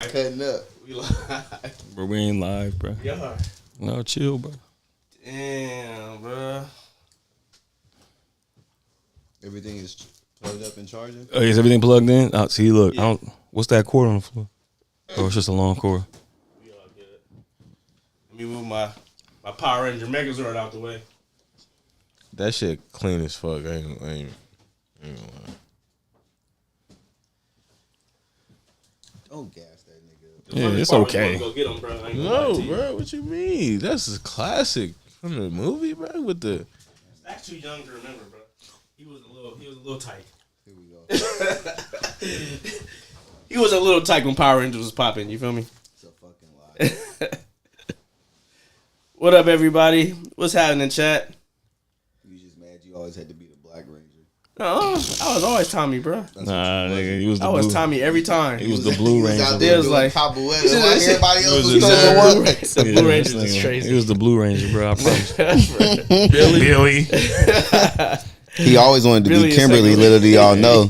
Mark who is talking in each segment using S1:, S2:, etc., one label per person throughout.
S1: Cutting up.
S2: We live.
S3: Bro, we ain't live, bro.
S2: Yeah.
S3: No, chill, bro.
S2: Damn, bro.
S1: Everything is plugged up and charging.
S3: Oh, is everything plugged in? See, look.
S2: Yeah.
S3: I don't, what's that cord on the floor? Oh, it's just a long cord.
S2: We all good. Let me move my Power Ranger Megazord out the way.
S4: That shit clean as fuck. I ain't gonna lie.
S1: Don't gas that nigga.
S3: Yeah, it's
S2: Part
S3: okay.
S2: Go get him, bro. I ain't gonna
S4: No,
S2: lie to you.
S4: bro. What you mean? That's a classic from the movie, bro. With the
S2: Zach's too young to remember, bro. He was a little tight.
S1: Here we go.
S2: He was a little tight when Power Rangers was popping. You feel me?
S1: It's a fucking lie.
S2: What up, everybody? What's happening, chat?
S1: You just mad you always had to be the Black Ranger.
S2: No, I was always Tommy, bro.
S3: Nah, nigga, he was the
S2: I
S3: blue.
S2: was Tommy every time.
S3: He was the Blue
S1: He was
S3: Ranger.
S1: out
S3: bro.
S1: there
S2: was
S1: doing
S2: like-
S1: capoeira
S2: This is-
S1: while
S2: this-
S1: everybody else was
S4: the
S1: going to
S2: Blue
S1: work.
S2: Ranger. The Blue
S3: Yeah,
S2: Rangers
S3: this
S2: is
S3: nigga.
S2: crazy.
S3: He was the Blue Ranger, bro. I promise.
S4: Billy.
S1: He always wanted to
S2: Billy
S1: be
S2: is
S1: Kimberly,
S2: second.
S1: little do y'all know.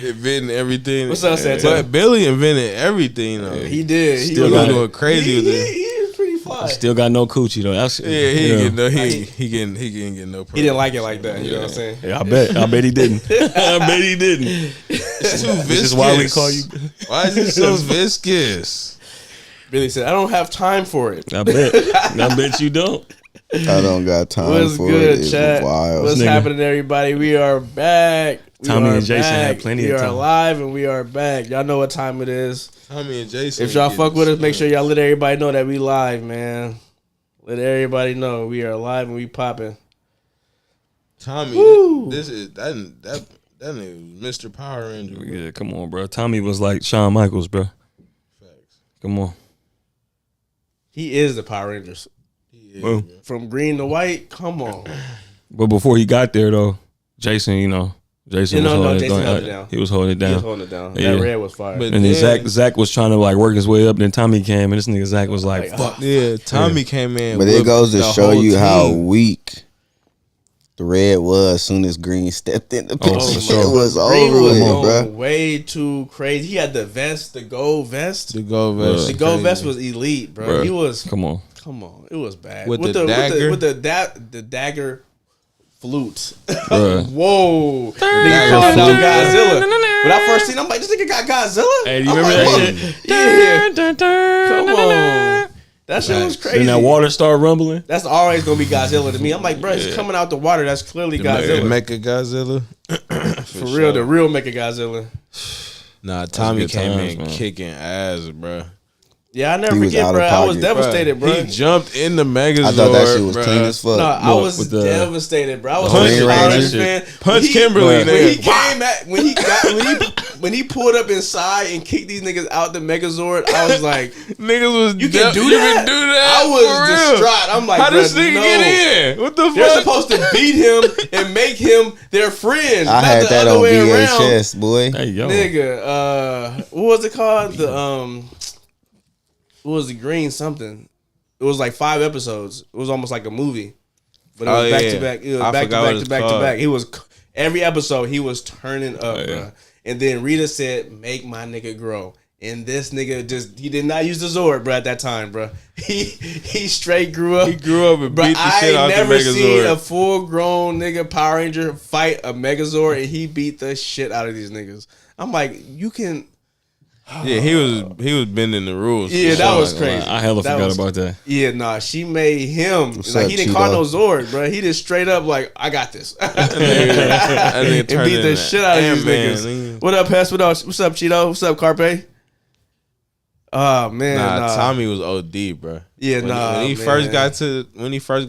S4: Inventing everything.
S2: What's up, Santana?
S4: But Billy invented everything though.
S2: He did. He
S3: Still
S4: He
S2: was
S4: was
S3: got
S4: going crazy with it.
S2: He was pretty fly.
S3: Still got no coochie though. That's,
S4: Yeah, he ain't
S3: yeah.
S4: getting no. He getting get no.
S2: He didn't like it like that. You know what I'm saying?
S3: Yeah, I bet he didn't. I bet he didn't.
S4: It's too viscous.
S3: This is why we call you.
S4: Why is it so viscous?
S2: Billy said, "I don't have time for it."
S3: I bet you don't.
S1: I don't got time
S2: What's
S1: for
S2: good,
S1: it. It's
S2: chat?
S1: wild.
S2: What's
S3: Nigga.
S2: happening, everybody? We are back.
S3: Tommy
S2: We are
S3: and Jason had
S2: back.
S3: plenty
S2: we
S3: of
S2: are
S3: time.
S2: live and we are back. Y'all know what time it is.
S4: Tommy and Jason.
S2: If y'all
S4: getting
S2: fuck with us, make
S4: stuck.
S2: sure y'all let everybody know that we live, man. Let everybody know we are live and we popping.
S4: Tommy,
S2: Woo.
S4: this is that nigga was Mr. Power Ranger. Bro.
S3: Yeah, come on, bro. Tommy was like Shawn Michaels, bro.
S4: Facts.
S3: Come on.
S2: He is the Power Rangers.
S4: He is,
S3: Well,
S4: bro.
S2: From green to white, come on.
S3: But before he got there, though, Jason, Jason
S2: Yeah,
S3: was
S2: no,
S3: holding
S2: Jason
S3: it
S2: held
S3: down.
S2: it down.
S3: He was holding it
S2: He
S3: down.
S2: was holding it down.
S3: Yeah.
S2: That red was fire.
S4: But
S3: And then
S4: then-
S3: Zach was trying to like work his way up. Then Tommy came, and this nigga Zach was like,
S2: Like,
S3: "Fuck."
S4: Yeah, Tommy came in.
S1: But it
S4: with
S1: goes to
S4: the
S1: show
S4: whole
S1: you how
S4: team.
S1: weak the red was as soon as Green stepped in the picture.
S3: for
S1: It
S3: sure.
S1: was
S2: Green
S1: over
S2: was
S1: with,
S2: going
S1: bro.
S2: way too crazy. He had the vest, the gold vest.
S4: The gold vest.
S2: The gold vest was elite, bro.
S3: Bruh.
S2: He was.
S3: Come on.
S2: Come on, it was bad.
S4: With the dagger?
S2: with the dagger flute.
S3: Bruh.
S2: Whoa, nigga
S4: Dagger
S2: calling out
S4: flute.
S2: Godzilla. When I first seen him, I'm like, this nigga got Godzilla.
S3: Hey, you
S2: I'm
S3: remember
S2: like,
S3: that
S2: Yeah,
S3: shit?
S2: come on. That shit was crazy.
S3: Then that water started rumbling.
S2: That's always gonna be Godzilla to me. I'm like, bro, it's coming out the water. That's clearly
S4: The
S2: Godzilla.
S4: Mecha Godzilla.
S2: For real, the real Mecha Godzilla.
S4: Nah, Tommy
S3: good
S4: came
S3: times,
S4: in
S3: man.
S4: kicking ass, bro.
S2: Yeah, I never
S1: He was
S2: forget,
S1: out
S2: bro.
S1: of
S2: I was
S1: pocket.
S2: devastated, bro.
S4: He jumped in the Megazord.
S1: I thought that shit was
S4: bruh.
S1: clean as fuck.
S2: No, I
S3: Look,
S2: was
S3: with the-
S2: devastated, bro. I was
S4: Punch
S2: a Power
S1: Ranger
S2: Rangers
S3: shit.
S2: fan.
S4: Punch
S2: When he-
S4: Kimberly,
S2: when
S4: nigga.
S2: he came at when he pulled up inside and kicked these niggas out the Megazord, I was like,
S4: Niggas was
S2: you can do
S4: you
S2: that?
S4: can do that.
S2: I was
S4: for real.
S2: distraught. I'm like,
S4: How this
S2: bruh,
S4: nigga
S2: no.
S4: get in? What the
S2: They're
S4: fuck?
S2: supposed to beat him and make him their friend.
S1: I
S2: not
S1: had
S2: the
S1: that
S2: other
S1: on
S2: way around.
S1: VHS, boy.
S3: Hey, yo.
S2: Nigga, what was it called? What was the green something? It was like 5 episodes. It was almost like a movie, but it was
S4: Oh,
S2: back
S4: yeah.
S2: to back. It was
S4: I
S2: back to
S4: forgot what
S2: back to
S4: it's
S2: back to
S4: called.
S2: back. He was every episode he was turning up,
S3: yeah.
S2: bruh. And then Rita said, "Make my nigga grow." And this nigga he did not use the Zord, bro. At that time, bro, he straight grew up.
S4: He grew up and
S2: Bro,
S4: beat the shit
S2: I
S4: out the
S2: never seen a
S4: Megazord.
S2: full grown nigga Power Ranger fight a Megazord, and he beat the shit out of these niggas. I'm like, you can.
S4: Yeah, he was bending the rules.
S2: Yeah,
S4: for
S2: that
S4: sure.
S2: was crazy.
S3: I hella
S2: That
S3: forgot
S2: was-
S3: about that.
S2: Yeah, nah, she made him
S1: What's
S2: like
S1: up,
S2: he didn't call
S1: Cheeto?
S2: no Zord, bro. He just straight up like, I got this,
S4: That nigga
S2: and
S4: turned
S2: beat the
S4: into
S2: shit out of these
S4: Ant-Man,
S2: niggas.
S4: nigga.
S2: What up, Pest? What else? What's up, Cheeto? What's up, Carpe? Oh man,
S4: Nah, Tommy was OD, bro.
S2: Yeah,
S4: when,
S2: nah,
S4: when he
S2: man.
S4: first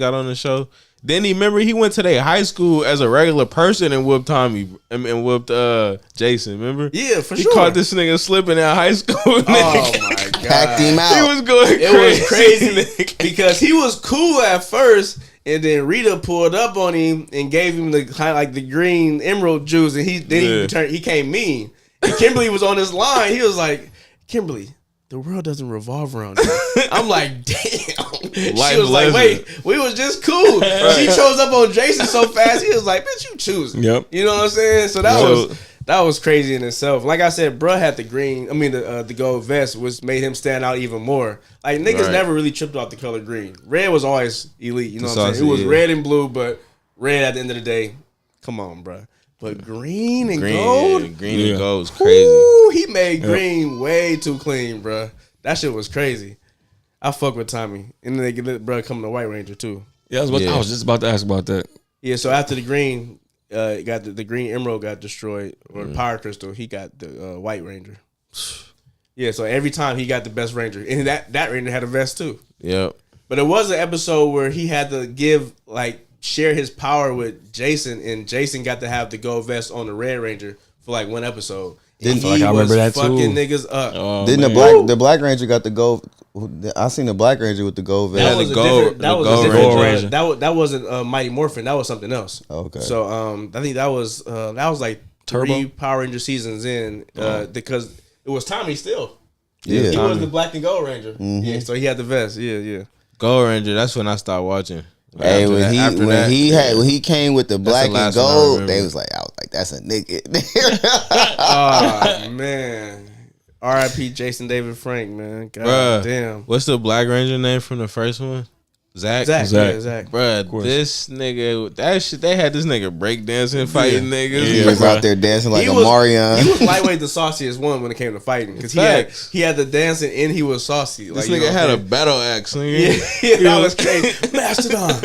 S4: got on the show, then he remember he went to their high school as a regular person and whooped Tommy and whooped Jason. Remember?
S2: Yeah, for
S4: He
S2: sure.
S4: caught this nigga slipping in high school.
S2: Oh
S4: Nigga.
S2: my god,
S1: Packed him out.
S4: He was going
S2: it
S4: crazy.
S2: was crazy
S4: nigga.
S2: because he was cool at first, and then Rita pulled up on him and gave him the kind of like the green emerald juice, and he came mean. And Kimberly was on his line. He was like, Kimberly, the world doesn't revolve around you. I'm like, damn. She
S4: Life
S2: was like,
S4: lesson.
S2: wait, we was just cool. She chose up on Jason so fast. He was like, bitch, you choose.
S3: Yep.
S2: You know what I'm saying? So that
S4: So-
S2: That was crazy in itself. Like I said, bruh had the green. I mean, the gold vest was made him stand out even more. Like niggas never really tripped off the color green. Red was always elite. You know what I'm saying? It was red and blue, but red at the end of the day. Come on, bruh. But green and gold,
S4: green and gold was crazy.
S2: Ooh, he made green way too clean, bruh. That shit was crazy. I fuck with Tommy, and then they get bruh coming to White Ranger too.
S3: Yeah, I was just about to ask about that.
S2: Yeah, so after the green. Got the green emerald got destroyed, or the power crystal. He got the White Ranger. Yeah, so every time he got the best Ranger, and that Ranger had a vest too.
S4: Yep.
S2: But it was an episode where he had to share his power with Jason, and Jason got to have the gold vest on the Red Ranger for like one episode.
S3: Didn't I remember that
S2: fucking
S3: too?
S2: Niggas up.
S3: Oh,
S1: Didn't the Black Ranger got the gold? I seen the Black Ranger with the gold vest.
S2: That was a
S4: gold
S2: different
S3: Ranger.
S2: That wasn't Mighty Morphin. That was something else.
S1: Okay.
S2: So I think that was like
S3: Turbo?
S2: 3 Power Ranger seasons in because it was Tommy still.
S1: Yeah.
S2: He was the Black and Gold Ranger. Yeah, so he had the vest. Yeah.
S4: Gold Ranger. That's when I stopped watching.
S1: Hey, when he came with the black
S4: the
S1: and
S4: last one I
S1: gold,
S4: remember.
S1: they was like, I was like, that's a nigga.
S2: Oh man. R.I.P. Jason David Frank, man. God
S4: Bruh,
S2: damn.
S4: what's the Black Ranger name from the first one? Zach.
S2: Zach.
S4: Bruh, this nigga, that shit, they had this nigga breakdancing, fighting niggas.
S1: He was out there dancing like
S2: He
S1: a
S2: was-
S1: Marion.
S2: He was lightweight the sauciest one when it came to fighting because he had the dancing and he was saucy.
S4: This
S2: like,
S4: nigga had a battle axe, nigga.
S2: Yeah, that was crazy. Mastodon.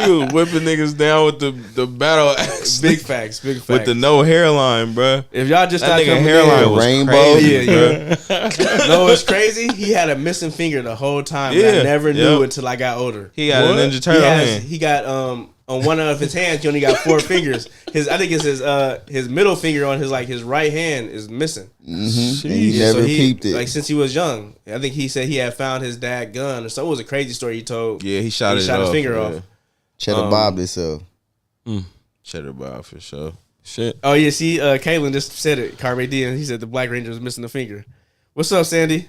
S4: He was whipping niggas down with the battle axe.
S2: Big facts.
S4: With the no hairline, bruh.
S2: If y'all just
S4: That
S2: not
S4: nigga
S2: coming
S4: hairline
S2: in,
S4: was
S1: Rainbow.
S4: crazy,
S2: Yeah.
S4: bruh.
S2: no, it's crazy. He had a missing finger the whole time. Yeah, I never knew until I got older.
S4: He got a Ninja Turtle hand.
S2: He got on one of his hands. He only got 4 fingers. I think it's his middle finger on his right hand is missing.
S1: Mm-hmm. And you never peeped it.
S2: Like since he was young. I think he said he had found his dad gun or something. It was a crazy story he told.
S4: Yeah, he shot
S2: his
S4: off,
S2: finger
S4: yeah.
S2: off.
S1: Cheddar Bob himself.
S4: Cheddar Bob for sure.
S3: Shit.
S2: Oh yeah, see, Kaylin just said it. Carme D, and he said the Black Ranger was missing a finger. What's up, Sandy?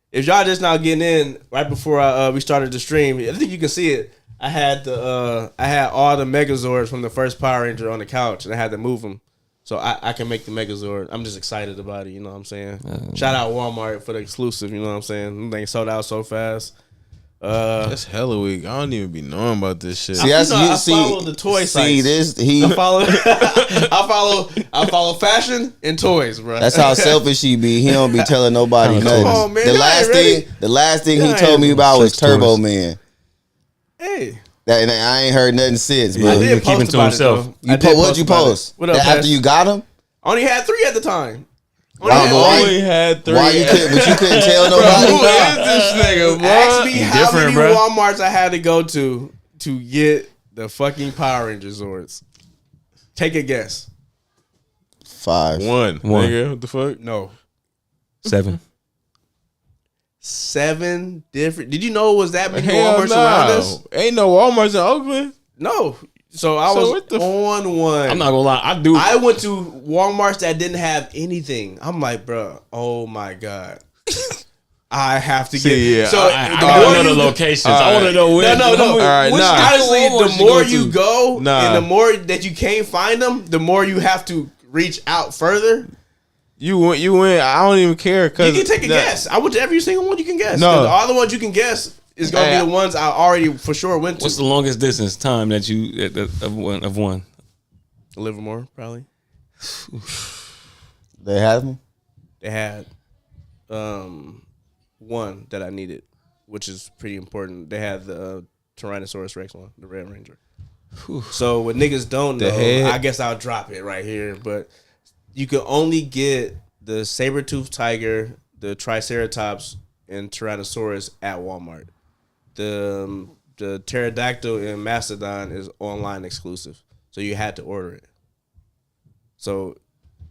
S2: If y'all just now getting in right before we started the stream, I think you can see it. I had all the Megazords from the first Power Ranger on the couch, and I had to move them so I can make the Megazord. I'm just excited about it. You know what I'm saying? Shout out Walmart for the exclusive. You know what I'm saying? Them things sold out so fast.
S4: That's hella weak. I don't even be knowing about this shit.
S1: See,
S2: I follow the toy sites. I follow fashion and toys, bro.
S1: That's how selfish he be. He don't be telling nobody nothing.
S2: Come on, man.
S1: The last thing he told me about was
S3: Sex
S1: Turbo
S3: toys.
S1: Man.
S2: Hey,
S1: And I ain't heard nothing since.
S2: I
S1: But
S2: did
S3: keep
S2: post
S3: it to
S2: about
S3: himself.
S2: it, though. I did
S1: what'd you
S2: about it.
S1: post?
S2: What up,
S1: After
S2: Pez?
S1: you got him?
S2: I only had 3 at the time.
S4: Only had 3.
S1: Why you couldn't? But you couldn't tell
S4: Who
S1: nobody.
S4: is this nigga, bro?
S2: Ask me how
S3: different,
S2: many
S3: bruh.
S2: Walmarts I had to go to get the fucking Power Ranger Zords. Take a guess.
S1: 5.
S4: One. Nigga, what the fuck?
S2: No.
S3: 7.
S2: 7 different. Did you know it was that many
S4: Hell
S2: Walmarts around us?
S4: Ain't no Walmarts in Oakland.
S2: No. So I
S4: So
S2: was
S4: what the
S2: on one.
S3: I'm not gonna lie.
S2: I went to Walmarts that didn't have anything. I'm like, bro, oh my God. I have to get
S4: See, yeah,
S2: So
S3: I
S2: the
S3: gotta
S2: more
S3: know the
S2: you-
S3: locations.
S4: All
S3: I want to
S4: right.
S3: know where.
S2: No.
S4: All right,
S2: Which,
S4: nah.
S2: honestly,
S3: Walmarts
S2: the
S3: you
S2: more
S3: go
S2: you
S3: to?
S2: go
S4: Nah.
S2: and the more that you can't find them, the more you have to reach out further.
S4: You went. I don't even care
S2: You
S4: because
S2: can take a guess. I went to every single one you can guess.
S4: No.
S2: 'Cause all the ones you can guess is gonna
S4: Hey,
S2: be the ones I already for sure went to.
S3: What's the longest distance time that you of one?
S2: Livermore, probably.
S1: They have them?
S2: They had one that I needed, which is pretty important. They had the Tyrannosaurus Rex one, the Red Ranger. So what niggas don't know,
S4: head.
S2: I guess I'll drop it right here, but you can only get the saber-toothed tiger, the Triceratops, and Tyrannosaurus at Walmart. The pterodactyl and mastodon is online exclusive, so you had to order it. So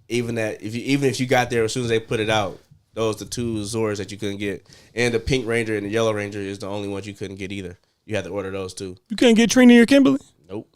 S2: even if you got there as soon as they put it out, those the 2 Zords that you couldn't get, and the Pink Ranger and the Yellow Ranger is the only ones you couldn't get either. You had to order those too.
S3: You can't get Trina or Kimberly.
S2: Nope.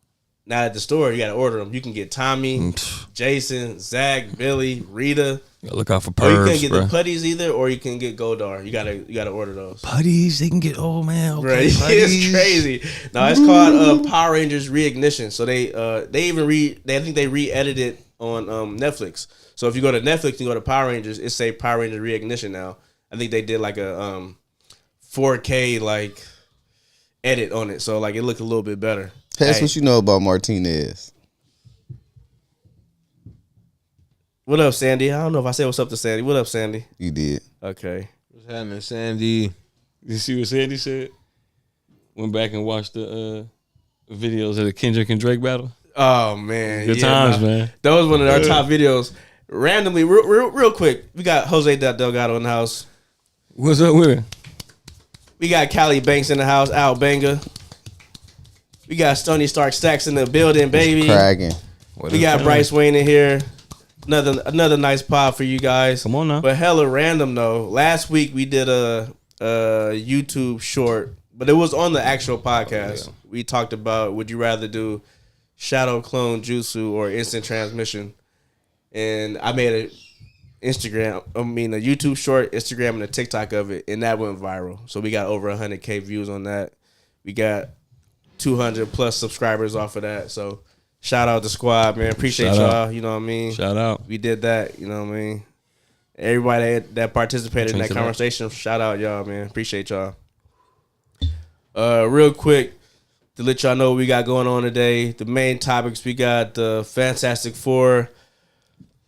S2: Not at the store. You got to order them. You can get Tommy, Jason, Zach, Billy, Rita.
S3: You gotta look out for
S2: Or you
S3: pervs,
S2: can't get
S3: bro.
S2: the putties either, or you can get Goldar. You gotta order those.
S3: Putties, they can get. Oh man, okay,
S2: Right, it's crazy. No, it's called Power Rangers Reignition. So they I think they re-edited Netflix. So if you go to Netflix and go to Power Rangers, it say Power Rangers Reignition now. I think they did like a 4K like edit on it, so like it looked a little bit better.
S1: That's what you know about Martinez.
S2: What up, Sandy? I don't know if I said what's up to Sandy. What up, Sandy?
S1: You did.
S2: Okay.
S4: What's happening, Sandy?
S3: You see what Sandy said? Went back and watched the videos of the Kendrick and Drake battle.
S2: Oh man,
S3: Good times, man.
S2: That was one of our top videos. Randomly, real quick, we got Jose Delgado in the house.
S3: What's up with it?
S2: We got Callie Banks in the house. Al Banga. We got Stony Stark Stacks in the building, baby.
S1: Cracking.
S2: We got Bryce Wayne in here. Another nice pod for you guys.
S3: Come on now.
S2: But hella random though. Last week we did a YouTube short, but it was on the actual podcast.
S3: Oh, yeah.
S2: We talked about would you rather do Shadow Clone Jutsu or Instant Transmission, and I made a YouTube short, Instagram, and a TikTok of it, and that went viral. So we got over 100K views on that. We got 200 plus subscribers off of that. So shout out the squad, man. Appreciate y'all. You know what I mean?
S3: Shout out.
S2: We did that. You know what I mean? Everybody that participated in that conversation, shout out y'all, man. Appreciate y'all. Real quick, to let y'all know what we got going on today. The main topics, we got the Fantastic Four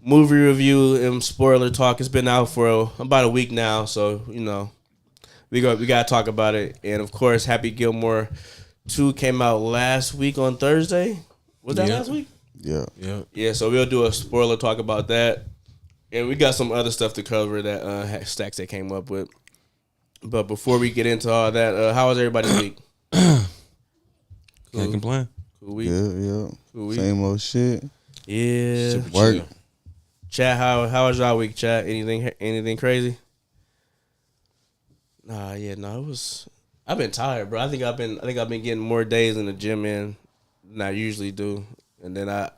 S2: movie review and spoiler talk. It's been out for about a week now, so you know we got to talk about it. And of course, Happy Gilmore 2 came out last week on Thursday. Was that last week?
S1: Yeah.
S2: Yeah, so we'll do a spoiler talk about that. And we got some other stuff to cover that Stacks that came up with. But before we get into all that, how was everybody's week?
S3: Can't complain.
S2: Cool week.
S1: Yeah.
S2: Cool week.
S1: Same old shit.
S2: Yeah.
S1: Work.
S2: Chat, how was y'all week, chat? Anything crazy? It was. I've been tired, bro. I think I've been getting more days in the gym in than I usually do. And then I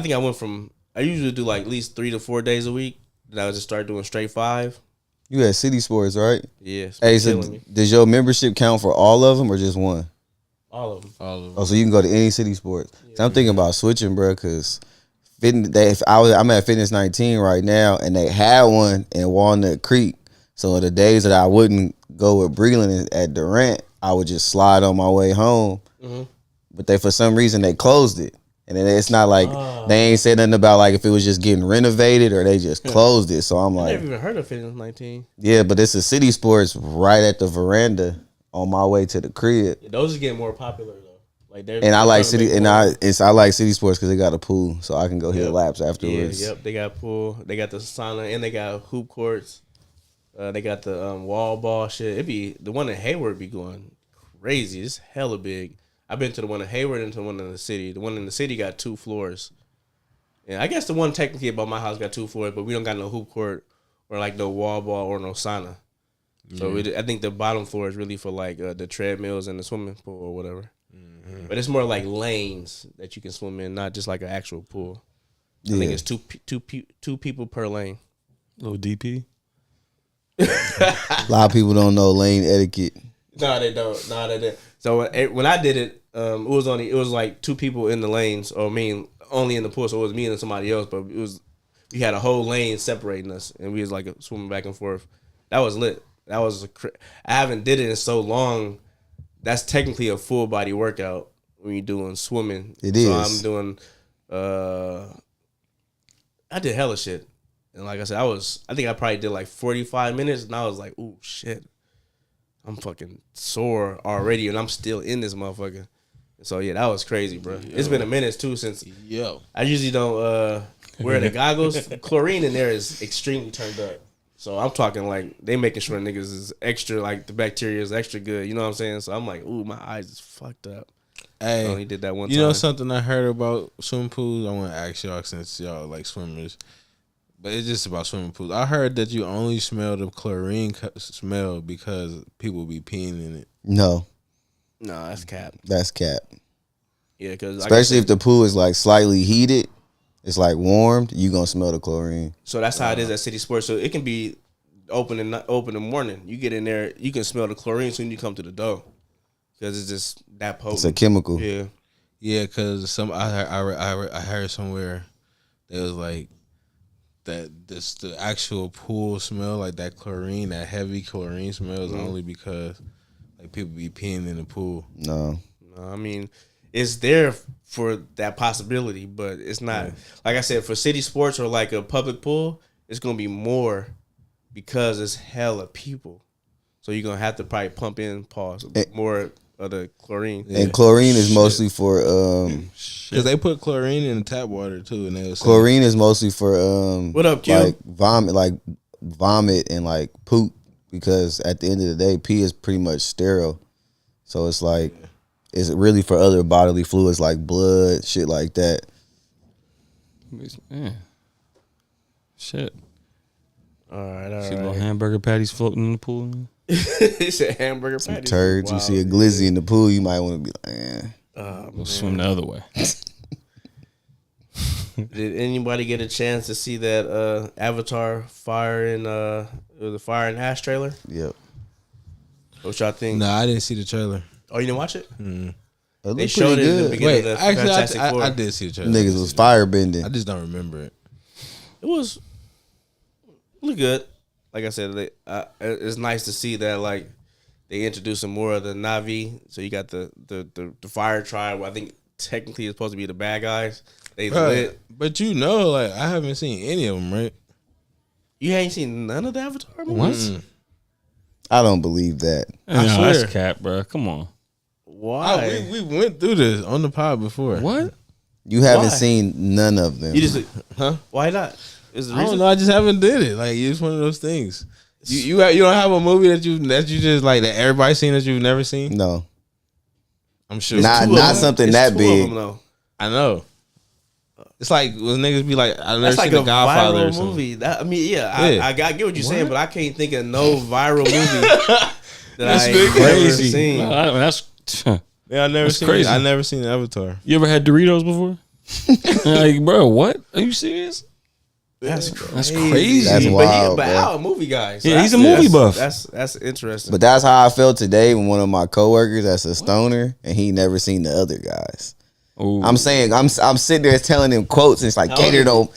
S2: think I went from, I usually do like at least 3 to 4 days a week. Then I just started doing straight 5.
S1: You had City Sports, right?
S2: Yeah.
S1: Hey, so does your membership count for all of them or just one?
S2: All of them.
S1: Oh, so you can go to any City Sports. Yeah. So I'm thinking about switching, bro, because I'm at Fitness 19 right now, and they had one in Walnut Creek. So the days that I wouldn't go with Breland at Durant, I would just slide on my way home. Mm-hmm. But for some reason they closed it, and then it's not like they ain't said nothing about like if it was just getting renovated or they just closed it. So I'm like,
S2: I never even heard of Fitness 19.
S1: Yeah, but it's a City Sports right at the veranda on my way to the crib.
S2: Yeah, those are getting more popular though. Like
S1: I like City, and I like City Sports because they got a pool, so I can go hit laps afterwards.
S2: Yeah, they got pool, they got the sauna, and they got hoop courts. They got the wall ball shit. It be the one in Hayward be going crazy. It's hella big. I've been to the one in Hayward and to the one in the city. The one in the city got 2 floors. And I guess the one technically above my house got 2 floors, but we don't got no hoop court or like no wall ball or no sauna. So I think the bottom floor is really for like the treadmills and the swimming pool or whatever. Mm-hmm. But it's more like lanes that you can swim in, not just like an actual pool. I think it's two people per lane.
S3: Little DP.
S1: A lot of people don't know lane etiquette.
S2: No, they don't. So when I did it, it was like 2 people in the lanes, or only in the pool. So it was me and somebody else, but we had a whole lane separating us, and we was like swimming back and forth. That was lit. I haven't did it in so long. That's technically a full body workout when you're doing swimming.
S1: It is.
S2: So I'm doing. I did hella shit, and like I said, I think I probably did like 45 minutes, and I was like, ooh shit. I'm fucking sore already, and I'm still in this motherfucker. So yeah, that was crazy, bro. It's been a minute too since. I usually don't wear the goggles. Chlorine in there is extremely turned up. So I'm talking like they making sure niggas is extra, like the bacteria is extra good. You know what I'm saying? So I'm like, ooh, my eyes is fucked up.
S4: Hey,
S2: I only did that one time.
S4: You know something I heard about swimming pools? I want to ask y'all since y'all like swimmers. But it's just about swimming pools. I heard that you only smell the chlorine smell because people be peeing in it.
S1: No,
S2: that's cap.
S1: That's cap.
S2: Yeah, because
S1: especially if the pool is like slightly heated, it's like warmed, you gonna smell the chlorine.
S2: So that's how it is at City Sports. So it can be open in the morning. You get in there, you can smell the chlorine soon as you come to the door because it's just that potent.
S1: It's a chemical.
S2: Yeah.
S4: Yeah, because I heard somewhere It was like the actual pool smell, like that chlorine, that heavy chlorine smell, is only because like people be peeing in the pool.
S1: No,
S2: I mean, it's there for that possibility, but it's not. Like I said, for city sports or like a public pool, it's gonna be more because it's hella people. So you're gonna have to probably pump in more of the chlorine.
S1: and chlorine is mostly for
S4: Because they put chlorine in the tap water too, and they was
S1: chlorine is mostly for
S2: What up, Q?
S1: like vomit and like poop, because at the end of the day, pee is pretty much sterile. So it's like it's really for other bodily fluids like blood, shit like that.
S3: Man. Shit.
S2: All right.
S3: See little hamburger patties floating in the pool.
S2: He said hamburger patties.
S1: Turds,
S2: Wow.
S1: you see a glizzy in the pool, you might want to be like,
S3: We'll swim the other way.
S2: Did anybody get a chance to see that Avatar Fire and the Fire and Ash trailer?
S1: Yep.
S2: What y'all think?
S4: No, I didn't see the trailer.
S2: Oh, you didn't watch it?
S1: It
S2: They
S1: looked
S2: showed
S1: pretty
S2: it in the
S1: good.
S2: beginning
S4: Wait,
S2: of the
S4: actually,
S2: Fantastic Four.
S4: I did see the trailer.
S1: Niggas was fire bending.
S4: I just don't remember it.
S2: It was really good. Like I said, it's nice to see that like they introducing more of the Na'vi. So you got the Fire Tribe. I think technically it's supposed to be the bad guys. They lit.
S4: But you know, like I haven't seen any of them, right?
S2: You ain't seen none of the Avatar movies?
S3: What?
S1: I don't believe that.
S3: I
S4: swear.
S3: that's cap, bro. Come on.
S2: Why?
S4: We went through this on the pod before.
S3: What?
S1: You haven't
S2: Why?
S1: seen none of them.
S2: You just Why not? Is the
S4: I don't
S2: reason?
S4: know. I just haven't did it. Like it's one of those things. You don't have a movie that you just like that everybody's seen that you've never seen.
S1: No,
S4: I'm sure.
S1: not
S2: Two of them.
S1: something
S2: It's
S1: that
S2: two of
S1: big.
S2: them, though.
S4: I know. It's like when niggas be like, I've never
S2: That's
S4: seen
S2: like
S4: The
S2: a
S4: Godfather or
S2: viral
S4: something.
S2: movie. I mean,
S4: Yeah.
S2: I get what you're saying, but I can't think of no viral movie that I ain't
S3: That's
S2: ever
S3: crazy.
S2: seen.
S3: That's
S4: Yeah, I never
S3: That's
S4: seen.
S3: crazy.
S4: I never seen Avatar.
S3: You ever had Doritos before? Like, bro, what? Are you serious?
S2: That's crazy.
S3: That's crazy.
S1: That's wild,
S2: but
S1: bro.
S2: Al a movie guy. So
S3: Yeah, he's a
S2: that's-
S3: movie buff.
S2: That's interesting.
S1: But that's how I felt today when one of my coworkers, that's a stoner, and he never seen the other guys.
S3: Ooh.
S1: I'm saying, I'm sitting there telling him quotes, and it's like,
S2: How old
S1: Gator
S2: is he?
S1: don't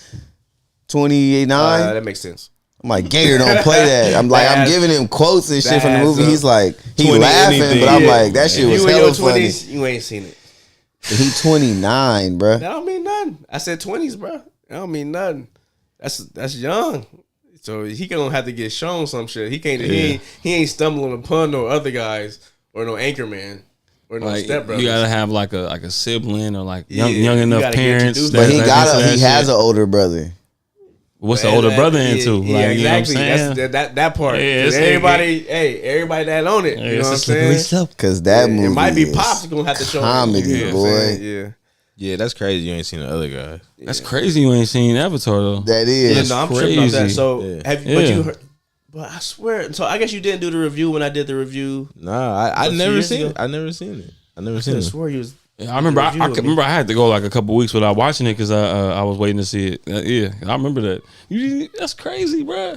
S1: 29.
S2: That makes sense.
S1: I'm like, Gator don't play that. I'm like, I'm
S2: That's-
S1: giving him quotes and shit from the
S2: that's
S1: movie.
S2: a-
S1: He's like, he
S4: 20
S1: laughing,
S4: anything.
S1: but I'm
S2: Yeah.
S1: like, that shit
S2: If
S1: was
S2: you in
S1: hella
S2: your
S1: funny.
S2: 20s, you ain't seen it.
S1: He 29, bruh.
S2: That don't mean nothing. I said 20s, bro. That don't mean nothing. That's young. So he gonna have to get shown some shit. He can't. He ain't stumbling upon no other guys or no Anchorman or no
S3: Like,
S2: stepbrothers.
S3: you gotta have like a sibling or like young
S2: you
S3: enough
S2: gotta get
S3: parents.
S2: introduced.
S1: But he
S3: that
S1: has
S3: shit.
S1: an older brother.
S3: What's the older brother
S2: Yeah,
S3: into?
S2: yeah,
S3: Like, you know what I'm
S2: exactly.
S3: saying?
S2: That's that part.
S3: Yeah,
S2: 'Cause
S3: it's-
S2: everybody that own it.
S3: Yeah,
S2: You know
S3: it's
S2: what
S3: a
S2: I'm
S3: slippery
S2: saying?
S3: slope.
S1: Cause that movie
S2: It might be
S1: is
S2: Pops gonna have to show
S1: comedy,
S2: You know what I'm
S1: boy.
S2: saying? Yeah.
S4: Yeah, that's crazy. You ain't seen the other guys.
S3: That's crazy. You ain't seen Avatar though.
S1: That
S2: Yeah,
S1: is.
S2: no, I'm tripping about that.
S3: crazy.
S2: So
S4: Yeah.
S2: have
S3: Yeah.
S2: but you heard, but I swear. So I guess you didn't do the review when I did the review.
S4: Nah, I
S2: A few
S4: never
S2: years
S4: seen
S2: ago?
S4: it. I never seen it. I never
S2: I
S4: seen it.
S2: swear you was.
S3: Yeah, I remember. I
S2: Review of
S3: remember. I had to go like a couple weeks without watching it because I was waiting to see it. Yeah, I remember that. That's crazy, bro.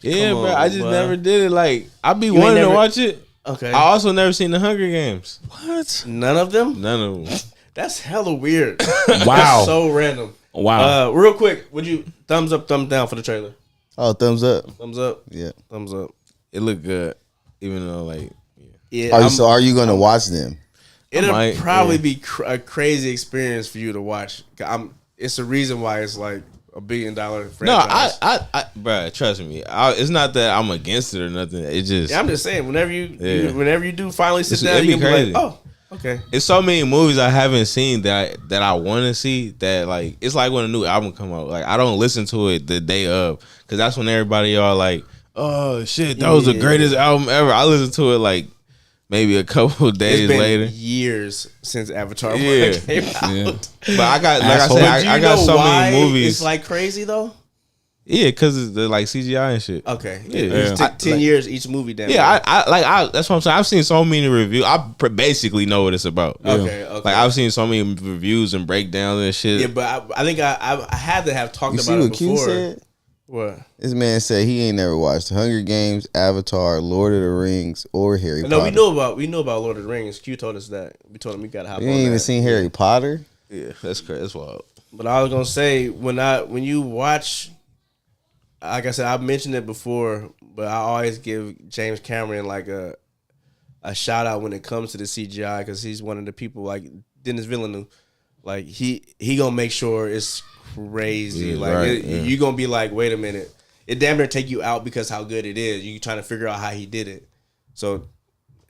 S4: Yeah,
S2: Come
S4: bro.
S2: on,
S4: I just
S2: bro.
S4: never did it. Like I be
S2: ain't
S4: wanting
S2: never-
S4: to watch it.
S2: Okay.
S4: I also never seen the Hunger Games.
S3: What?
S2: None of them.
S4: None of them.
S2: That's hella weird.
S3: Wow.
S2: That's so random.
S3: Wow.
S2: Real quick, would you thumbs up, thumbs down for the trailer?
S1: Oh, thumbs up.
S2: Thumbs up,
S1: Yeah.
S2: thumbs up.
S4: It looked good, even though like
S2: Yeah.
S1: Are you gonna watch them?
S2: It'll
S4: might,
S2: probably
S4: yeah.
S2: be a crazy experience for you to watch. It's the reason why it's like $1 billion
S4: no,
S2: franchise.
S4: I bro, trust me. It's not that I'm against it or nothing. It just
S2: Yeah, I'm just saying. Whenever you
S4: Yeah.
S2: whenever you do finally sit
S4: It'd
S2: down,
S4: be
S2: you can be
S4: crazy.
S2: like, oh, okay.
S4: it's so many movies I haven't seen that I want to see that like it's like when a new album come out. Like I don't listen to it the day of because that's when everybody are like, oh shit, that was the
S2: Yeah.
S4: greatest album ever. I listen to it like maybe a couple of days
S2: It's been
S4: later.
S2: years since Avatar
S4: Yeah.
S2: came out.
S3: Yeah.
S4: But I got like
S3: Asshole.
S4: I
S2: But
S4: said, I got so many movies.
S2: It's like crazy though.
S4: Yeah, because it's the like CGI and shit.
S2: Okay,
S4: Yeah.
S2: It's
S4: Yeah.
S2: 10 years each movie. Down.
S4: Yeah, I that's what I'm saying. I've seen so many reviews. I basically know what it's about.
S2: Okay.
S4: Like I've seen so many reviews and breakdowns and shit.
S2: Yeah, but I think I had to have talked
S1: You see
S2: about it
S1: what Q
S2: before.
S1: said?
S2: What?
S1: This man said he ain't never watched Hunger Games, Avatar, Lord of the Rings, or Harry
S2: No,
S1: Potter.
S2: we know about Lord of the Rings. Q told us that. We told him we gotta hop
S1: You
S2: on
S1: ain't even
S2: that.
S1: seen Harry Potter?
S4: Yeah, that's crazy. That's wild.
S2: But I was gonna say when you watch, like I said, I've mentioned it before, but I always give James Cameron like a shout out when it comes to the CGI because he's one of the people like Denis Villeneuve. Like he gonna make sure it's crazy.
S4: Yeah,
S2: like
S4: right,
S2: you gonna be like, wait a minute, it damn near take you out because how good it is. You trying to figure out how he did it. So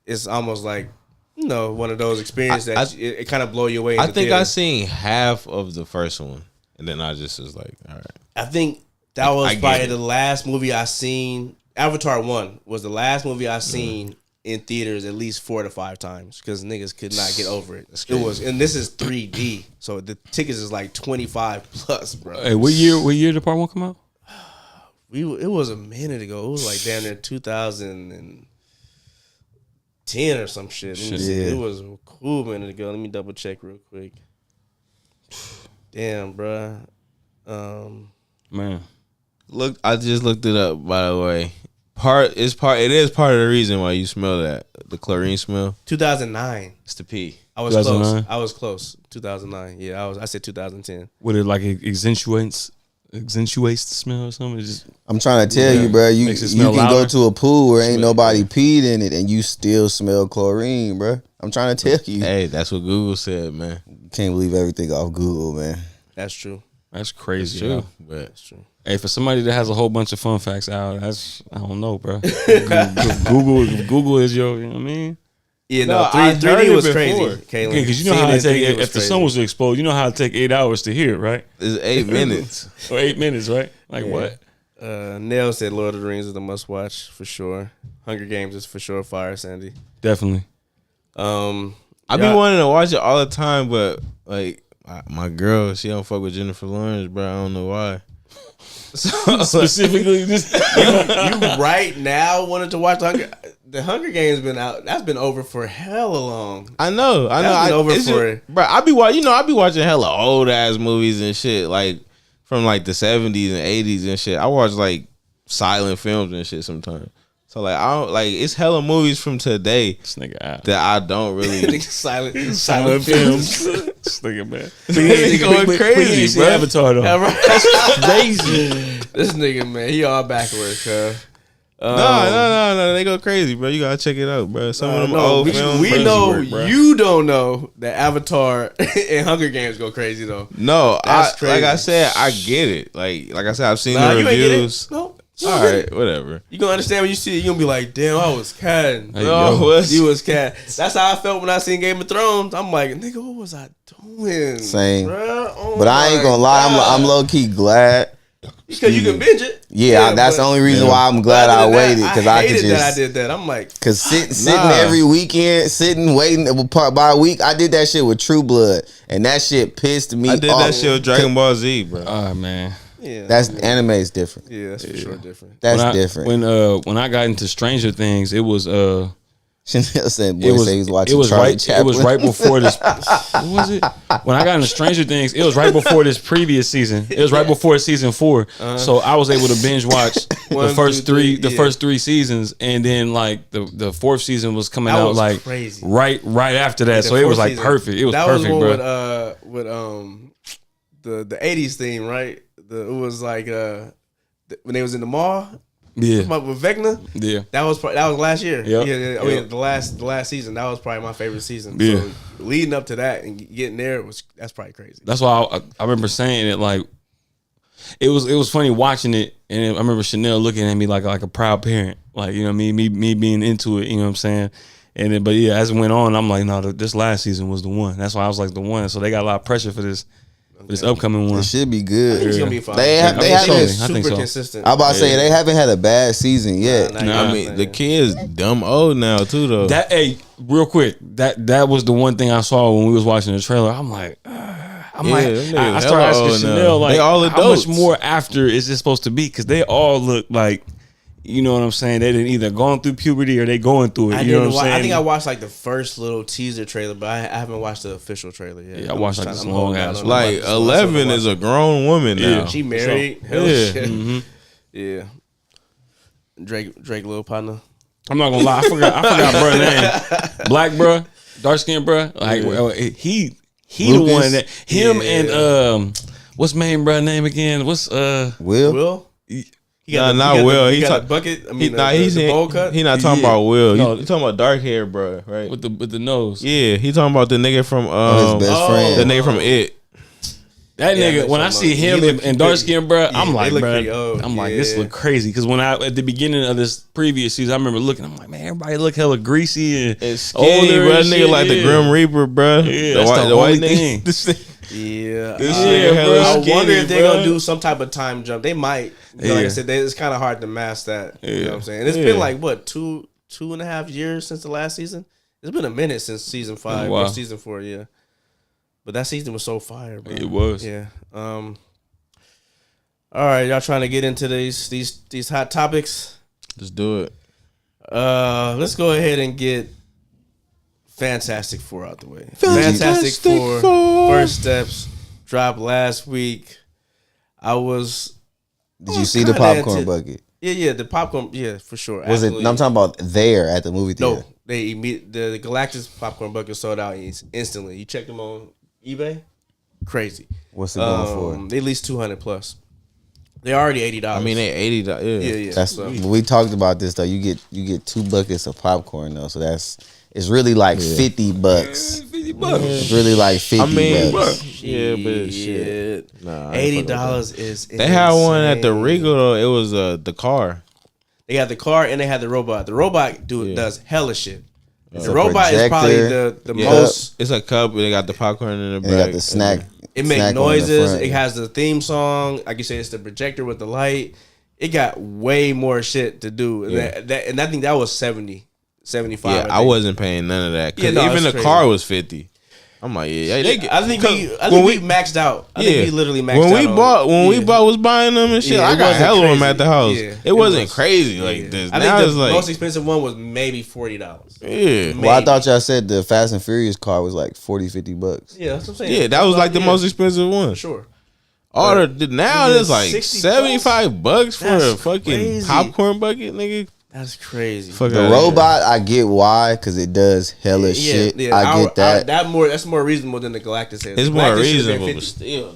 S2: it's almost like one of those experiences that it kind of blow you away.
S4: I think I seen half of the first one, and then I just was like, all right.
S2: I think that was probably the last movie I seen. Avatar 1 was the last movie I seen in theaters at least 4 to 5 times because niggas could not get over it. It was, and this is 3D, so the tickets is like 25 plus, bro.
S3: Hey, what year did part 1 come out?
S2: It was a minute ago. It was like down there 2010 or some shit.
S1: Yeah.
S2: It was a cool minute ago. Let me double check real quick. Damn, bro.
S3: Man,
S4: Look, I just looked it up. By the way, it is part of the reason why you smell the chlorine smell.
S2: 2009.
S4: It's the pee.
S2: I was
S3: 2009?
S2: close. I was close. 2009. Yeah, I said 2010.
S3: would it like accentuates the smell or something? It just
S1: I'm trying to tell you, bro. You
S3: Makes it
S1: can
S3: smell
S1: go
S3: louder.
S1: to a pool where ain't nobody peed in it, and you still smell chlorine, bro. I'm trying to tell you.
S4: Hey, that's what Google said, man.
S1: Can't believe everything off Google, man.
S2: That's true.
S3: that's crazy.
S4: True,
S3: Yo.
S4: but
S2: That's true.
S3: Hey, for somebody that has a whole bunch of fun facts out, I don't know, bro. Google is your, you know what I mean?
S2: Yeah,
S4: No,
S2: no,
S4: I
S2: 3D
S4: heard it
S2: was
S4: before.
S2: crazy.
S3: Yeah,
S2: Caitlin.
S3: because you know
S2: Seeing
S3: how
S2: it
S3: it take
S2: in 3D was
S3: if the
S2: crazy.
S3: sun was to explode, you know how it take 8 hours to hear it, right?
S4: it's 8 minutes.
S3: Or 8 minutes, right? Like
S2: Yeah.
S3: what?
S2: Nell said Lord of the Rings is the must watch for sure. Hunger Games is for sure fire, Sandy.
S3: Definitely.
S4: I be wanting to watch it all the time, but like my girl, she don't fuck with Jennifer Lawrence, bro. I don't know why. So,
S3: Specifically, this.
S2: you right now wanted to watch the Hunger Games been out. That's been over for hella long.
S4: I know.
S2: That's been over
S4: it's
S2: for
S4: just- bro. I be watching hella old ass movies and shit, like from like the 70s and 80s and shit. I watch like silent films and shit sometimes. So like I don't like it's hella movies from today
S3: This nigga out.
S4: that I don't really.
S2: silent
S3: films. This nigga, man.
S4: Nigga going crazy, bro.
S3: Avatar, though.
S2: Yeah, right.
S3: That's crazy.
S2: This nigga, man, he all backwards, cuz.
S4: No. They go crazy, bro. You gotta check it out, bro. Some of them old films.
S2: we
S4: crazy
S2: know
S4: work, bro.
S2: you don't know that Avatar and Hunger Games go crazy though.
S4: No,
S2: That's
S4: like I
S2: crazy.
S4: said, I get it. Like I said, I've seen
S2: Nah,
S4: the
S2: you ain't get
S4: reviews.
S2: it. No.
S4: All right, whatever.
S2: You gonna understand when you see it. You gonna be like, damn, I was catting.
S3: Hey,
S4: No,
S2: You was cat. That's how I felt when I seen Game of Thrones. I'm like, nigga, what was I doing?
S1: Same.
S2: Bruh? Oh
S1: But I ain't gonna lie, I'm low key glad.
S2: because you can binge it.
S1: Yeah, that's
S2: but-
S1: the only reason why I'm glad I waited, because I could
S2: hated that I
S1: just.
S2: did that. I'm like,
S1: Cause sitting
S4: Nah.
S1: every weekend, waiting by a week. I did that shit with True Blood, and that shit pissed me
S4: I did
S1: off.
S4: that shit with Dragon Ball Z, bro.
S3: Oh, man.
S2: yeah,
S1: That's anime is different.
S2: yeah, that's for sure different.
S1: That's different.
S3: When I got into Stranger Things, it was
S1: Chanel said, "Boy,
S3: it was
S1: say he's watching
S3: it was
S1: Charlie
S3: right
S1: Chaplin."
S3: it was right before this. What was it? When I got into Stranger Things, it was right before this previous season. It was right before season 4. So I was able to binge watch the
S2: One,
S3: first
S2: two,
S3: three
S2: three,
S3: the first 3 seasons, and then like the 4th season was coming
S2: That
S3: out
S2: was
S3: like
S2: crazy.
S3: right after that.
S2: The
S3: So it was
S2: fourth
S3: like
S2: season.
S3: perfect. It was
S2: that
S3: perfect,
S2: was
S3: bro.
S2: one with the 80s theme, right? It was like when they was in the mall
S3: Yeah,
S2: with Vecna.
S3: yeah.
S2: That was last year.
S3: Yep.
S2: Yeah, I mean the last season. That was probably my favorite season.
S3: Yeah.
S2: So leading up to that and getting there that's probably crazy.
S3: That's why I remember saying it. Like it was funny watching it, and I remember Chanel looking at me like a proud parent, like, you know what I mean, me being into it. You know what I'm saying? And then, but yeah, as it went on, I'm like, no, this last season was the one. That's why I was like the one. So they got a lot of pressure for this upcoming one.
S1: It should be
S2: I think
S1: good.
S2: it's gonna be fine.
S1: They
S3: I
S1: haven't.
S3: think
S2: super
S3: so.
S2: consistent.
S1: I'm about to say they haven't had a bad season yet.
S3: Nah.
S4: I mean, the kid's dumb old now too, though.
S3: That real quick, that was the one thing I saw when we was watching the trailer. I'm like,
S4: Yeah,
S3: I
S4: them niggas
S3: started
S4: hella
S3: asking
S4: old now.
S3: Chanel like,
S4: They all
S3: how much
S4: adults.
S3: more after is this supposed to be? Because they all look like, you know what I'm saying? They didn't either gone through puberty or they going through it. You know what I'm saying?
S2: I think I watched like the first little teaser trailer, but I haven't watched the official trailer yet.
S3: Yeah, I watched, like, this long ass one.
S4: like 11 is a grown woman now.
S3: Yeah.
S2: She married.
S3: So,
S2: Hell
S3: yeah.
S2: shit.
S3: Mhm.
S2: Yeah. Drake little partner.
S3: I'm not gonna lie, I forgot bro name. Black bro, dark skinned bro. Like he the
S1: Lucas?
S3: one that him
S2: Yeah.
S3: and what's main bro name again? What's
S1: Will?
S2: Will? He
S4: not Will.
S2: He got
S4: a
S2: a bucket. I mean,
S4: he's
S2: the bowl cut.
S4: He not talking about Will.
S3: No.
S4: He talking about dark hair, bro. Right?
S3: with the nose?
S4: Yeah, he talking about the nigga from
S1: his best friend.
S4: the nigga from It.
S3: That
S2: Yeah,
S3: nigga, when I see him
S2: he look
S3: and dark skin, bro,
S2: yeah,
S3: I'm
S2: they
S3: like,
S2: look
S3: bro,
S2: pretty old.
S3: I'm like, this
S2: Yeah.
S3: look crazy. Because when at the beginning of this previous season, I remember looking, I'm like, man, everybody look hella greasy and
S4: It's skinny,
S3: older
S4: bro.
S3: and
S4: Nigga
S3: shit,
S4: like the
S3: yeah.
S4: Grim Reaper, bro.
S3: Yeah, that's the only thing.
S4: This
S2: Yeah,
S4: nigga hella
S2: I
S4: skinny,
S2: wonder if they're
S4: bro.
S2: gonna do some type of time jump. They might. Like I
S3: Yeah.
S2: said, it's kind of hard to mask that. You know what I'm saying? And it's
S4: Yeah.
S2: been like what 2.5 years since the last season. It's been a minute since season 5
S3: Wow.
S2: or season 4. Yeah, but that season was so fire, bro.
S3: It was.
S2: Yeah. All right, y'all trying to get into these hot topics?
S4: Let's do it.
S2: Let's go ahead and get Fantastic Four out the way. Fantastic Four first steps dropped last week.
S1: Did you see the
S2: kinda
S1: popcorn
S2: into-
S1: bucket?
S2: Yeah, the popcorn. Yeah, for sure.
S1: Was it?
S2: absolutely.
S1: I'm talking about there at the movie theater.
S2: No, the Galactus popcorn bucket sold out instantly. You checked them on eBay. Crazy.
S1: What's it going for?
S2: They at least 200 plus. They're already $80.
S4: I mean, they $80. Yeah.
S2: yeah.
S1: That's
S2: so-
S1: we talked about this though. You get 2 buckets of popcorn though, so it's really like $50.
S3: $50.
S1: It's really like 50
S4: I mean,
S1: bucks.
S4: yeah, but shit. Nah, I ain't fucking with
S2: $80 is.
S4: that. They had one at the
S2: insane.
S4: Regal though. It was the car.
S2: They had the car and they had the robot. The robot does hella shit. The
S1: a
S2: robot is probably
S1: projector.
S2: the
S4: Yeah.
S2: most.
S4: It's a cup. They got the popcorn in the
S1: And
S4: back.
S1: they got the snack.
S2: It
S1: snack
S2: makes
S1: on the
S2: noises.
S1: front.
S2: It has the theme song. Like you said, it's the projector with the light. It got way more shit to do. And,
S4: Yeah.
S2: and I think that was 70, 75.
S4: Yeah, I
S2: think.
S4: wasn't paying none of that. 'Cause
S2: Yeah, no,
S4: even
S2: it's
S4: the
S2: crazy.
S4: car was 50. I'm like, yeah, they get.
S2: I think we
S4: when
S2: maxed out. I think we literally maxed
S4: when
S2: out.
S4: we bought when we was buying them and shit,
S2: Yeah,
S4: I
S2: it
S4: got
S2: wasn't
S4: hella of them
S2: crazy.
S4: at the house.
S2: Yeah,
S4: it wasn't
S2: was.
S4: crazy like this.
S2: I
S4: Now
S2: think
S4: it's
S2: the
S4: like,
S2: most expensive one was maybe $40.
S4: yeah,
S1: Well, I thought y'all said the Fast and Furious car was like 40, 50 bucks.
S2: Yeah, that's what I'm saying.
S4: yeah, that was like the most expensive one.
S2: for sure.
S4: All the now
S2: even
S4: it's like
S2: 60
S4: $75 for
S2: That's
S4: a fucking
S2: crazy.
S4: popcorn bucket, nigga.
S2: That's crazy.
S4: Fuck
S1: The
S4: outta
S1: robot, I get why, because it does hella shit. I get that.
S2: That's more reasonable than the Galactus is.
S4: here. It's
S2: The
S4: more
S2: Galactus should've been
S4: reasonable, but
S2: 50,
S4: still.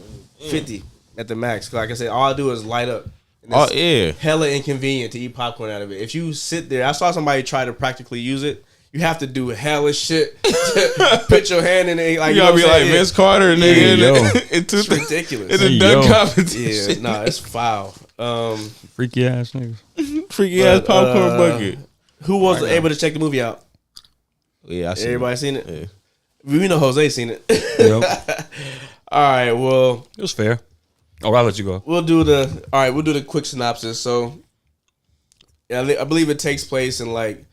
S2: 50 at the max. Like I said, all I do is light up. And
S4: Oh
S2: it's
S4: yeah,
S2: hella inconvenient to eat popcorn out of it. If you sit there, I saw somebody try to practically use it. You have to do hella shit to put your hand in it. Like
S4: you gotta
S2: know
S4: be
S2: what I'm
S4: like
S2: saying?
S4: Vince Carter, nigga.
S1: yo.
S2: It's ridiculous.
S4: In the
S3: Hey,
S4: dunk
S3: yo.
S4: competition.
S2: Yeah, it's foul.
S3: Freaky ass niggas.
S4: Freaky ass popcorn bucket.
S2: Who was able to check the movie out?
S4: Yeah, I see.
S2: Everybody seen it?
S4: Yeah.
S2: We know Jose seen it.
S3: Yep.
S2: All right, well,
S3: It was fair. Oh, I'll let you go.
S2: we'll do the quick synopsis. So, yeah, I believe it takes place in like,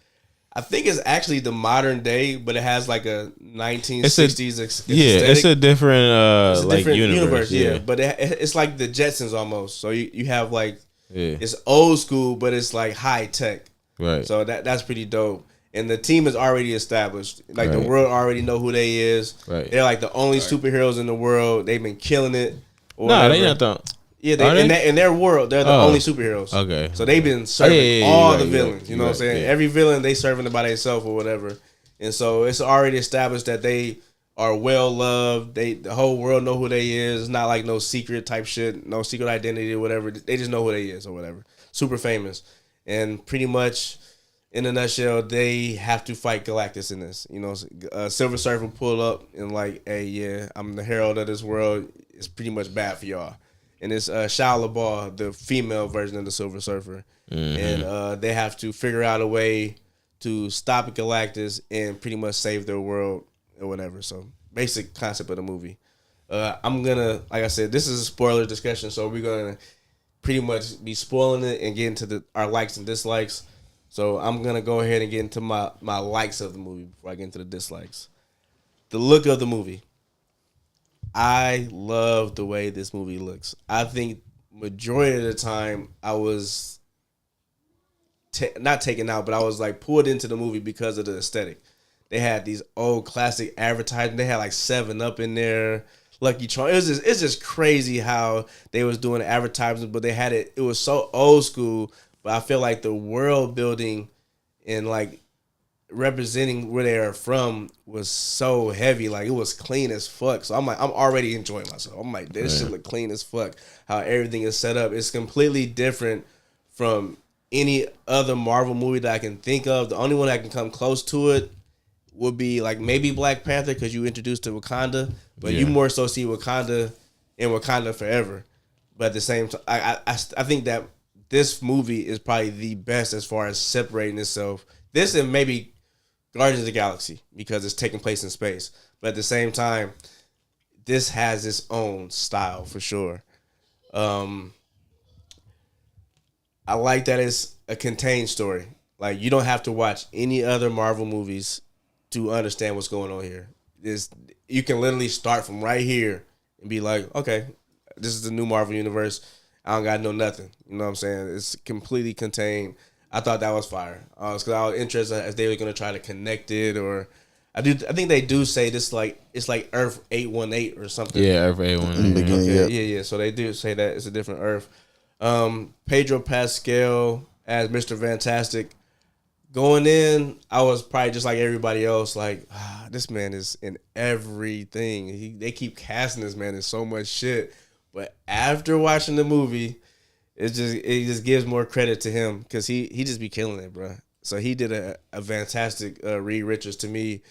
S2: I think it's actually the modern day, but it has like a 1960s
S4: It's a different
S2: It's a
S4: like
S2: different
S4: universe.
S2: yeah. But it's like the Jetsons almost. So you have like
S4: Yeah.
S2: it's old school, but it's like high tech.
S4: Right.
S2: So that's pretty dope. And the team is already established. Like the
S4: Right.
S2: world already know who they is.
S4: Right.
S2: They're like the only superheroes in the world. They've been killing it. or
S4: No, they
S2: whatever.
S4: not the.
S2: Yeah,
S4: Are they?
S2: in their world, they're the
S4: Oh.
S2: only superheroes.
S4: Okay.
S2: So they've been serving
S4: yeah,
S2: all
S4: you're
S2: the
S4: right,
S2: villains. You know what I'm saying?
S4: yeah.
S2: Every villain they serving it by themselves or whatever. And so it's already established that they are well loved. The whole world know who they is. It's not like no secret type shit, no secret identity or whatever. They just know who they is or whatever. Super famous. And pretty much in a nutshell, they have to fight Galactus in this. You know, Silver Surfer pulled up and like, hey, yeah, I'm the herald of this world. It's pretty much bad for y'all. And it's Shia LaBeouf, the female version of the Silver Surfer. And they have to figure out a way to stop Galactus and pretty much save their world or whatever. So basic concept of the movie. I'm gonna, like I said, this is a spoiler discussion, so we're gonna pretty much be spoiling it and get into our likes and dislikes. So I'm gonna go ahead and get into my likes of the movie before I get into the dislikes. The look of the movie. I love the way this movie looks. I think majority of the time I was not taken out, but I was like pulled into the movie because of the aesthetic. They had these old classic advertisements. They had like 7-Up in there, Lucky Charm. It's just crazy how they was doing advertisements, but they had it. It was so old school, but I feel like the world building and like representing where they are from was so heavy. Like, it was clean as fuck. So I'm already enjoying myself. I'm like, this shit look clean as fuck. How everything is set up. It's completely different from any other Marvel movie that I can think of. The only one that can come close to it would be like maybe Black Panther, because you introduced to Wakanda, but you more so see Wakanda in Wakanda Forever. But at the same time, I think that this movie is probably the best as far as separating itself. This and maybe Guardians of the Galaxy, because it's taking place in space. But at the same time, this has its own style for sure. I like that it's a contained story. Like, you don't have to watch any other Marvel movies to understand what's going on here. You can literally start from right here and be like, okay, this is the new Marvel universe. I don't got to know nothing. You know what I'm saying? It's completely contained. I thought that was fire. Because I was interested as they were going to try to connect it, or I think they do say this, like it's like Earth 818 or something.
S4: Yeah, Earth 818.
S2: Okay, yeah. So they do say that it's a different Earth. Pedro Pascal as Mr. Fantastic. Going in, I was probably just like everybody else, like, this man is in everything. They keep casting this man in so much shit. But after watching the movie, it just gives more credit to him, because he just be killing it, bro. So he did a fantastic Reed Richards to me.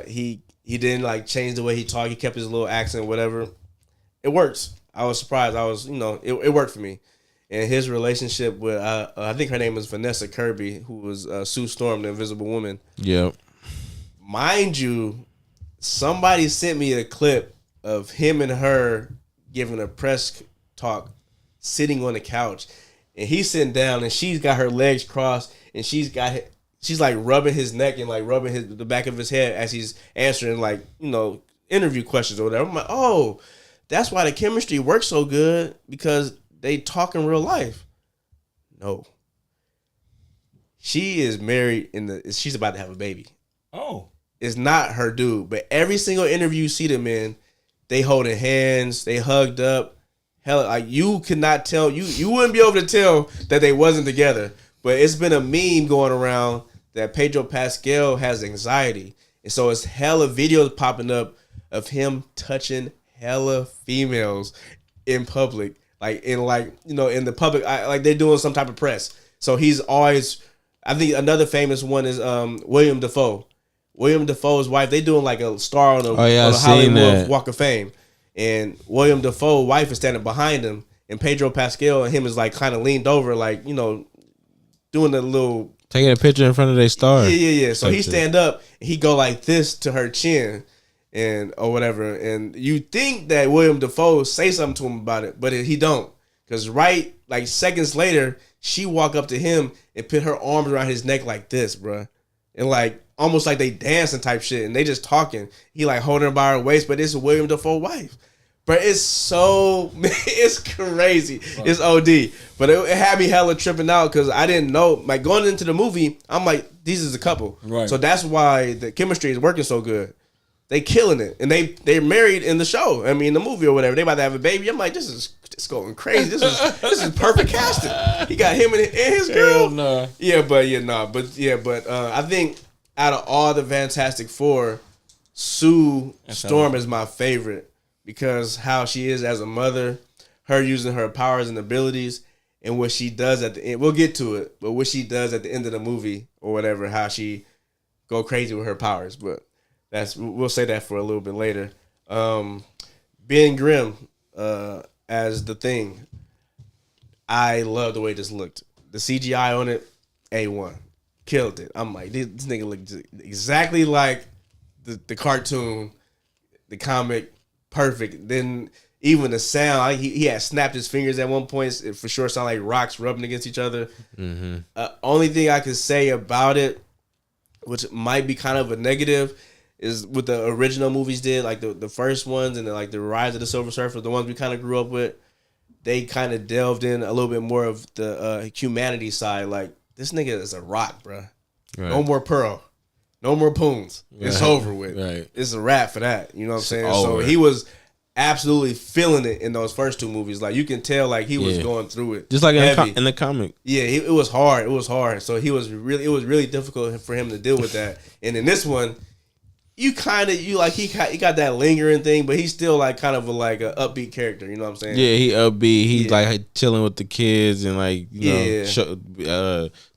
S2: He didn't like change the way he talked. He kept his little accent, whatever. It works. I was surprised. It worked for me. And his relationship with, I think her name was Vanessa Kirby, who was Sue Storm, the Invisible Woman.
S4: Yep.
S2: Mind you, somebody sent me a clip of him and her giving a press talk, sitting on the couch. And he's sitting down, and she's got her legs crossed, and she's like rubbing his neck and like rubbing the back of his head as he's answering, like, interview questions or whatever. I'm like, oh, that's why the chemistry works so good, because they talk in real life. No. She is married she's about to have a baby.
S3: Oh.
S2: It's not her dude. But every single interview you see them in, they holding hands, they hugged up. Hell, like, you could not tell, you wouldn't be able to tell that they wasn't together. But it's been a meme going around that Pedro Pascal has anxiety. And so it's hella videos popping up of him touching hella females in public. Like, in the public, like they're doing some type of press. So he's always, I think another famous one is William Dafoe. William Dafoe's wife, they doing like a star on a Hollywood Walk of Fame. And William Dafoe's wife is standing behind him. And Pedro Pascal and him is like kind of leaned over, like, doing a little.
S4: Taking a picture in front of their star.
S2: Yeah. So he stand up, and he go like this to her chin. Or whatever, and you think that William Dafoe say something to him about it, but he don't, because right like seconds later, she walk up to him and put her arms around his neck like this, bruh, and like almost like they dancing type shit, and they just talking. He like holding her by her waist, but it's William Dafoe's wife, but it's crazy, it's OD, but it had me hella tripping out, because I didn't know, like, going into the movie, I'm like, these is a couple, right? So that's why the chemistry is working so good. They killing it, and they're married in the show. I mean, the movie or whatever. They about to have a baby. I'm like, this is going crazy. This is perfect casting. He got him and his girl.
S3: No.
S2: But I think out of all the Fantastic Four, Sue Storm is my favorite, because how she is as a mother, her using her powers and abilities, and what she does at the end. We'll get to it, but what she does at the end of the movie or whatever, how she go crazy with her powers, but. We'll say that for a little bit later. Ben Grimm as the Thing. I love the way this looked. The CGI on it, A1. Killed it. I'm like, this nigga looked exactly like the cartoon, the comic, perfect. Then even the sound, he had snapped his fingers at one point. It for sure sounded like rocks rubbing against each other. Mm-hmm. Only thing I could say about it, which might be kind of a negative, is what the original movies did, like the first ones, and then like the Rise of the Silver Surfer, the ones we kind of grew up with. They kind of delved in a little bit more of the humanity side. Like, this nigga is a rock, bro. Right. No more Pearl, no more Poons. It's over with. Right. It's a wrap for that. You know what I'm saying? So he was absolutely feeling it in those first two movies. Like you can tell, like he was going through it,
S4: just like in the comic.
S2: Yeah, it was hard. It was hard. So it was really difficult for him to deal with that. And in this one, he got that lingering thing, but he's still like kind of like a upbeat character. You know what I'm saying?
S4: Yeah, he upbeat. He's like chilling with the kids and like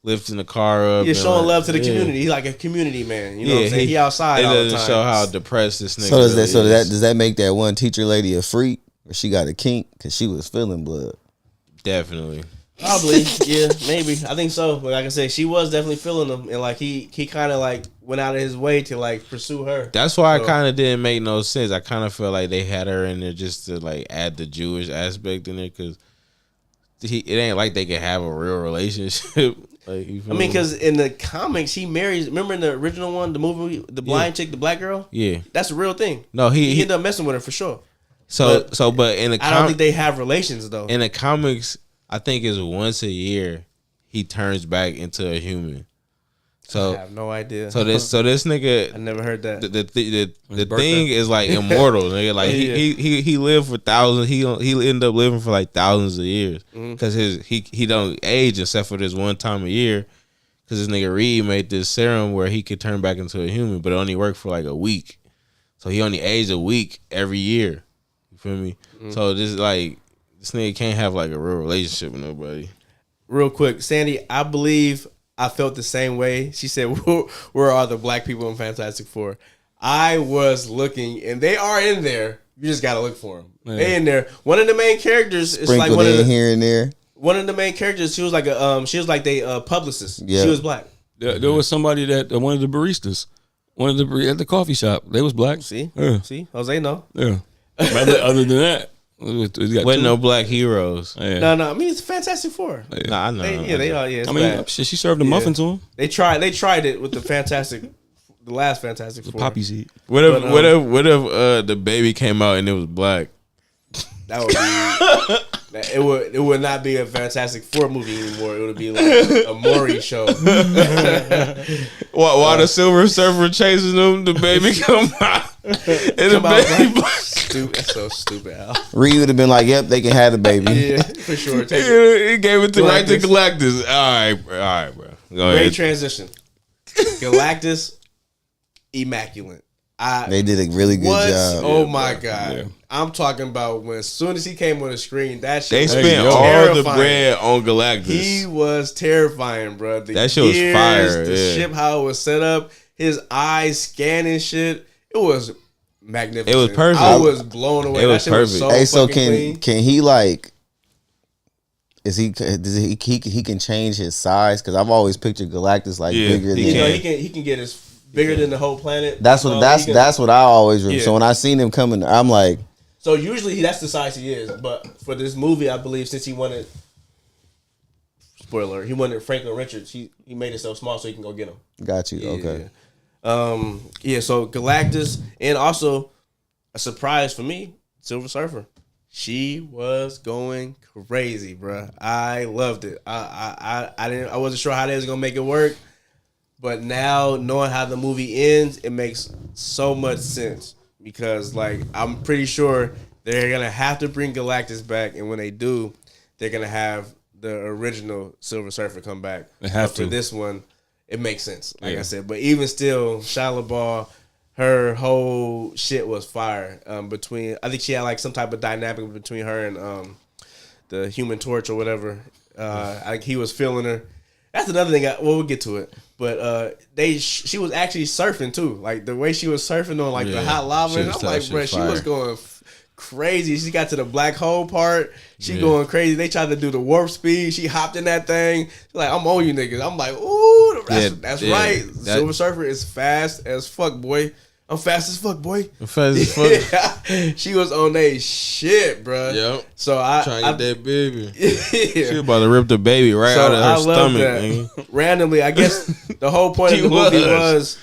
S4: lifting the car up.
S2: Yeah, showing
S4: like,
S2: love to the community. He's like a community man. You know what I'm saying? He outside all the time.
S4: It doesn't show how depressed this nigga.
S1: Does that make that one teacher lady a freak, or she got a kink because she was feeling blood?
S4: Definitely.
S2: Probably, yeah, maybe. I think so. But like I said, she was definitely feeling him, and like he kind of like went out of his way to like pursue her.
S4: That's why I kind of didn't make no sense. I kind of felt like they had her in there just to like add the Jewish aspect in there because it ain't like they could have a real relationship. Like, I
S2: mean, because in the comics, he marries. Remember in the original one, the movie, the blind chick, the black girl.
S4: Yeah,
S2: that's a real thing.
S4: No, he
S2: ended up messing with her for sure.
S4: But in the
S2: I don't think they have relations though.
S4: In the comics, I think it's once a year he turns back into a human. So
S2: I have no idea.
S4: So this nigga,
S2: I never heard that.
S4: The thing is like immortal. Nigga, like he lived for thousands. He end up living for like thousands of years because he don't age except for this one time a year. Because this nigga Reed made this serum where he could turn back into a human, but it only worked for like a week. So he only aged a week every year. You feel me? So this nigga can't have like a real relationship with nobody.
S2: Real quick, Sandy, I believe I felt the same way. She said, where are the black people in Fantastic Four? I was looking, and they are in there. You just got to look for them. Yeah. They in there. One of the main characters is like one of the
S1: here and there.
S2: One of the main characters, she was like a publicist. Yeah. She was black.
S3: There was somebody that one of the baristas, at the coffee shop. They was black.
S2: See, Jose, no.
S3: Yeah. Other than that.
S4: Wasn't no black heroes.
S2: Yeah. No. I mean, it's Fantastic Four.
S4: Yeah. Nah, I know.
S2: They are. Yeah,
S3: I mean, she served a muffin to him.
S2: They tried it with the last Fantastic Four.
S3: Poppy seed.
S4: What if the baby came out and it was black?
S2: That would be. It would not be a Fantastic Four movie anymore. It would be like a Maury show.
S4: While the Silver Surfer chasing them, the baby come out. And the baby
S2: stupid. That's so stupid, Al.
S1: Reed would have been like, "Yep, they can have the baby."
S2: Yeah, for sure.
S4: He gave it to Galactus. All right, bro. Go ahead.
S2: Great transition. Galactus, immaculate.
S1: They did a really good job.
S2: Oh my god! Yeah. I'm talking about when as soon as he came on the screen, that shit.
S4: They spent all the bread on Galactus.
S2: He was terrifying, bro.
S4: That shit was fire.
S2: The ship, how it was set up, his eyes scanning shit. It was magnificent.
S4: It was perfect.
S2: I was blown away.
S4: It was perfect.
S1: So can he like? He can change his size? Because I've always pictured Galactus like bigger than
S2: he can get his. Bigger than the whole planet.
S1: That's what I always remember. Yeah. So when I seen him coming, I'm like.
S2: So usually that's the size he is, but for this movie, I believe since he wanted, spoiler, he wanted Franklin Richards. He made it so small so he can go get him.
S1: Got you.
S2: Yeah.
S1: Okay.
S2: So Galactus, and also a surprise for me, Silver Surfer. She was going crazy, bro. I loved it. I wasn't sure how they was gonna make it work. But now, knowing how the movie ends, it makes so much sense. Because, like, I'm pretty sure they're going to have to bring Galactus back. And when they do, they're going to have the original Silver Surfer come back.
S3: They have
S2: to. For this one, it makes sense, like I said. But even still, Shia LaBeouf, her whole shit was fire. I think she had, like, some type of dynamic between her and the Human Torch or whatever. I think he was feeling her. That's another thing. We'll get to it. But she was actually surfing too. Like the way she was surfing on like the hot lava. And I'm like, bro, she was going crazy. She got to the black hole part. She going crazy. They tried to do the warp speed. She hopped in that thing. She's like, I'm on you niggas. I'm like, ooh, that's right. Silver Surfer is fast as fuck, boy. I'm fast as fuck, boy.
S4: I'm fast as fuck.
S2: She was on that shit, bro.
S4: Yep.
S2: So
S4: trying to get that baby. She about to rip the baby right out of her stomach.
S2: Randomly, I guess the whole point of the movie was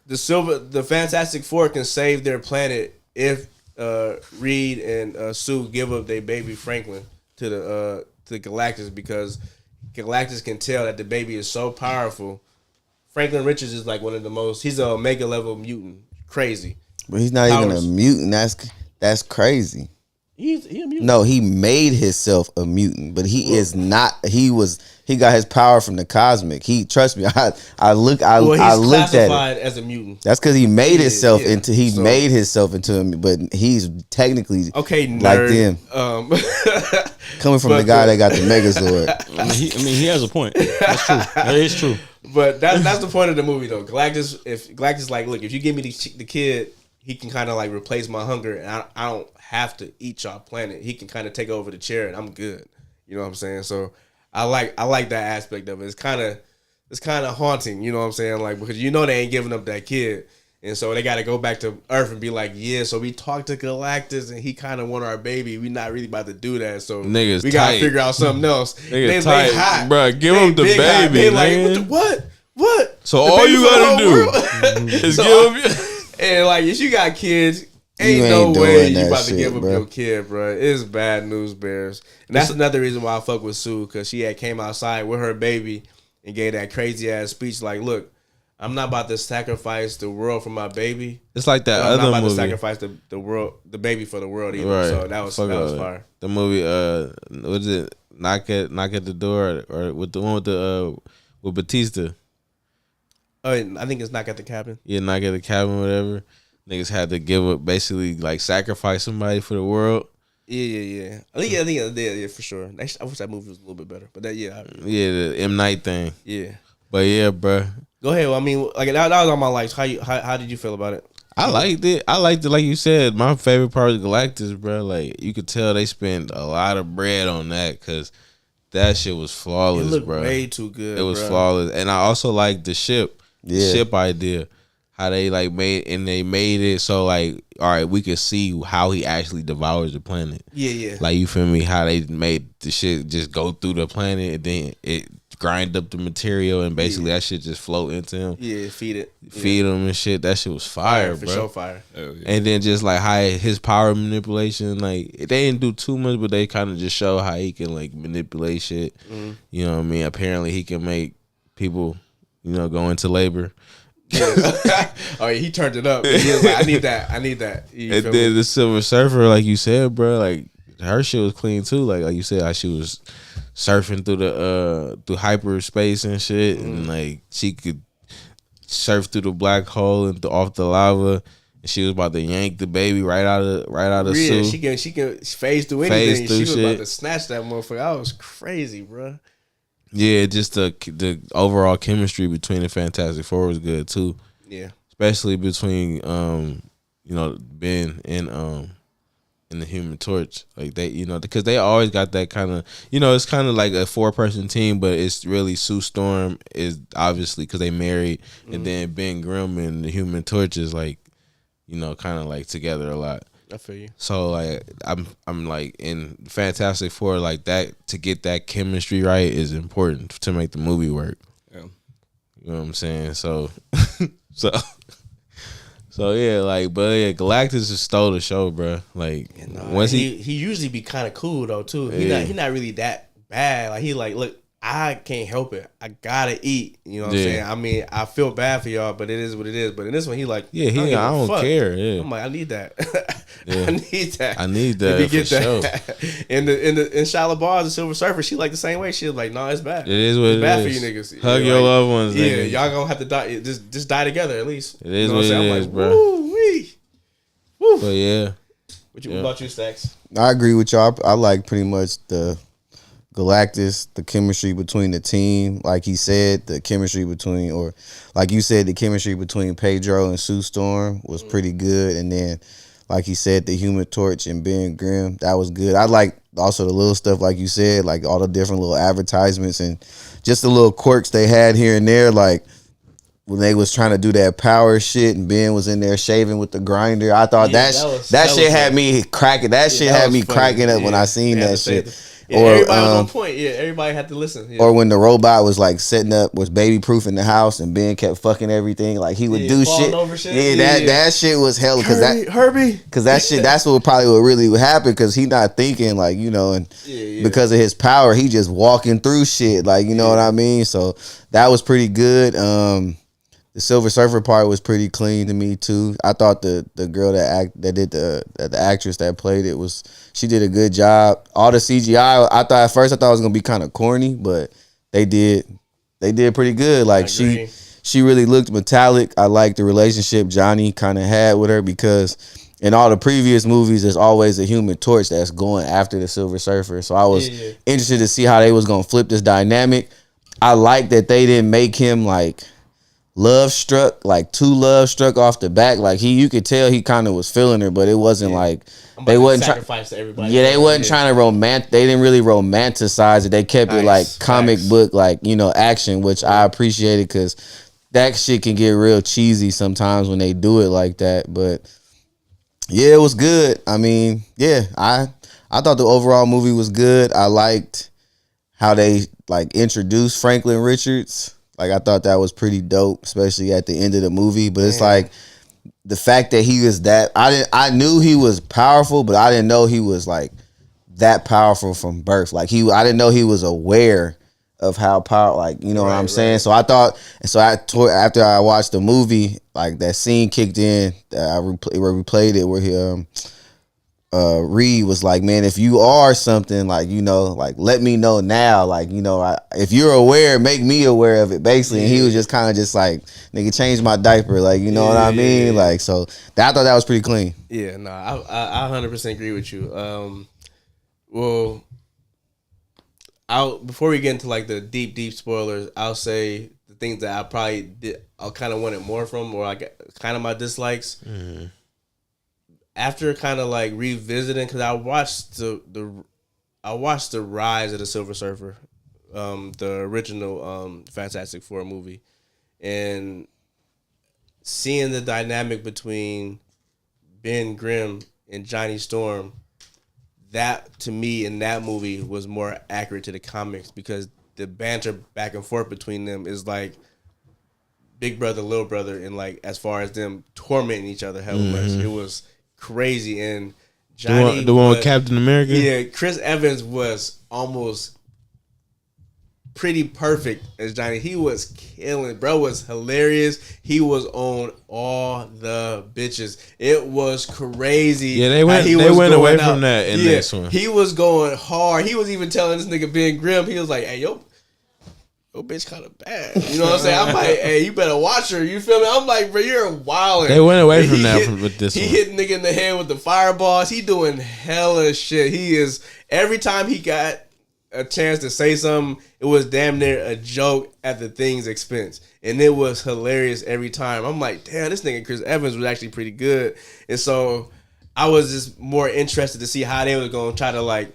S2: the Fantastic Four can save their planet if Reed and Sue give up their baby Franklin to Galactus, because Galactus can tell that the baby is so powerful. Franklin Richards is like one of the most. He's a omega level mutant. Crazy.
S1: But he's not even a mutant. That's crazy.
S2: He a mutant.
S1: No, he made himself a mutant, but he is not. He got his power from the cosmic. Trust me. I looked at
S2: classified
S1: it
S2: as a mutant.
S1: That's because he made himself into. He
S2: So-
S1: made himself into him, but he's technically
S2: Okay,
S1: like
S2: nerd.
S1: them. Coming from the guy that got the Megazord.
S3: I mean, he has a point. That's true. That is true.
S2: But that's the point of the movie, though. Galactus, like, look, if you give me the kid, he can kind of like replace my hunger, and I don't have to eat y'all planet. He can kind of take over the chair, and I'm good. You know what I'm saying? So I like that aspect of it. It's kind of haunting. You know what I'm saying? Like, because they ain't giving up that kid. And so they got to go back to Earth and be like, yeah, so we talked to Galactus and he kind of want our baby. We not really about to do that. So
S4: Niggas
S2: we got to
S4: tight.
S2: figure out something else.
S4: Niggas
S2: They
S4: tight.
S2: hot.
S4: Bruh, give
S2: They
S4: him the
S2: big hot.
S4: baby,
S2: They like,
S4: nigga.
S2: what?
S4: So
S2: The
S4: all
S2: baby
S4: you
S2: for the
S4: gotta
S2: whole
S4: do
S2: world?
S4: is
S2: So
S4: give him.
S2: And like, if you got kids,
S1: You
S2: ain't
S1: ain't
S2: no way
S1: doing
S2: you
S1: that
S2: about to
S1: shit,
S2: give up
S1: bro.
S2: your kid, bro. It's bad news bears. And that's another reason why I fuck with Sue, because she had came outside with her baby and gave that crazy ass speech like, look, I'm not about to sacrifice the world for my baby.
S4: It's like that
S2: I'm not
S4: other
S2: about
S4: movie.
S2: to sacrifice the baby for the world either.
S4: Right.
S2: So that was
S4: Fuck all
S2: fire.
S4: The movie, what is it? Knock at the door, or with the one with Batista.
S2: Oh, I think it's Knock at the Cabin.
S4: Yeah, Knock at the Cabin, whatever. Niggas had to give up, basically like sacrifice somebody for the world.
S2: Yeah. I think for sure. I wish that movie was a little bit better, but
S4: Yeah, the M Night thing.
S2: yeah.
S4: But yeah, bruh.
S2: Go ahead. Well, I mean, like that was on my likes. How did you feel about it?
S4: I liked it. Like you said. My favorite part of Galactus, bro. Like you could tell they spent a lot of bread on that because that shit was flawless,
S2: It looked
S4: bro.
S2: way too good.
S4: It was
S2: bro.
S4: flawless, and I also like the ship idea. How they like made it so like, all right, we could see how he actually devours the planet.
S2: Yeah.
S4: Like, you feel me? How they made the shit just go through the planet and then it grind up the material and basically that shit just float into him.
S2: Yeah, feed
S4: him and shit. That shit was fire,
S2: for
S4: bro.
S2: sure, fire.
S3: Oh, yeah.
S4: And then just like how his power manipulation, like they didn't do too much, but they kind of just show how he can like manipulate shit.
S2: Mm-hmm.
S4: You know what I mean? Apparently he can make people, go into labor.
S2: Yeah. Oh yeah, he turned it up. He was like, I need that. You
S4: And
S2: feel
S4: then
S2: me?
S4: the Silver Surfer, like you said, bro, like her shit was clean too. Like you said, how she was surfing through hyperspace and shit, and like she could surf through the black hole and off the lava. And she was about to yank the baby right out of
S2: Yeah,
S4: Sue.
S2: she can phase through anything.
S4: Phase through
S2: She was about
S4: shit.
S2: to snatch that motherfucker. That was crazy, bro.
S4: Yeah, just the overall chemistry between the Fantastic Four was good too.
S2: Yeah.
S4: Especially between Ben and the Human Torch. Like they, because they always got that kind of, it's kind of like a 4-person team, but it's really Sue Storm is obviously because they married, and then Ben Grimm and the Human Torch is like, kind of like together a lot.
S2: I feel you.
S4: So like I'm like in Fantastic Four, like that, to get that chemistry right is important to make the movie work.
S3: Yeah.
S4: You know what I'm saying? So so yeah, like, but yeah, Galactus just stole the show, bro. Like once
S2: he usually be kind of cool though too. He not really that bad. Like he like, look, I can't help it. I gotta eat. You know what I'm saying? I mean, I feel bad for y'all, but it is what it is. But in this one, he like,
S4: yeah,
S2: I
S4: don't
S2: fuck.
S4: care. Yeah,
S2: I'm like, I need that.
S4: Yeah.
S2: I need that.
S4: I need that
S2: Let me
S4: for
S2: get
S4: sure.
S2: that. In Shia LaBeouf, the Silver Surfer, she like the same way. She was like, no, it's bad.
S4: It is what
S2: it's
S4: it
S2: bad
S4: is.
S2: for you niggas.
S4: Hug
S2: Yeah,
S4: your
S2: like,
S4: loved ones.
S2: Yeah,
S4: nigga.
S2: y'all gonna have to die. Just die together at least.
S4: It is
S2: You know
S4: what
S2: I'm
S4: it
S2: saying?
S4: is,
S2: I'm like,
S4: bro.
S2: woo-wee. Woo.
S4: But yeah,
S2: What about you, Stacks?
S1: I agree with y'all. I like pretty much the Galactus, the chemistry between the team, like he said, the chemistry between, or like you said, the chemistry between Pedro and Sue Storm was pretty good. And then, like he said, the Human Torch and Ben Grimm, that was good. I like also the little stuff, like you said, like all the different little advertisements and just the little quirks they had here and there, like when they was trying to do that power shit and Ben was in there shaving with the grinder. I thought
S2: Yeah,
S1: that shit had me cracking. That shit had me cracking up when I seen that shit.
S2: Yeah, everybody was on point. Yeah, everybody had to listen. Yeah.
S1: Or when the robot was like setting up, was baby proofing the house, and Ben kept fucking everything. Like he would do
S2: falling
S1: shit.
S2: over shit.
S1: Yeah, that shit was hell because
S2: Herbie.
S1: that shit, that's what probably what really would happen because he not thinking like and because of his power, he just walking through shit like you know what I mean. So that was pretty good. The Silver Surfer part was pretty clean to me too. I thought the girl that did the actress that played it she did a good job. All the CGI, I thought at first it was gonna be kind of corny, but they did pretty good. Like she really looked metallic. I liked the relationship Johnny kind of had with her because in all the previous movies, there's always a Human Torch that's going after the Silver Surfer. So I was interested to see how they was gonna flip this dynamic. I like that they didn't make him like love struck, like too love struck off the back. Like you could tell he kind of was feeling her, but it wasn't like they wasn't
S2: sacrifice to everybody.
S1: Yeah, they wasn't trying to They didn't really romanticize it. They kept it like comic book, like action, which I appreciated because that shit can get real cheesy sometimes when they do it like that. But yeah, it was good. I mean, yeah, I thought the overall movie was good. I liked how they like introduced Franklin Richards. Like I thought that was pretty dope, especially at the end of the movie. But it's like the fact that he was that I knew he was powerful, but I didn't know he was like that powerful from birth. Like I didn't know he was aware of how powerful. Like what I'm saying. So I thought. So after I watched the movie, like that scene kicked in. I replayed it where he Reed was like, man, if you are something, like like let me know now, like if you're aware, make me aware of it, basically. And he was just kind of just like, nigga, change my diaper, like what I mean, like. So I thought that was pretty clean.
S2: Yeah, no, I 100% agree with you. Well, before we get into like the deep spoilers, I'll say the things that I kind of wanted more from, or like kind of my dislikes. Mm-hmm. After kind of like revisiting, because I watched the rise of the Silver Surfer, the original Fantastic Four movie, and seeing the dynamic between Ben Grimm and Johnny Storm, that to me in that movie was more accurate to the comics because the banter back and forth between them is like big brother, little brother, and like as far as them tormenting each other hella much, it was crazy. And Johnny,
S4: the one with Captain America,
S2: yeah, Chris Evans was almost pretty perfect as Johnny. He was killing. Bro was hilarious. He was on all the bitches. It was crazy.
S4: Yeah, they went away from that in this one.
S2: He was going hard. He was even telling this nigga Ben Grimm, he was like, hey, yo bitch kind of bad. You know what I'm saying? I'm like, hey, you better watch her. You feel me? I'm like, bro, you're wildin'.
S4: They went away from that with this one.
S2: He hit nigga in the head with the fireballs. He doing hella shit. He is, every time he got a chance to say something, it was damn near a joke at the thing's expense. And it was hilarious every time. I'm like, damn, this nigga Chris Evans was actually pretty good. And so I was just more interested to see how they were going to try to, like,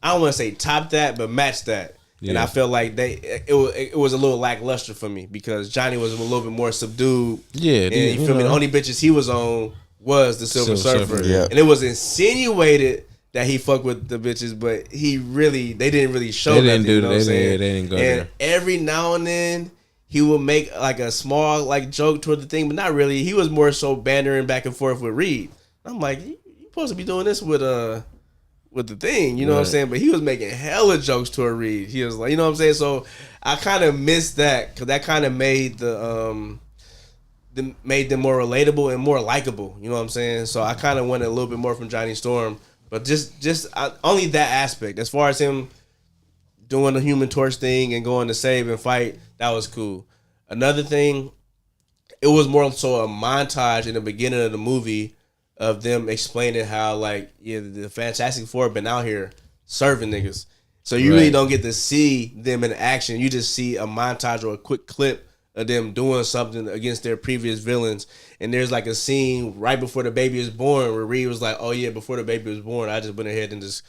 S2: I don't want to say top that, but match that. Yeah. And I felt like it was a little lackluster for me because Johnny was a little bit more subdued. Yeah, and you feel me? The only bitches he was on was the Silver Surfer. Yeah. And it was insinuated that he fucked with the bitches, but they didn't really show that. They didn't go there. And every now and then he would make like a small like joke toward the thing, but not really. He was more so bantering back and forth with Reed. I'm like, you supposed to be doing this with the thing, you know what I'm saying? But he was making hella jokes to a Reed. He was like, you know what I'm saying? So I kind of missed that because that kind of made made them more relatable and more likable. You know what I'm saying? So I kind of wanted a little bit more from Johnny Storm, but just only that aspect. As far as him doing the Human Torch thing and going to save and fight, that was cool. Another thing, it was more so a montage in the beginning of the movie of them explaining how, like, the Fantastic Four been out here serving niggas. So you really don't get to see them in action. You just see a montage or a quick clip of them doing something against their previous villains. And there's like a scene right before the baby is born where Reed was like, oh yeah, before the baby was born, I just went ahead and just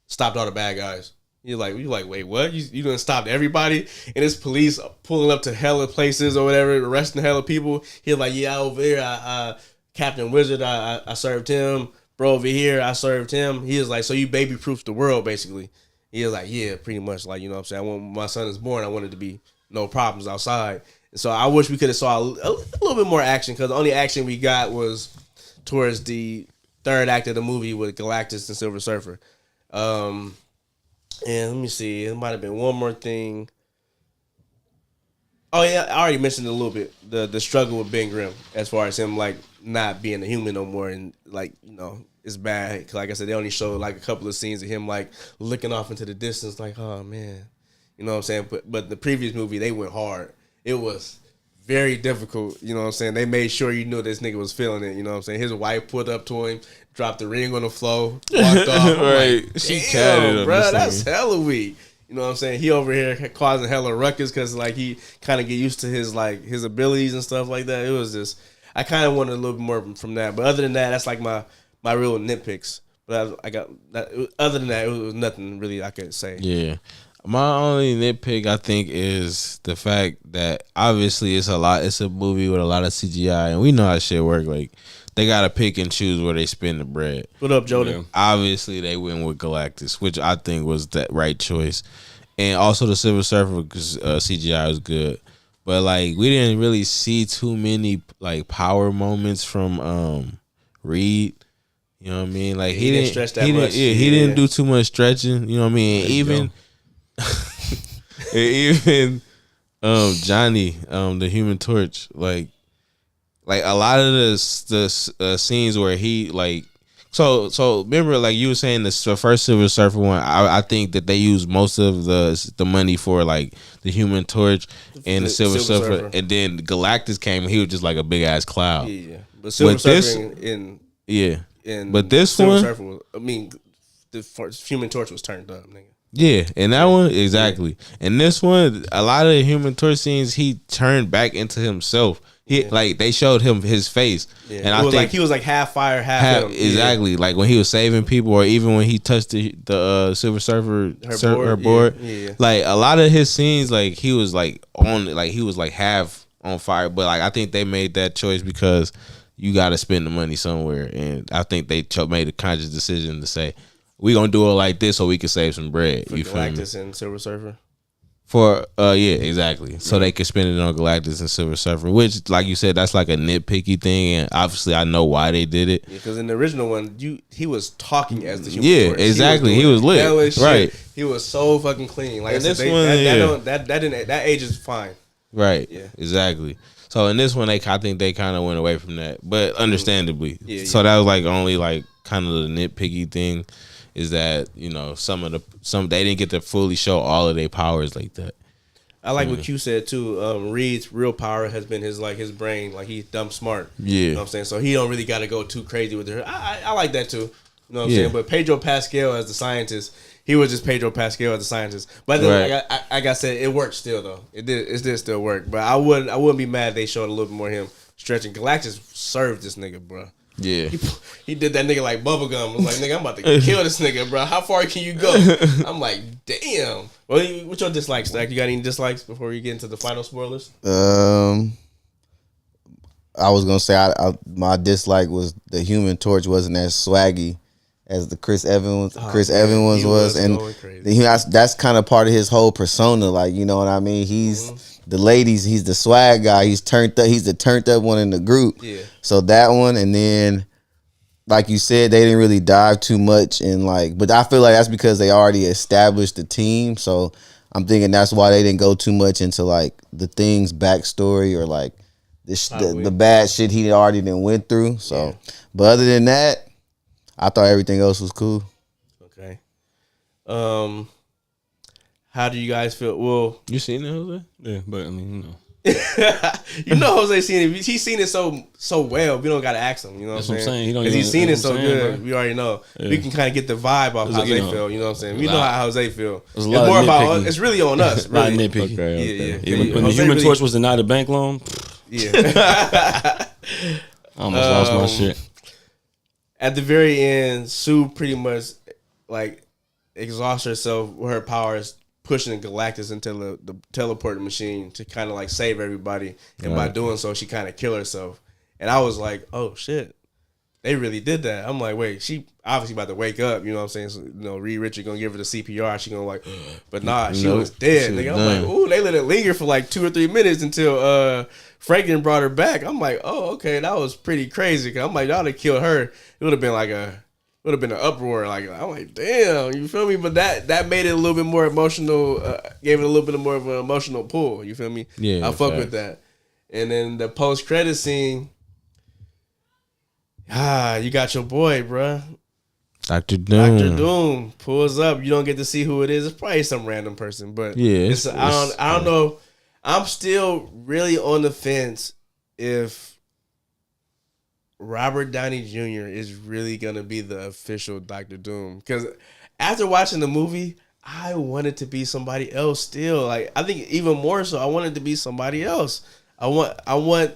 S2: stopped all the bad guys. You're like, wait, what? You done stopped everybody? And it's police pulling up to hella places or whatever, arresting hella people. He's like, yeah, over here, Captain Wizard, I served him. Bro, over here, I served him. He was like, so you baby-proofed the world, basically. He was like, yeah, pretty much. Like, you know what I'm saying? When my son is born, I wanted to be no problems outside. And so I wish we could have saw a little bit more action because the only action we got was towards the third act of the movie with Galactus and Silver Surfer. And let me see. It might have been one more thing. Oh yeah, I already mentioned a little bit the struggle with Ben Grimm as far as him like not being a human no more, and like it's bad. 'Cause like I said, they only showed like a couple of scenes of him like looking off into the distance, like oh man, you know what I'm saying. But the previous movie they went hard. It was very difficult, you know what I'm saying. They made sure you knew this nigga was feeling it, you know what I'm saying. His wife pulled up to him, dropped the ring on the floor, walked off.
S4: Right,
S2: like,
S4: she catted him,
S2: bro, that's hella weak. You know what I'm saying? He over here causing hella ruckus because like he kind of get used to his abilities and stuff like that. It was just I kind of wanted a little bit more from that. But other than that, that's like my real nitpicks. But I got that. Other than that, it was nothing really I could say.
S4: Yeah. My only nitpick, I think, is the fact that obviously it's a movie with a lot of CGI, and we know how shit work. Like, they got to pick and choose where they spend the bread.
S2: What up, Jordan?
S4: Yeah. Obviously, they went with Galactus, which I think was the right choice. And also the Silver Surfer, because CGI was good. But, like, we didn't really see too many, like, power moments from Reed. You know what I mean? Like, he didn't stretch that much. He didn't do too much stretching. You know what I mean? Even Johnny, the Human Torch, like a lot of the scenes where he like so remember like you were saying the first Silver Surfer one, I think that they used most of the money for like the Human Torch and the Silver Surfer, and then Galactus came and he was just like a big ass cloud.
S2: Yeah. But Silver Surfer
S4: but this
S2: Silver
S4: one,
S2: Surfer was, the Human Torch was turned up, nigga.
S4: Yeah, and that one exactly. And this one, a lot of the Human Torch scenes, he turned back into himself. Like they showed him his face, and I think
S2: like he was like half fire, half him.
S4: Exactly, like when he was saving people, or even when he touched the Silver Surfer her board.
S2: Yeah.
S4: Like a lot of his scenes, like he was like on, like he was like half on fire. But like I think they made that choice because you got to spend the money somewhere, and I think they made a conscious decision to say, we gonna do it like this so we can save some bread.
S2: For
S4: you
S2: Galactus
S4: feel me?
S2: And Silver Surfer.
S4: For exactly. So they could spend it on Galactus and Silver Surfer, which, like you said, that's like a nitpicky thing, and obviously I know why they did it.
S2: Because in the original one, he was talking as the Human Torch.
S4: Exactly. He was lit. Right.
S2: He was so fucking clean. Like
S4: and
S2: I said, that age is fine.
S4: Right.
S2: Yeah.
S4: Exactly. So in this one, I think they kind of went away from that, but understandably.
S2: Yeah,
S4: so that was like only like kind of the nitpicky thing. Is that some they didn't get to fully show all of their powers like that.
S2: I like what you said too. Reed's real power has been his brain, like he's dumb smart.
S4: Yeah,
S2: you know what I'm saying. So he don't really got to go too crazy with her. I like that too. You know what I'm saying. But Pedro Pascal as the scientist, he was just Pedro Pascal as the scientist. But then, like I said, it worked still though. It did still work. But I wouldn't be mad if they showed a little bit more of him stretching. Galactus served this nigga, bro.
S4: Yeah,
S2: he did that nigga like bubblegum. I was like, nigga, I'm about to kill this nigga, bro. How far can you go? I'm like, damn. Well, what's your dislikes, Stack? You got any dislikes before we get into the final spoilers?
S1: I was gonna say my dislike was the Human Torch wasn't as swaggy as the Chris Evans was, and that's kind of part of his whole persona. Like, you know what I mean? He's the ladies. He's the swag guy. He's turned up. He's the turned up one in the group.
S2: Yeah.
S1: So that one, and then, like you said, they didn't really dive too much in but I feel like that's because they already established the team. So I'm thinking that's why they didn't go too much into like the Thing's backstory or like the bad shit he already went through. So, but other than that, I thought everything else was cool.
S2: Okay. How do you guys feel? Well,
S4: you seen it, Jose?
S3: Yeah, but I mean,
S2: Jose seen it. He's seen it so well. We don't gotta ask him. You know what I'm saying? Because he's seen it so good. Bro. We already know. Yeah. We can kind of get the vibe off how they feel. You know what I'm saying? We know how Jose feel. It's more about us. It's really on us. Really.
S3: Not nitpicky.
S2: Okay.
S3: Yeah. When the Human Torch was denied a bank loan.
S2: Yeah.
S3: I almost lost my shit.
S2: At the very end, Sue pretty much like exhausts herself with her powers, pushing Galactus into the teleporting machine to kind of like save everybody, and by doing so, she kind of killed herself. And I was like, "Oh shit, they really did that." I'm like, "Wait, she obviously about to wake up." You know what I'm saying? So, Reed Richards gonna give her the CPR. She gonna like, but nah, she was dead. Nigga. I'm like, "Ooh, they let it linger for like 2 or 3 minutes until Franklin brought her back." I'm like, "Oh, okay, that was pretty crazy." Cause I'm like, y'all have killed her. It would have been like a would have been an uproar. Like I'm like, damn, you feel me? But that made it a little bit more emotional. Gave it a little bit more of an emotional pull. You feel me?
S4: Yeah,
S2: I fuck with that. And then the post credit scene. You got your boy, bruh.
S4: Dr. Doom.
S2: Dr. Doom pulls up. You don't get to see who it is. It's probably some random person, but
S4: Yeah,
S2: I don't know. I'm still really on the fence if Robert Downey Jr. is really gonna be the official Dr. Doom. Because after watching the movie, I wanted to be somebody else still. Like I think even more so, I wanted to be somebody else. I want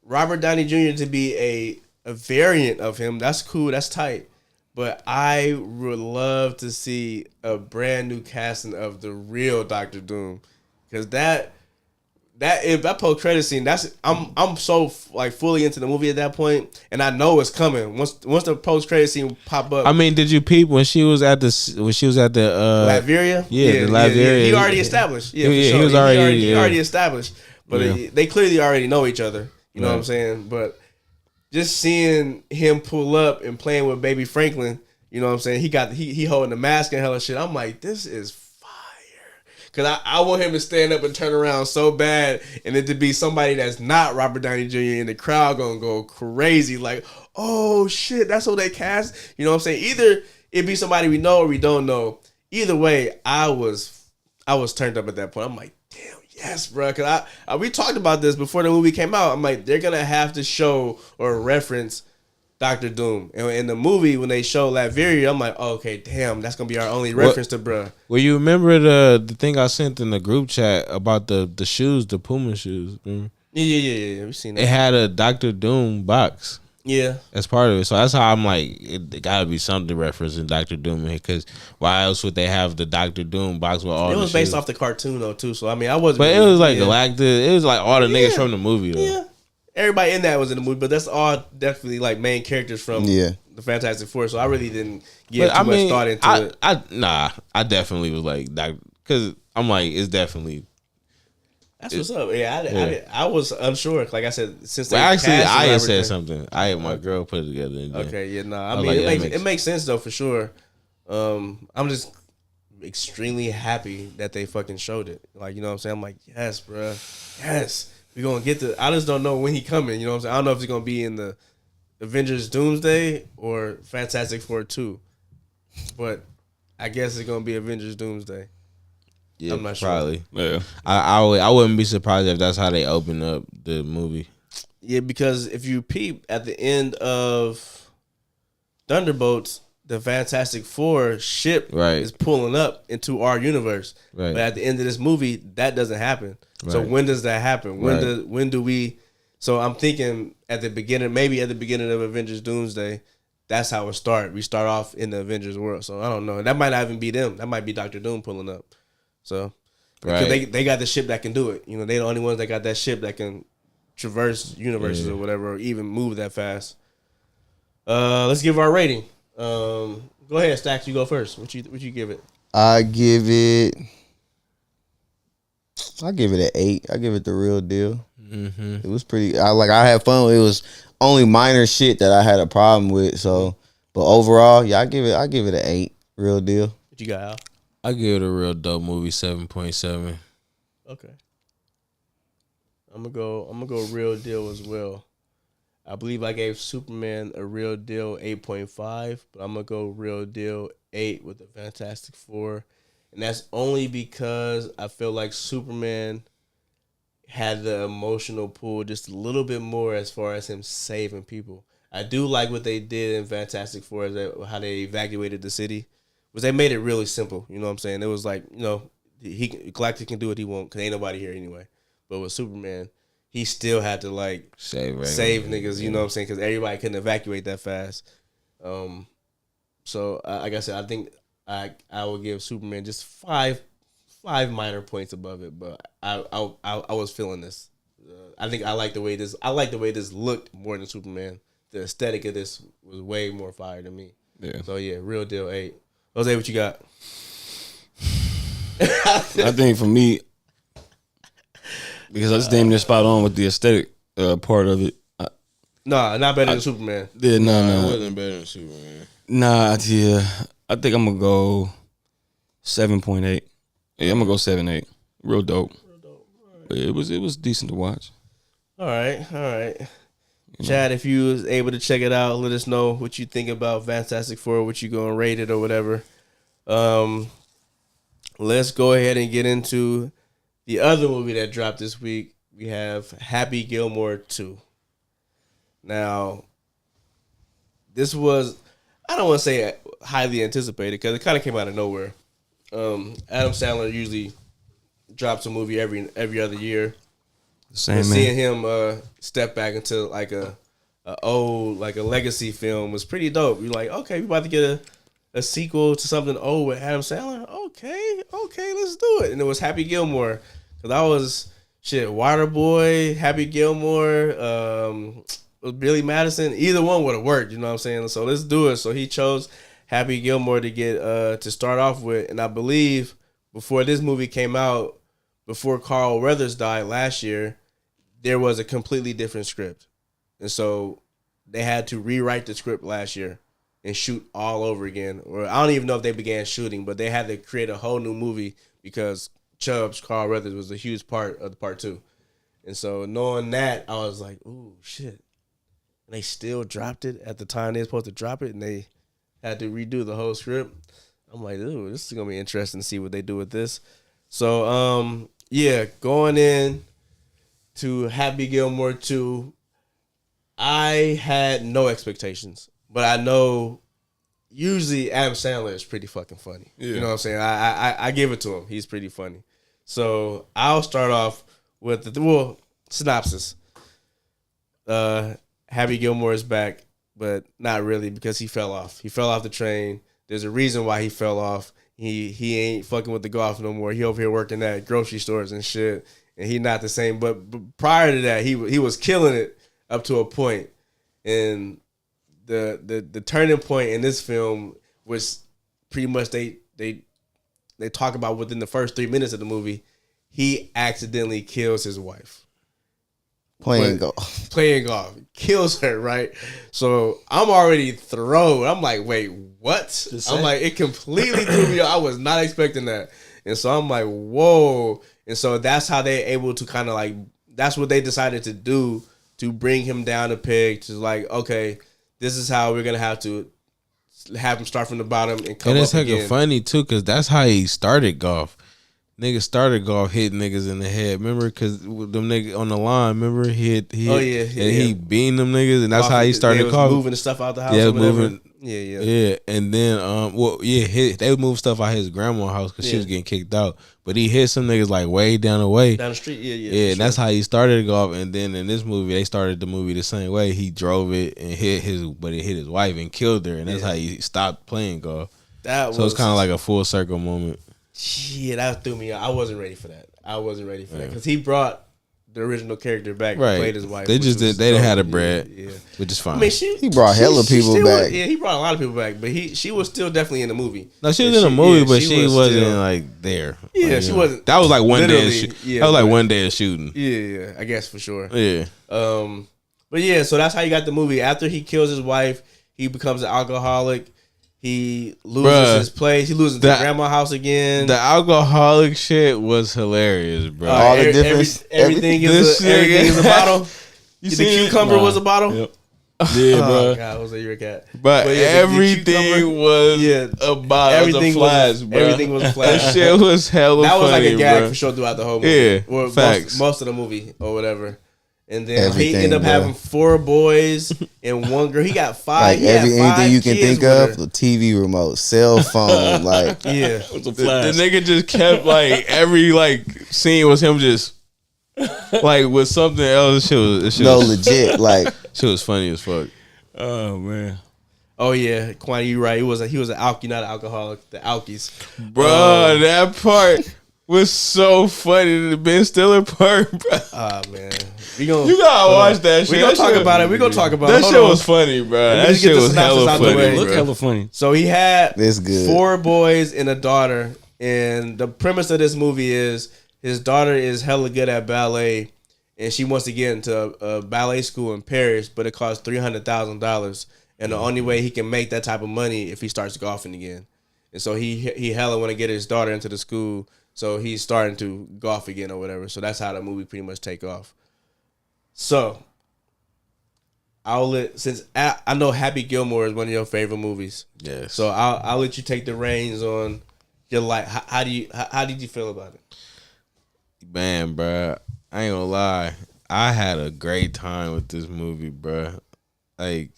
S2: Robert Downey Jr. to be a variant of him. That's cool. That's tight. But I would love to see a brand new casting of the real Dr. Doom, because that post credit scene, I'm so like fully into the movie at that point, and I know it's coming. Once the post credit scene pop up.
S4: I mean, did you peep when she was at the
S2: Latveria?
S4: Yeah, the Latveria.
S2: He already established. Yeah,
S4: yeah,
S2: for sure.
S4: He was
S2: already established. But they clearly already know each other. You know
S4: Right.
S2: what I'm saying? But just seeing him pull up and playing with Baby Franklin, you know what I'm saying? He holding the mask and hella shit. I'm like, this is fire. Cause I want him to stand up and turn around so bad, and it to be somebody that's not Robert Downey Jr. and the crowd gonna go crazy. Like, oh shit, that's who they cast. You know what I'm saying? Either it be somebody we know or we don't know. Either way, I was turned up at that point. I'm like, damn. Yes, bro. Cause we talked about this before the movie came out. I'm like, they're gonna have to show or reference Dr. Doom. And in the movie, when they show Latveria, I'm like, oh, okay, damn, that's gonna be our only reference to bruh.
S4: Well, you remember the thing I sent in the group chat about the shoes, the Puma shoes? Remember?
S2: Yeah. We've seen that.
S4: It had a Dr. Doom box.
S2: Yeah.
S4: As part of it. So that's how I'm like, it gotta be something referencing Dr. Doom here, because why else would they have the Dr. Doom box with all
S2: It
S4: the
S2: was based
S4: shoes?
S2: off the cartoon though too. So I mean, I wasn't.
S4: But
S2: really,
S4: it was like Galactus. It was like all the niggas
S2: Yeah.
S4: from the movie though.
S2: Yeah. Everybody in that was in the movie, but that's all definitely like main characters from the Fantastic Four. So I really didn't give too much thought into it.
S4: I definitely was like, because I'm like, it's definitely.
S2: That's what's up. Yeah, I was unsure. Like I said, since
S4: Well, actually,
S2: cast
S4: I had
S2: and
S4: said
S2: everything.
S4: something. I had my girl put it together. And then,
S2: Okay, yeah, no. I
S4: I
S2: mean,
S4: like,
S2: it makes sense though for sure. I'm just extremely happy that they fucking showed it. Like, you know what I'm saying? I'm like, yes, bro, yes. We're gonna get the. I just don't know when he coming. You know what I'm saying? I don't know if he's gonna be in the Avengers Doomsday or Fantastic Four 2, but I guess it's gonna be Avengers Doomsday.
S4: yeah,
S2: I'm not sure.
S4: probably.
S3: Yeah.
S4: I wouldn't be surprised if that's how they open up the movie.
S2: Yeah, because if you peep at the end of Thunderbolts, the Fantastic Four ship is pulling up into our universe.
S4: Right.
S2: But at the end of this movie, that doesn't happen. So when does that happen? When do we? So I'm thinking at the beginning, maybe at the beginning of Avengers Doomsday, that's how it start. We start off in the Avengers world. So I don't know. That might not even be them. That might be Dr. Doom pulling up. So because they got the ship that can do it. You know, they the only ones that got that ship that can traverse universes or whatever, or even move that fast. Let's give our rating. Go ahead, Stacks. You go first. What you give it?
S1: I give it an 8. I give it the real deal.
S4: Mm-hmm.
S1: It was pretty. I had fun. It was only minor shit that I had a problem with. So, but overall, yeah, I give it an 8. Real deal.
S2: What you got, Al?
S4: I give it a real dope movie, 7.7.
S2: Okay. I'm gonna go real deal as well. I believe I gave Superman a real deal 8.5, but I'm gonna go real deal 8 with the Fantastic Four, and that's only because I feel like Superman had the emotional pull just a little bit more as far as him saving people. I do like what they did in Fantastic Four, how they evacuated the city, was they made it really simple. You know what I'm saying? It was like, you know, Galactus can do what he wants because ain't nobody here anyway. But with Superman, he still had to like save niggas. You know what I'm saying? Because everybody couldn't evacuate that fast. So like I said, I think I will give Superman just five minor points above it. But I was feeling this. I think I like the way this. I like the way this looked more than Superman. The aesthetic of this was way more fire than me. Yeah. So yeah, real deal 8. Jose, what you got?
S3: I think for me, because I just damn near spot on with the aesthetic part of it.
S2: Nah, not better than Superman.
S3: Yeah,
S4: It
S3: no.
S4: wasn't better than Superman.
S3: Nah, yeah. I think I'm gonna go 7.8. Yeah, I'm gonna go 7.8. Real dope. But it was decent to watch.
S2: All right. Chad, if you was able to check it out, let us know what you think about Fantastic Four, what you gonna rate it or whatever. Let's go ahead and get into the other movie that dropped this week. We have Happy Gilmore 2. Now, this was, I don't want to say highly anticipated because it kind of came out of nowhere. Adam Sandler usually drops a movie every other year.
S3: Same
S2: And
S3: man.
S2: seeing him step back into like a legacy film was pretty dope. You're like, okay, we about to get a sequel to something old with Adam Sandler. Okay, let's do it. And it was Happy Gilmore. Cause I was Waterboy, Happy Gilmore, Billy Madison. Either one would have worked. You know what I'm saying? So let's do it. So he chose Happy Gilmore to get to start off with. And I believe before this movie came out, before Carl Weathers died last year, there was a completely different script. And so they had to rewrite the script last year and shoot all over again. Or I don't even know if they began shooting, but they had to create a whole new movie because Chubbs, Carl Weathers, was a huge part of the part 2. And so knowing that, I was like, ooh, shit. And they still dropped it at the time they were supposed to drop it, and they had to redo the whole script. I'm like, ooh, this is going to be interesting to see what they do with this. So, going in to Happy Gilmore 2, I had no expectations, but I know usually Adam Sandler is pretty fucking funny. Yeah. You know what I'm saying? I give it to him. He's pretty funny. So I'll start off with the synopsis. Happy Gilmore is back, but not really because he fell off. He fell off the train. There's a reason why he fell off. He ain't fucking with the golf no more. He over here working at grocery stores and shit, and he not the same. But prior to that, he was killing it up to a point. And the turning point in this film was pretty much they talk about within the first 3 minutes of the movie, he accidentally kills his wife. Playing golf. Kills her, right? So I'm already thrown. I'm like, wait, what? I'm like, it completely threw me off. I was not expecting that. And so I'm like, whoa. And so that's how they're able to kind of like, that's what they decided to do to bring him down a peg to like, okay, this is how we're going to have him start from the bottom and come up again. And it's
S4: hecka funny too, because that's how he started golf. Niggas started golf hitting niggas in the head. Remember? Because them niggas on the line, remember? He beating them niggas, and that's how he started golf.
S2: Moving the stuff out the house.
S4: Yeah,
S2: moving.
S4: Yeah. And then, they would move stuff out his grandma's house because she was getting kicked out. But he hit some niggas like way down the way.
S2: Down the street,
S4: Yeah, and that's how he started golf. And then in this movie, they started the movie the same way. He drove it and hit his wife and killed her. And that's how he stopped playing golf. So it's kind of like a full circle moment.
S2: Yeah, that threw me out. I wasn't ready for that. Because he brought the original character back and played his wife.
S4: They just didn't have a Brad, which is fine.
S2: I mean,
S1: he brought hella people back.
S2: He brought a lot of people back, but she was still definitely in the movie.
S4: No, she was in the movie, but she wasn't like there.
S2: Yeah,
S4: like,
S2: she wasn't.
S4: That was like one day. That was like 1 day of shooting.
S2: Yeah, I guess for sure.
S4: Yeah.
S2: But yeah, so that's how you got the movie. After he kills his wife, he becomes an alcoholic. He loses his place. He loses the grandma's house again.
S4: The alcoholic shit was hilarious, bro.
S2: All the difference. Everything is a bottle. The cucumber was a bottle.
S3: Yep. Yeah, bro.
S2: Oh God, was a cat.
S4: But everything was a bottle. Everything was bro.
S2: Everything was a flash.
S4: That shit was hella funny.
S2: That was like a gag
S4: bro.
S2: for sure throughout the whole movie.
S4: Yeah, facts.
S2: Most of the movie or whatever. And then he ended up having 4 boys and 1 girl. He got 5.
S1: Like anything you can think of, the TV remote, cell phone, like
S2: the
S4: nigga just kept like every like scene was him just like with something else. Shit was
S1: legit. Like
S4: shit was funny as fuck.
S3: Oh man.
S2: Oh yeah, Quan, you right. He was an alkie, not an alcoholic. The alkies,
S4: bro. That part was so funny. The Ben Stiller part, bro.
S2: Ah man. You
S4: gotta watch that shit.
S2: We're gonna talk about it. We're gonna talk about
S4: that shit was funny, bro. That shit was hella funny.
S3: Look hella funny.
S2: So he had 4 boys and a daughter, and the premise of this movie is his daughter is hella good at ballet, and she wants to get into a ballet school in Paris, but it costs $300,000, and the only way he can make that type of money if he starts golfing again. And so he hella want to get his daughter into the school, so he's starting to golf again or whatever. So that's how the movie pretty much take off. So since I know Happy Gilmore is one of your favorite movies.
S4: Yes.
S2: So I'll let you take the reins on your life. How did you feel about it?
S4: Man, bro, I ain't gonna lie. I had a great time with this movie, bro. Like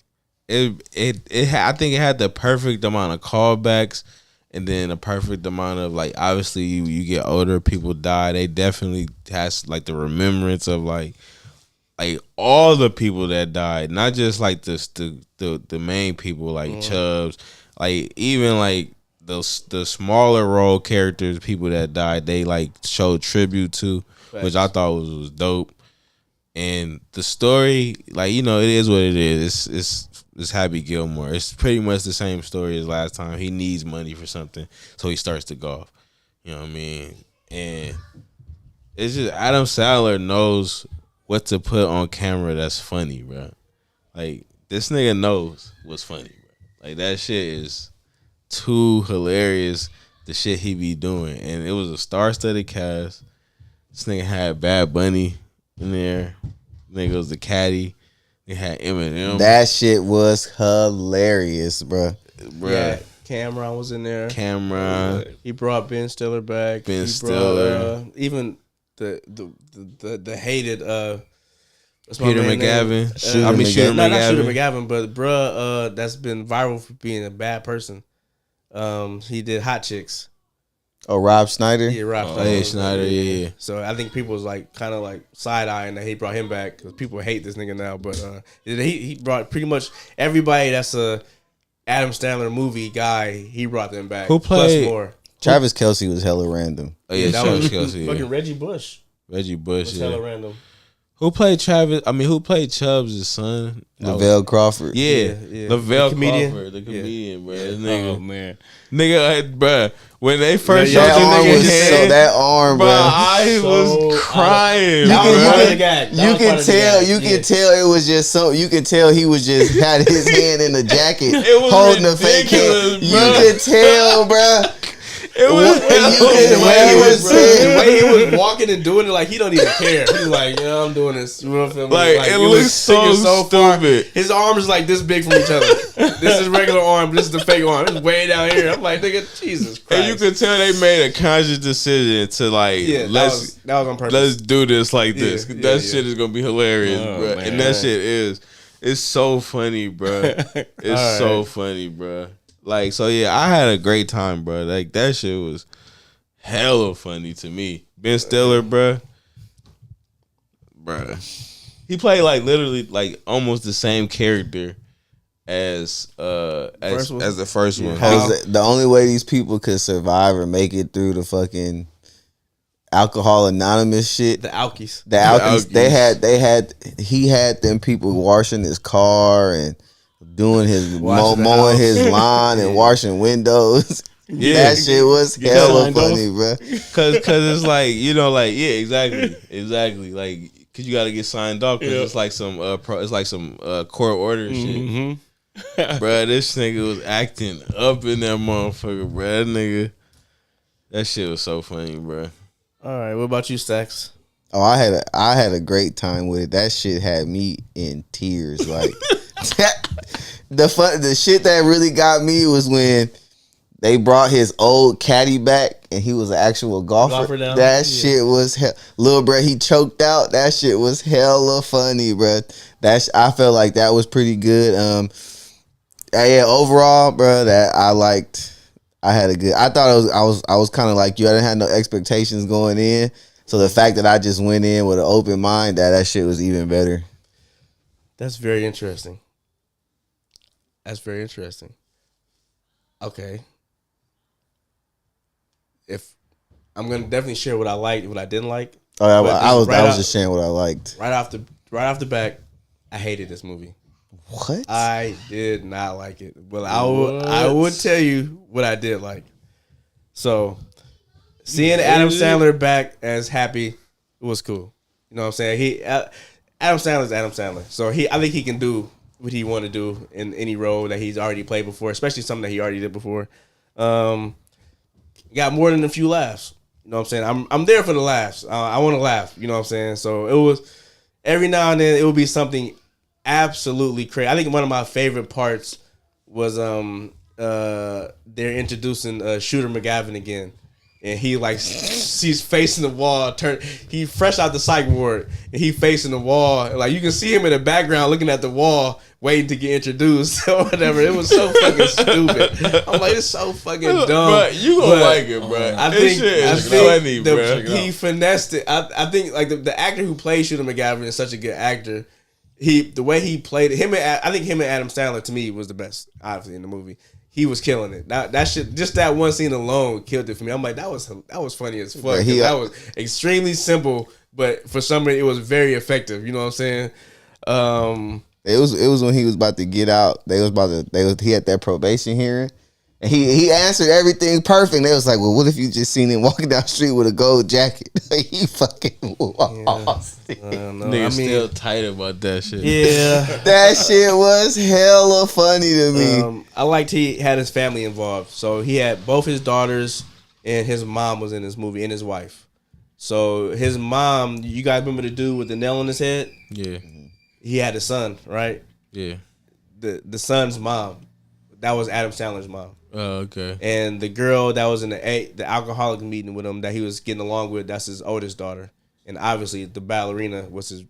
S4: I think it had the perfect amount of callbacks, and then a perfect amount of like. Obviously, you get older, people die. They definitely has like the remembrance of like all the people that died, not just like the main people like Chubbs, like even like the smaller role characters, people that died. They like showed tribute to, which I thought was dope. And the story, like, you know, it is what it is. It's Happy Gilmore. It's pretty much the same story as last time. He needs money for something, so he starts to golf. You know what I mean? And it's just Adam Sandler knows what to put on camera that's funny, bro. Like, this nigga knows what's funny, bro. Like, that shit is too hilarious, the shit he be doing. And it was a star-studded cast. This nigga had Bad Bunny in there. Nigga was the caddy. They had Eminem.
S1: That shit was hilarious, bro.
S2: Yeah, Cameron was in there.
S4: Cameron.
S2: He brought Ben Stiller back.
S4: Ben Stiller.
S2: Brought, even the hated
S4: Peter McGavin.
S2: Shooter
S4: McGavin.
S2: Not Shooter McGavin, but bruh, that's been viral for being a bad person. He did Hot Chicks.
S1: Oh, Rob Schneider?
S2: Yeah, Rob Schneider.
S4: Hey, Schneider, yeah.
S2: So I think people was like kind of like side-eyeing that he brought him back because people hate this nigga now. But he brought pretty much everybody that's a Adam Sandler movie guy. He brought them back.
S4: Who played?
S2: Plus more.
S1: Travis Kelce was hella random.
S4: Oh yeah,
S2: That
S4: Travis
S2: was
S4: Kelce.
S2: fucking
S4: Yeah.
S2: Reggie Bush.
S4: Reggie Bush.
S2: Was
S4: Yeah.
S2: hella random.
S4: Who played Travis? I mean, who played Chubbs' son?
S1: Lavelle Crawford.
S4: Yeah,
S2: Yeah.
S4: Lavelle
S2: The comedian?
S4: Crawford, the comedian, bro.
S3: Yeah.
S4: This nigga,
S3: Oh man,
S4: bro. When they first
S2: Yeah,
S4: showed
S1: That
S4: you
S1: arm
S4: nigga
S1: was
S4: head,
S1: that arm,
S4: bro,
S1: bro.
S4: I
S2: So
S4: was crying.
S2: That
S1: You
S2: was
S1: can-
S2: part
S1: you
S2: of the gag. That
S1: You
S2: was
S1: can
S2: part of the
S1: tell.
S2: gag.
S1: You
S2: Yeah.
S1: can tell it was just so. You can tell he was just had his hand in the jacket,
S4: It was
S1: holding the fake hand.
S4: ridiculous,
S1: You
S4: bro.
S1: could tell, bro.
S4: It was
S1: What-
S2: The
S1: the
S2: way
S1: way
S2: he
S1: he
S2: was,
S1: was
S2: the
S1: saying.
S2: way he was walking and doing it, like he don't even care. He's like, yeah, I'm doing this. You know what I mean?
S4: Like, it
S2: was
S4: looks so
S2: taken far.
S4: stupid.
S2: His arms like this big from each other. This is regular arm. This is the fake arm. It's way down here. I'm like, nigga, Jesus Christ.
S4: And you could tell they made a conscious decision to like,
S2: yeah,
S4: let's
S2: that was on purpose.
S4: let's do this like this.
S2: Yeah,
S4: That
S2: yeah.
S4: shit is gonna be hilarious,
S3: Oh,
S4: bro.
S3: man.
S4: And that shit it's so funny, bro. It's so funny, bro. Like, so yeah, I had a great time, bro. Like, that shit was hella funny to me. Ben Stiller, bro. He played like literally like almost the same character as
S2: First one?
S4: as the first one.
S1: Jose, the only way these people could survive or make it through the fucking Alcohol Anonymous shit.
S2: the Alkies.
S1: The Alkies, he had them people washing his car and doing his
S2: Washing the
S1: mowing
S2: house.
S1: his lawn and washing windows.
S4: Yeah.
S1: That shit was
S3: Get
S1: hella
S3: signed
S1: funny, bro.
S4: Cause it's like, you know, like, yeah, exactly. Like, cause you gotta get signed off. Cause it's like some court order and shit. Bruh, this nigga was acting up in that motherfucker, bruh. That shit was so funny, bruh.
S2: All right, what about you, Stacks?
S1: Oh, I had a great time with it. That shit had me in tears. Like the shit that really got me was when they brought his old caddy back and he was an actual golfer.
S2: Now?
S1: That shit was little bro. He choked out. That shit was hella funny, bro. I felt like that was pretty good. Yeah, overall, bro, that I liked. I had a good. I thought I was kind of like you. I didn't have no expectations going in, so the fact that I just went in with an open mind, that shit was even better.
S2: That's very interesting. Okay. If I'm gonna definitely share what I liked, what I didn't like.
S1: Oh, I was
S2: Right
S1: I was
S2: out-
S1: just sharing what I liked.
S2: Right off the back, I hated this movie.
S1: What?
S2: I did not like it. Well, I would tell you what I did like. So, seeing Adam Sandler back as Happy was cool. You know what I'm saying? Adam Sandler's Adam Sandler. So I think he can do what he want to do in any role that he's already played before, especially something that he already did before. Got more than a few laughs. You know what I'm saying? I'm there for the laughs. I want to laugh. You know what I'm saying? So it was every now and then it would be something absolutely crazy. I think one of my favorite parts was they're introducing Shooter McGavin again. And he he's facing the wall. He fresh out the psych ward, and he facing the wall. Like you can see him in the background looking at the wall, waiting to get introduced or whatever. It was so fucking stupid. I'm like, it's so fucking dumb.
S4: But you gonna like it, bro.
S2: I think
S4: funny, bro.
S2: He finessed it. I think like the actor who plays Shooter McGavin is such a good actor. The way he played it, I think him and Adam Sandler to me was the best, obviously, in the movie. He was killing it. That shit, just that one scene alone killed it for me. I'm like, that was funny as fuck. That was extremely simple, but for some reason it was very effective. You know what I'm saying?
S1: It was when he was about to get out. He had that probation hearing. And he answered everything perfect. They was like, well, what if you just seen him walking down the street with a gold jacket? He fucking lost it.
S4: Nigga still tight about that shit.
S2: Yeah.
S1: That shit was hella funny to me.
S2: I liked he had his family involved. So he had both his daughters and his mom was in this movie and his wife. So his mom, you guys remember the dude with the nail on his head?
S4: Yeah.
S2: He had a son, right?
S4: Yeah.
S2: The son's mom. That was Adam Sandler's mom.
S4: Oh, okay.
S2: And the girl that was in the alcoholic meeting with him that he was getting along with, that's his oldest daughter. And obviously the ballerina was his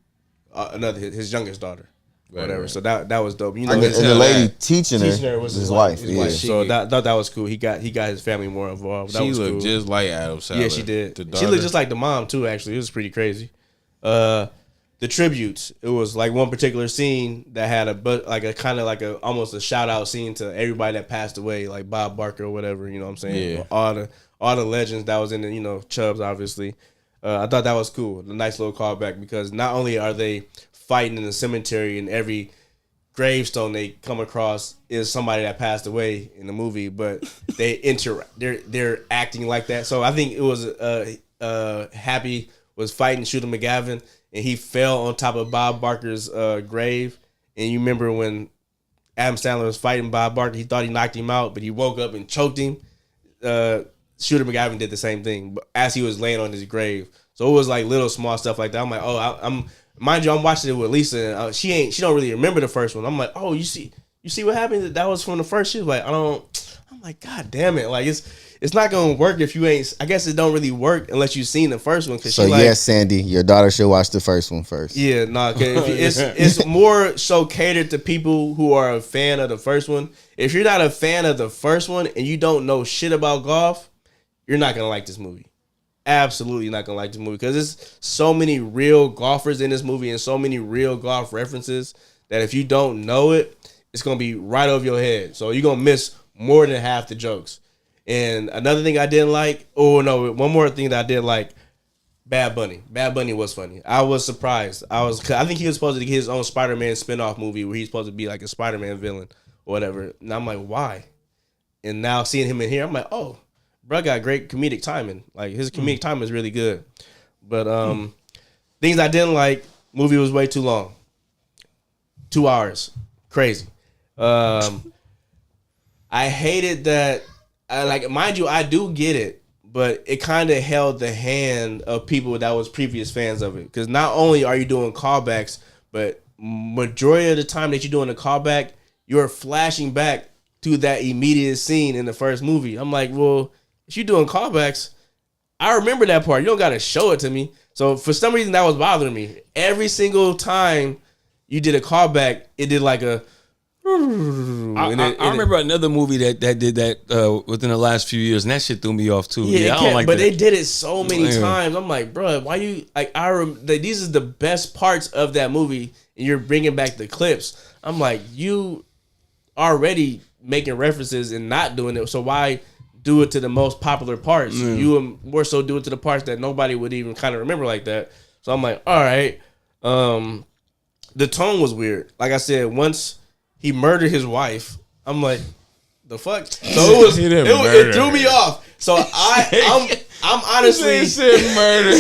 S2: youngest daughter. Right, whatever. Right. So that was dope. You know,
S1: and the lady teaching her was his wife.
S2: Yeah. So that was cool. He got his family more involved. That
S4: she
S2: was
S4: looked
S2: cool.
S4: just like Adam Sandler.
S2: Yeah, she did. She looked just like the mom too. Actually, it was pretty crazy. The tributes. It was like one particular scene that had almost a shout out scene to everybody that passed away, like Bob Barker or whatever. You know what I'm saying?
S4: Yeah.
S2: All the legends that was in the Chubbs, obviously. I thought that was cool. A nice little callback because not only are they fighting in the cemetery and every gravestone they come across is somebody that passed away in the movie, but they're acting like that. So I think it was Happy was fighting Shooter McGavin. And he fell on top of Bob Barker's grave. And you remember when Adam Sandler was fighting Bob Barker, he thought he knocked him out, but he woke up and choked him. Shooter McGavin did the same thing as he was laying on his grave. So it was like little small stuff like that. I'm like, mind you, I'm watching it with Lisa, and she don't really remember the first one. I'm like, oh, you see what happened? That was from the first. She was like, I'm like, God damn it, like it's not gonna work if you ain't. I guess it don't really work unless you've seen the first one.
S1: So yes, Sandy, your daughter should watch the first one first.
S2: Yeah, it's more so catered to people who are a fan of the first one. If you're not a fan of the first one and you don't know shit about golf, you're not gonna like this movie. Absolutely not gonna like this movie because there's so many real golfers in this movie and so many real golf references that if you don't know it, it's gonna be right over your head. So you're gonna miss more than half the jokes. And another thing I didn't like, one more thing that I did like, Bad Bunny. Bad Bunny was funny. I was surprised. I think he was supposed to get his own Spider-Man spinoff movie where he's supposed to be like a Spider-Man villain or whatever. And I'm like, why? And now seeing him in here, I'm like, oh, bro got great comedic timing. Like his comedic timing is really good. But things I didn't like, movie was way too long. 2 hours. Crazy. I hated that. Mind you, I do get it, but it kind of held the hand of people that was previous fans of it. Because not only are you doing callbacks, but majority of the time that you're doing a callback, you're flashing back to that immediate scene in the first movie. I'm like, well, if you're doing callbacks, I remember that part. You don't got to show it to me. So for some reason, that was bothering me. Every single time you did a callback, it did like a...
S3: I remember another movie that did that within the last few years, and that shit threw me off too.
S2: Yeah,
S3: I don't like
S2: but
S3: that.
S2: They did it so many times. I'm like, bro, why you like? These is the best parts of that movie, and you're bringing back the clips. I'm like, you already making references and not doing it, so why do it to the most popular parts? You would more so do it to the parts that nobody would even kind of remember like that. So I'm like, all right. The tone was weird. Like I said, once he murdered his wife, I'm like, the fuck? So it threw me off. So I'm honestly
S4: said murder.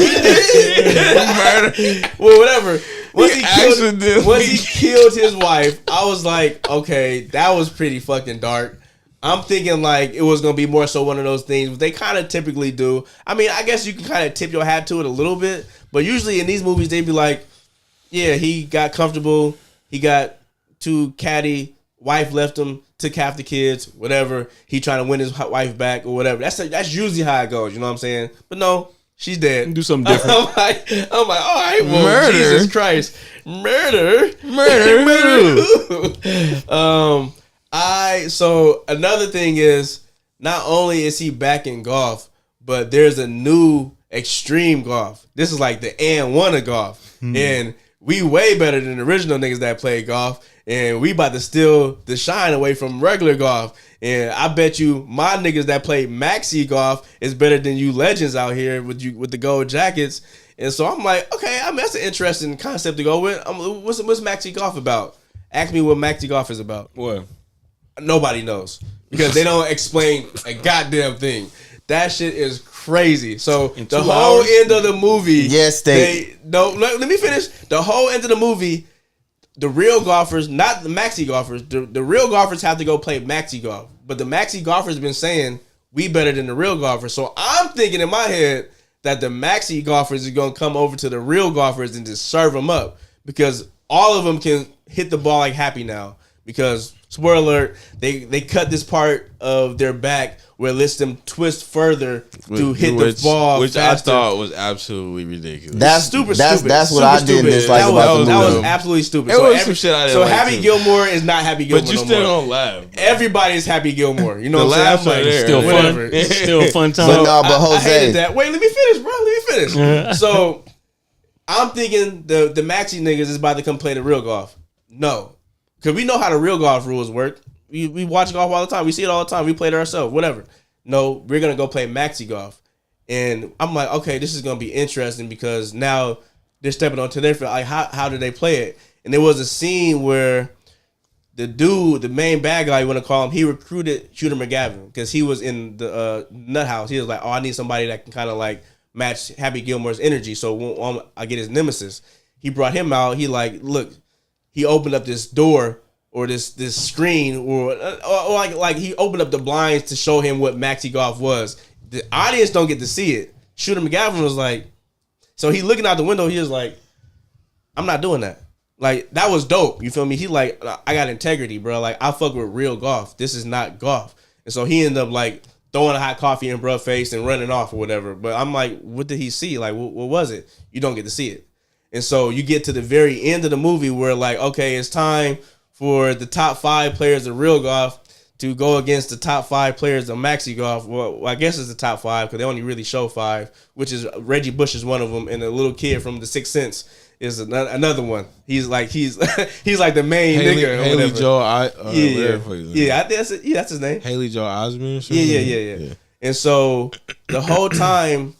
S4: Murder.
S2: Well, whatever. Once he
S4: accidentally
S2: killed his wife, I was like, okay, that was pretty fucking dark. I'm thinking like it was gonna be more so one of those things they kind of typically do. I mean, I guess you can kind of tip your hat to it a little bit, but usually in these movies they'd be like, yeah, he got comfortable, he got too catty, wife left him, took half the kids, whatever. He trying to win his wife back or whatever. That's usually how it goes. You know what I'm saying? But no, she's dead.
S3: Do something different.
S2: I'm like, all right, well,
S4: Murder.
S2: Jesus Christ, murder. So another thing is, not only is he back in golf, but there's a new extreme golf. This is like the and1 of golf, and we way better than the original niggas that play golf. And we about to steal the shine away from regular golf. And I bet you my niggas that play maxi golf is better than you legends out here with the gold jackets. And so I'm like, okay, I mean, that's an interesting concept to go with. What's maxi golf about? Ask me what maxi golf is about.
S3: What?
S2: Nobody knows because they don't explain a goddamn thing. That shit is crazy. So the whole end of the movie,
S1: yes,
S2: let me finish. The whole end of the movie, the real golfers, not the maxi golfers, the real golfers have to go play maxi golf. But the maxi golfers been saying we better than the real golfers. So I'm thinking in my head that the maxi golfers are gonna come over to the real golfers and just serve them up because all of them can hit the ball like Happy now. Because spoiler alert, they cut this part of their back where it lets them twist further to hit the ball,
S4: which
S2: faster.
S4: I thought was absolutely ridiculous.
S1: That's
S2: stupid.
S1: That's what I didn't dislike
S2: that
S1: about the movie.
S2: That was absolutely stupid.
S4: It was some shit I didn't like
S2: Happy
S4: too.
S2: Gilmore is not Happy Gilmore.
S4: But you
S2: no
S4: still
S2: more.
S4: don't laugh. Bro.
S2: Everybody's Happy Gilmore. You know
S4: The
S2: what I'm
S4: laughs
S2: saying?
S4: are there.
S3: Still
S2: Whatever.
S3: fun. Still a fun time.
S1: But no, but
S2: I
S1: Jose,
S2: hated that. Wait, let me finish, bro. Let me finish. So I'm thinking the maxi niggas is about to come play the real golf. No. Because we know how the real golf rules work. We watch golf all the time. We see it all the time. We play it ourselves, whatever. No, we're going to go play maxi golf. And I'm like, okay, this is going to be interesting because now they're stepping onto their field. Like, how do they play it? And there was a scene where the dude, the main bad guy, you want to call him, he recruited Shooter McGavin because he was in the nut house. He was like, oh, I need somebody that can kind of like match Happy Gilmore's energy. So I get his nemesis. He brought him out. He like, look, he opened up this door or this screen or like he opened up the blinds to show him what maxi golf was. The audience don't get to see it. Shooter McGavin was like, so he looking out the window. He was like, I'm not doing that. Like that was dope. You feel me? He like, I got integrity, bro. Like I fuck with real golf. This is not golf. And so he ended up like throwing a hot coffee in bruh's face and running off or whatever. But I'm like, what did he see? Like, what was it? You don't get to see it. And so you get to the very end of the movie where like, okay, it's time for the top 5 players of real golf to go against the top 5 players of maxi golf. Well, I guess it's the top 5 because they only really show 5, which is Reggie Bush is one of them, and the little kid from The Sixth Sense is another one. He's like he's like the main nigga. Or
S4: Haley
S2: whatever.
S4: Joel,
S2: I think that's his name.
S4: Haley Joel Osment or something?
S2: Yeah. And so the whole time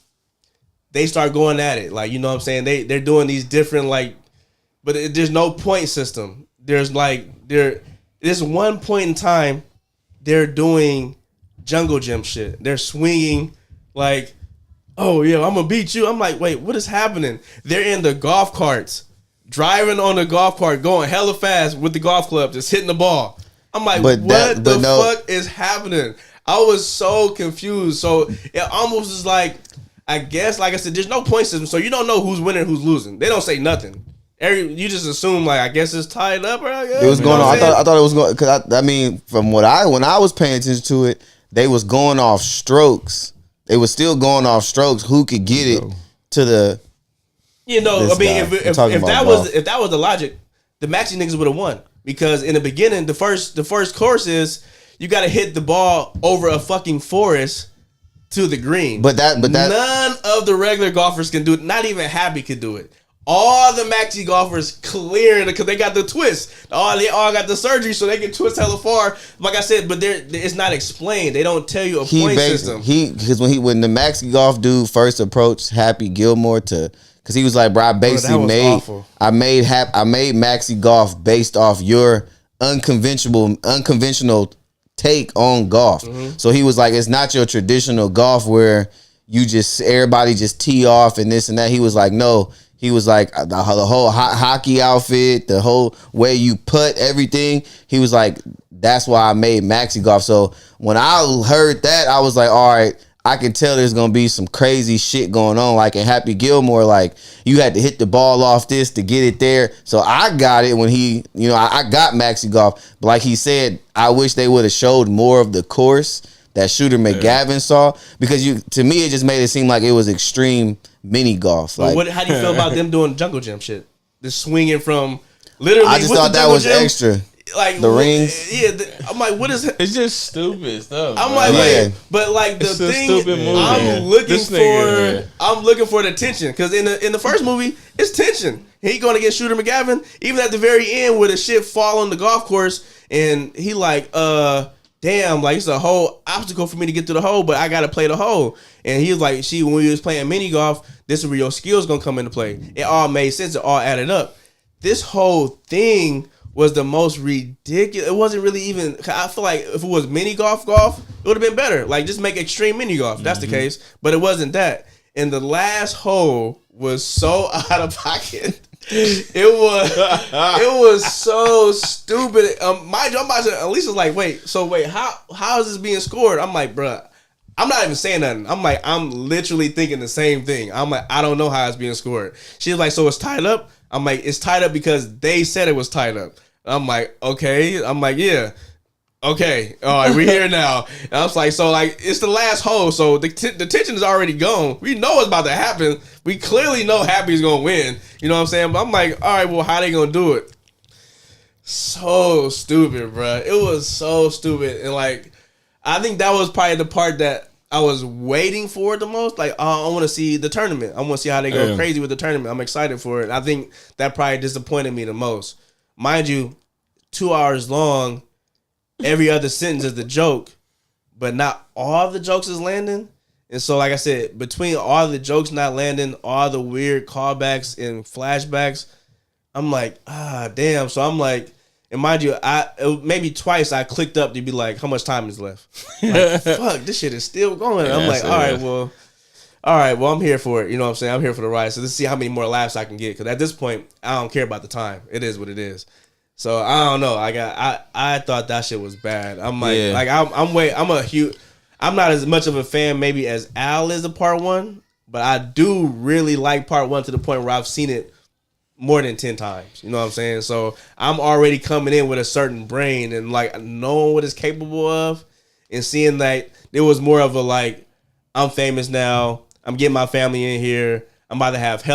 S2: they start going at it, like, you know what I'm saying? They're doing these different like, but there's no point system. There's this one point in time they're doing jungle gym shit. They're swinging like, oh yeah, I'm gonna beat you. I'm like, wait, what is happening? They're in the golf carts, driving on the golf cart, going hella fast with the golf club, just hitting the ball. I'm like, what the fuck is happening? I was so confused. So it almost is like, I guess, like I said, there's no point system, so you don't know who's winning, who's losing. They don't say nothing. You just assume like, I guess it's tied up, or I guess
S1: it was going on. I thought it was going because I mean, from when I was paying attention to it, they was going off strokes. They was still going off strokes. Who could get it to the? You know, I mean,
S2: if that was the logic, the maxi niggas would have won because in the beginning, the first course is you got to hit the ball over a fucking forest to the green.
S1: But that
S2: none of the regular golfers can do it. Not even Happy could do it. All the maxi golfers clearing because they got the twist. They all got the surgery so they can twist hella far. Like I said, but it's not explained. They don't tell you a point system.
S1: Because when the maxi golf dude first approached Happy Gilmore because he was like, bro, I basically made maxi golf based off your unconventional take on golf. So he was like, it's not your traditional golf where you just everybody just tee off and this and that. He was like, no. He was like the whole hockey outfit, the whole way you put everything. He was like, that's why I made Maxi Golf. So when I heard that, I was like, all right, I can tell there's gonna be some crazy shit going on. Like in Happy Gilmore, like you had to hit the ball off this to get it there. So I got it when he, I got Maxi Golf. But like he said, I wish they would have showed more of the course that Shooter McGavin saw, because to me it just made it seem like it was extreme mini golf. Like,
S2: how do you feel about them doing jungle gym shit? Just swinging from literally.
S1: I just thought that was extra.
S2: Like
S1: the rings.
S2: Yeah, I'm like, what is it?
S4: It's just stupid stuff.
S2: I'm like, wait, but like the thing, I'm looking for the tension, because in the first movie, it's tension. He going to get Shooter McGavin, even at the very end where the shit fall on the golf course, and he like, damn, like it's a whole obstacle for me to get to the hole, but I gotta play the hole. And he was like, when we was playing mini golf, this is where your skills gonna come into play. It all made sense. It all added up. This whole thing was the most ridiculous. It wasn't really even. I feel like if it was mini golf, it would have been better. Like just make extreme mini golf. That's the case, but it wasn't that. And the last hole was so out of pocket. It was so stupid. Mind you, I'm about to, Alicia's like, wait, how is this being scored? I'm like, bruh, I'm not even saying nothing. I'm like, I'm literally thinking the same thing. I'm like, I don't know how it's being scored. She's like, so it's tied up? I'm like, it's tied up because they said it was tied up. I'm like, okay. I'm like, yeah. Okay, all right, we're here now. And I was like, so like it's the last hole, so the tension is already gone. We know what's about to happen. We clearly know Happy's gonna win. You know what I'm saying? But I'm like, all right, well, how they gonna do it? So stupid, bro. It was so stupid, and like, I think that was probably the part that I was waiting for the most. Like, I want to see the tournament. I want to see how they go crazy with the tournament. I'm excited for it. I think that probably disappointed me the most. Mind you, 2 hours long. Every other sentence is the joke, but not all the jokes is landing. And so, like I said, between all the jokes not landing, all the weird callbacks and flashbacks, I'm like, damn. So I'm like, and mind you, maybe twice I clicked up to be like, how much time is left? Like, fuck, this shit is still going. I'm like, all right, well, I'm here for it. You know what I'm saying? I'm here for the ride. So let's see how many more laughs I can get. Because at this point, I don't care about the time. It is what it is. So I don't know. I thought that shit was bad. I'm like, I'm not as much of a fan maybe as Al is of part one, but I do really like part one to the point where I've seen it more than 10 times. You know what I'm saying? So I'm already coming in with a certain brain and like knowing what it's capable of, and seeing that it was more of a like, I'm famous now. I'm getting my family in here. I'm about to have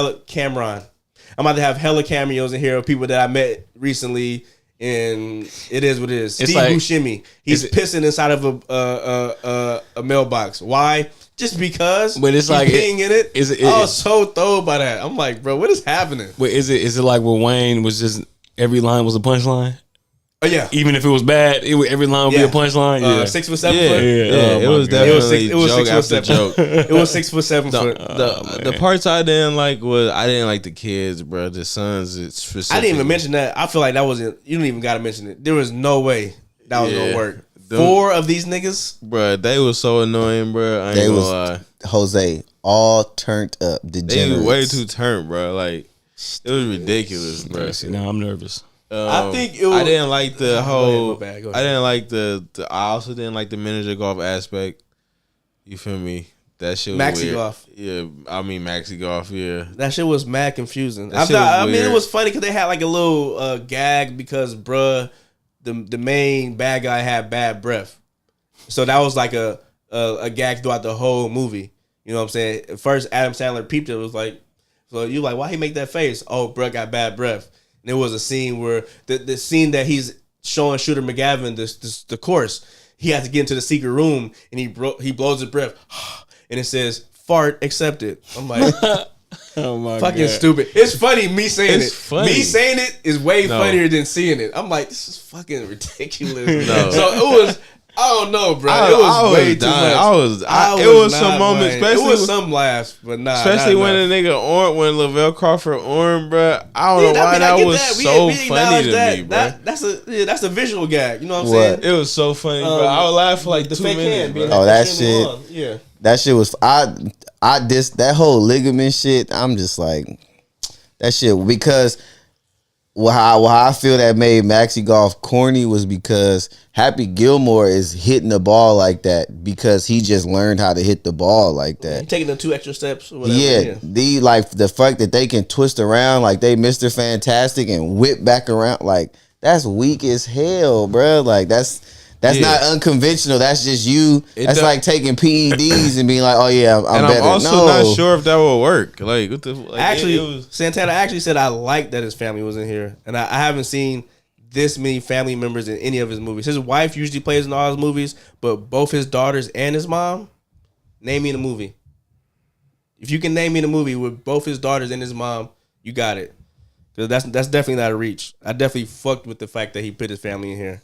S2: I'm about to have hella cameos in here of people that I met recently, and it is what it is.
S3: It's
S2: Steve
S3: like,
S2: Buscemi, he's pissing inside of a mailbox. Why? Just because.
S3: But it's like
S2: peeing in it. I was so thrilled by that. I'm like, bro, what is happening?
S3: Wait, is it like where Wayne was just every line was a punchline?
S2: Oh yeah.
S3: Even if it was bad, every line would be a punchline. Yeah,
S2: 6 foot 7 foot.
S4: Yeah, it was definitely joke after joke.
S2: It was 6 foot 7 foot.
S4: The parts I didn't like was I didn't like the kids, bro. The sons, it's specific.
S2: I didn't even mention that. I feel like that wasn't. You don't even got to mention it. There was no way that was gonna work. 4 of these niggas,
S4: bro, they was so annoying, bro. I ain't gonna lie.
S1: Jose, all turned up.
S4: They was way too turned, bro. Like it was ridiculous, bro.
S3: Now I'm nervous.
S2: I think it was,
S4: I didn't like the whole.
S2: Go ahead.
S4: I didn't like the. I also didn't like the miniature golf aspect. You feel me? That shit was
S2: Maxi
S4: weird.
S2: golf.
S4: Yeah, I mean Maxi golf. Yeah,
S2: that shit was mad confusing.
S4: I
S2: mean, it was funny because they had like a little gag because bruh, the main bad guy had bad breath, so that was like a gag throughout the whole movie. You know what I'm saying? At first, Adam Sandler peeped it. Was like, so you like, why he make that face? Oh, bruh got bad breath. And there was a scene where the scene that he's showing Shooter McGavin the course. He has to get into the secret room and he blows his breath and it says fart accepted. I'm like,
S3: oh my
S2: fucking
S3: God.
S2: Stupid. It's funny me saying
S4: it's
S2: it.
S4: Funny.
S2: Me saying it is way funnier than seeing it. I'm like, this is fucking ridiculous.
S4: No.
S2: So I don't know, bro.
S4: I
S2: It was
S4: was
S2: way too
S4: dying.
S2: much.
S4: It was
S2: not
S4: some moments,
S2: playing.
S4: especially
S2: it was some laughs, but nah.
S4: especially
S2: not
S4: when
S2: enough.
S4: the nigga when Lavelle Crawford bro. I don't know why
S2: I
S4: that
S2: get
S4: was
S2: that.
S4: so
S2: we
S4: funny to
S2: that.
S4: me, bro.
S2: That's a visual gag. You know what I'm
S1: What?
S2: saying?
S4: It was so funny, bro. I would laugh for like
S2: the
S4: 2
S2: fake
S4: minutes,
S2: hand being
S4: bro.
S1: Oh, that
S2: extremely
S1: shit.
S2: long. Yeah.
S1: That shit was that whole ligament shit. I'm just like that shit because how I feel that made Maxi Golf corny was because Happy Gilmore is hitting the ball like that because he just learned how to hit the ball like that.
S2: He taking the 2 extra steps or whatever.
S1: Yeah, the fact that they can twist around like they Mr. Fantastic and whip back around like that's weak as hell, bro. Like that's not unconventional. That's just you. That's like taking PEDs and being like, oh yeah, I'm better.
S4: I'm also not sure if that will work. Like, what the
S2: actually, Santana actually said I liked that his family was in here, and I haven't seen this many family members in any of his movies. His wife usually plays in all his movies, but both his daughters and his mom. Name me the movie. If you can name me the movie with both his daughters and his mom, you got it. Cause that's definitely not a reach. I definitely fucked with the fact that he put his family in here.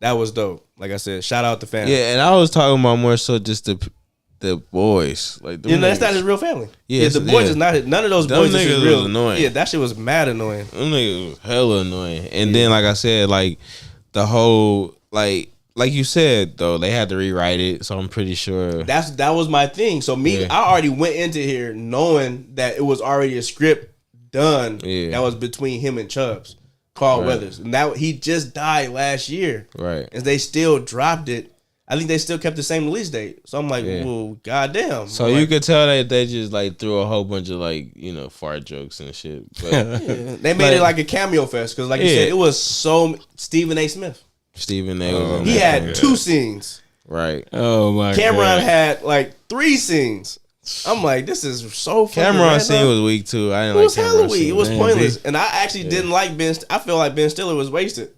S2: That was dope. Like I said, shout out the family.
S4: Yeah, and I was talking about more so just the boys. Like,
S2: that's not his real family. Yeah, the boys is not. None of those
S4: them
S2: boys is
S4: niggas
S2: his real.
S4: was annoying.
S2: Yeah, that shit was mad annoying.
S4: Them niggas was hella annoying. And then, like I said, like the whole like you said though, they had to rewrite it. So I'm pretty sure
S2: that was my thing. So I already went into here knowing that it was already a script done.
S4: Yeah.
S2: That was between him and Chubbs. Carl Weathers. And that he just died last year.
S4: Right.
S2: And they still dropped it. I think they still kept the same release date. So I'm like, well, goddamn.
S4: So
S2: like,
S4: you could tell that they just like threw a whole bunch of like, fart jokes and shit. But
S2: they made it like a cameo fest because, like you said, it was so Stephen A. Smith.
S4: Stephen A. was in
S2: He
S4: there.
S2: had 2 scenes.
S4: Right.
S3: Oh my
S2: Cameron
S3: God.
S2: had like 3 scenes. I'm like, this is so fucking
S4: Cameron's scene
S2: random.
S4: was weak too. I didn't
S2: It
S4: like
S2: was hella
S4: Cameron's
S2: weak.
S4: scene.
S2: It was
S3: Man,
S2: pointless. And I actually didn't like Ben. I feel like Ben Stiller was wasted.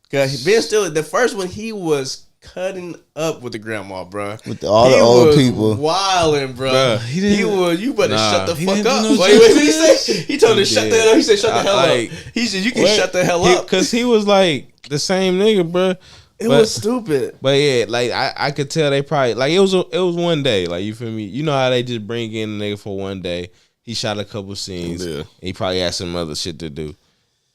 S2: Because Ben Stiller, the first one, he was cutting up with the grandma, bro.
S1: With all the old people.
S2: Wilding, bro.
S4: Bruh,
S2: He was, you better shut the fuck
S3: didn't do
S2: up.
S3: no
S2: Wait, what did he say? He told her
S4: He
S2: shut
S4: did.
S2: the hell up. He said shut the hell
S4: like-
S2: up. He said you can shut the hell up.
S4: Because he was like the same nigga, bro.
S2: It was stupid.
S4: But yeah, like I could tell they probably like it was one day. Like, you feel me? You know how they just bring in a nigga for one day. He shot a couple scenes.
S3: Yeah.
S4: He probably had some other shit to do.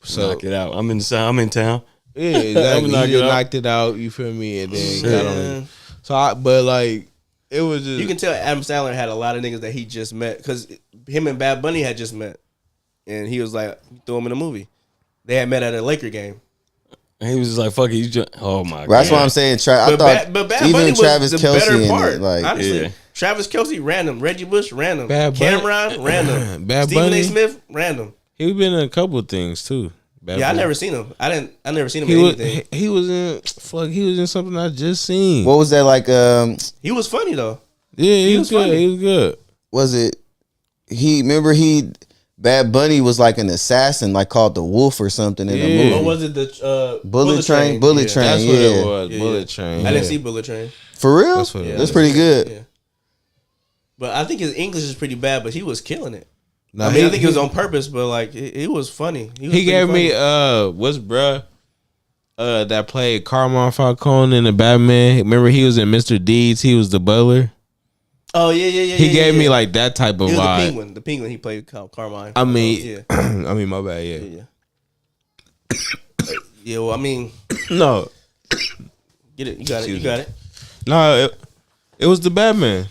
S4: So
S3: Knock it out. I'm in town.
S4: yeah, exactly.
S3: knock
S4: He
S3: it
S4: just
S3: out.
S4: knocked it out. You feel me? And then
S2: Yeah.
S4: got on. So, but like it was just
S2: You can tell Adam Sandler had a lot of niggas that he just met because him and Bad Bunny had just met, and he was like, throw him in a movie. They had met at a Laker game.
S3: And he was just like, "Fuck it, you just." Oh my God.
S1: That's why I'm saying. I thought
S2: But Bad
S1: even
S2: Bunny was
S1: Travis
S2: the
S1: Kelce
S2: better
S1: in
S2: part.
S1: it, like
S2: Honestly,
S3: Yeah.
S2: Travis Kelce random, Reggie Bush random,
S4: Bad Bunny-
S2: Cameron random,
S4: Bad
S2: Stephen
S4: Bunny-
S2: A. Smith random.
S4: he been in a couple things too. Bad
S2: Yeah, I
S4: Bunny.
S2: never seen him. I never seen him
S4: He
S2: in
S4: was
S2: anything.
S4: he was in he was in something I just seen.
S1: what was that like?
S2: He was funny though.
S4: Yeah, he was good.
S2: funny.
S4: He was good.
S1: Was it? Bad Bunny was like an assassin, like called the Wolf or something in the
S4: Yeah.
S1: movie.
S2: What was it? The
S1: Bullet Train. Bullet
S2: Yeah.
S1: Train.
S4: That's what
S1: yeah.
S4: it was.
S2: Yeah,
S4: Bullet
S2: yeah.
S4: Train.
S2: I didn't
S4: yeah.
S2: see Bullet Train.
S1: For real?
S4: That's what it
S2: Yeah,
S1: That's
S4: was.
S1: pretty good.
S2: Yeah. But I think his English is pretty bad, but he was killing it.
S4: Nah,
S2: I mean, I think it was on purpose, but like it was funny. Was
S4: He
S2: pretty
S4: gave
S2: funny.
S4: me what's bruh that played Carmine Falcone in the Batman. Remember he was in Mr. Deeds. He was the butler.
S2: Oh yeah.
S4: He gave me like that type of
S2: he was
S4: vibe.
S2: the penguin. The penguin he played Carmine.
S4: I mean,
S2: yeah,
S4: I mean, my bad. Yeah.
S2: yeah. Well, I mean,
S4: No,
S2: get it. You got it. You got it.
S4: no, it was the Batman.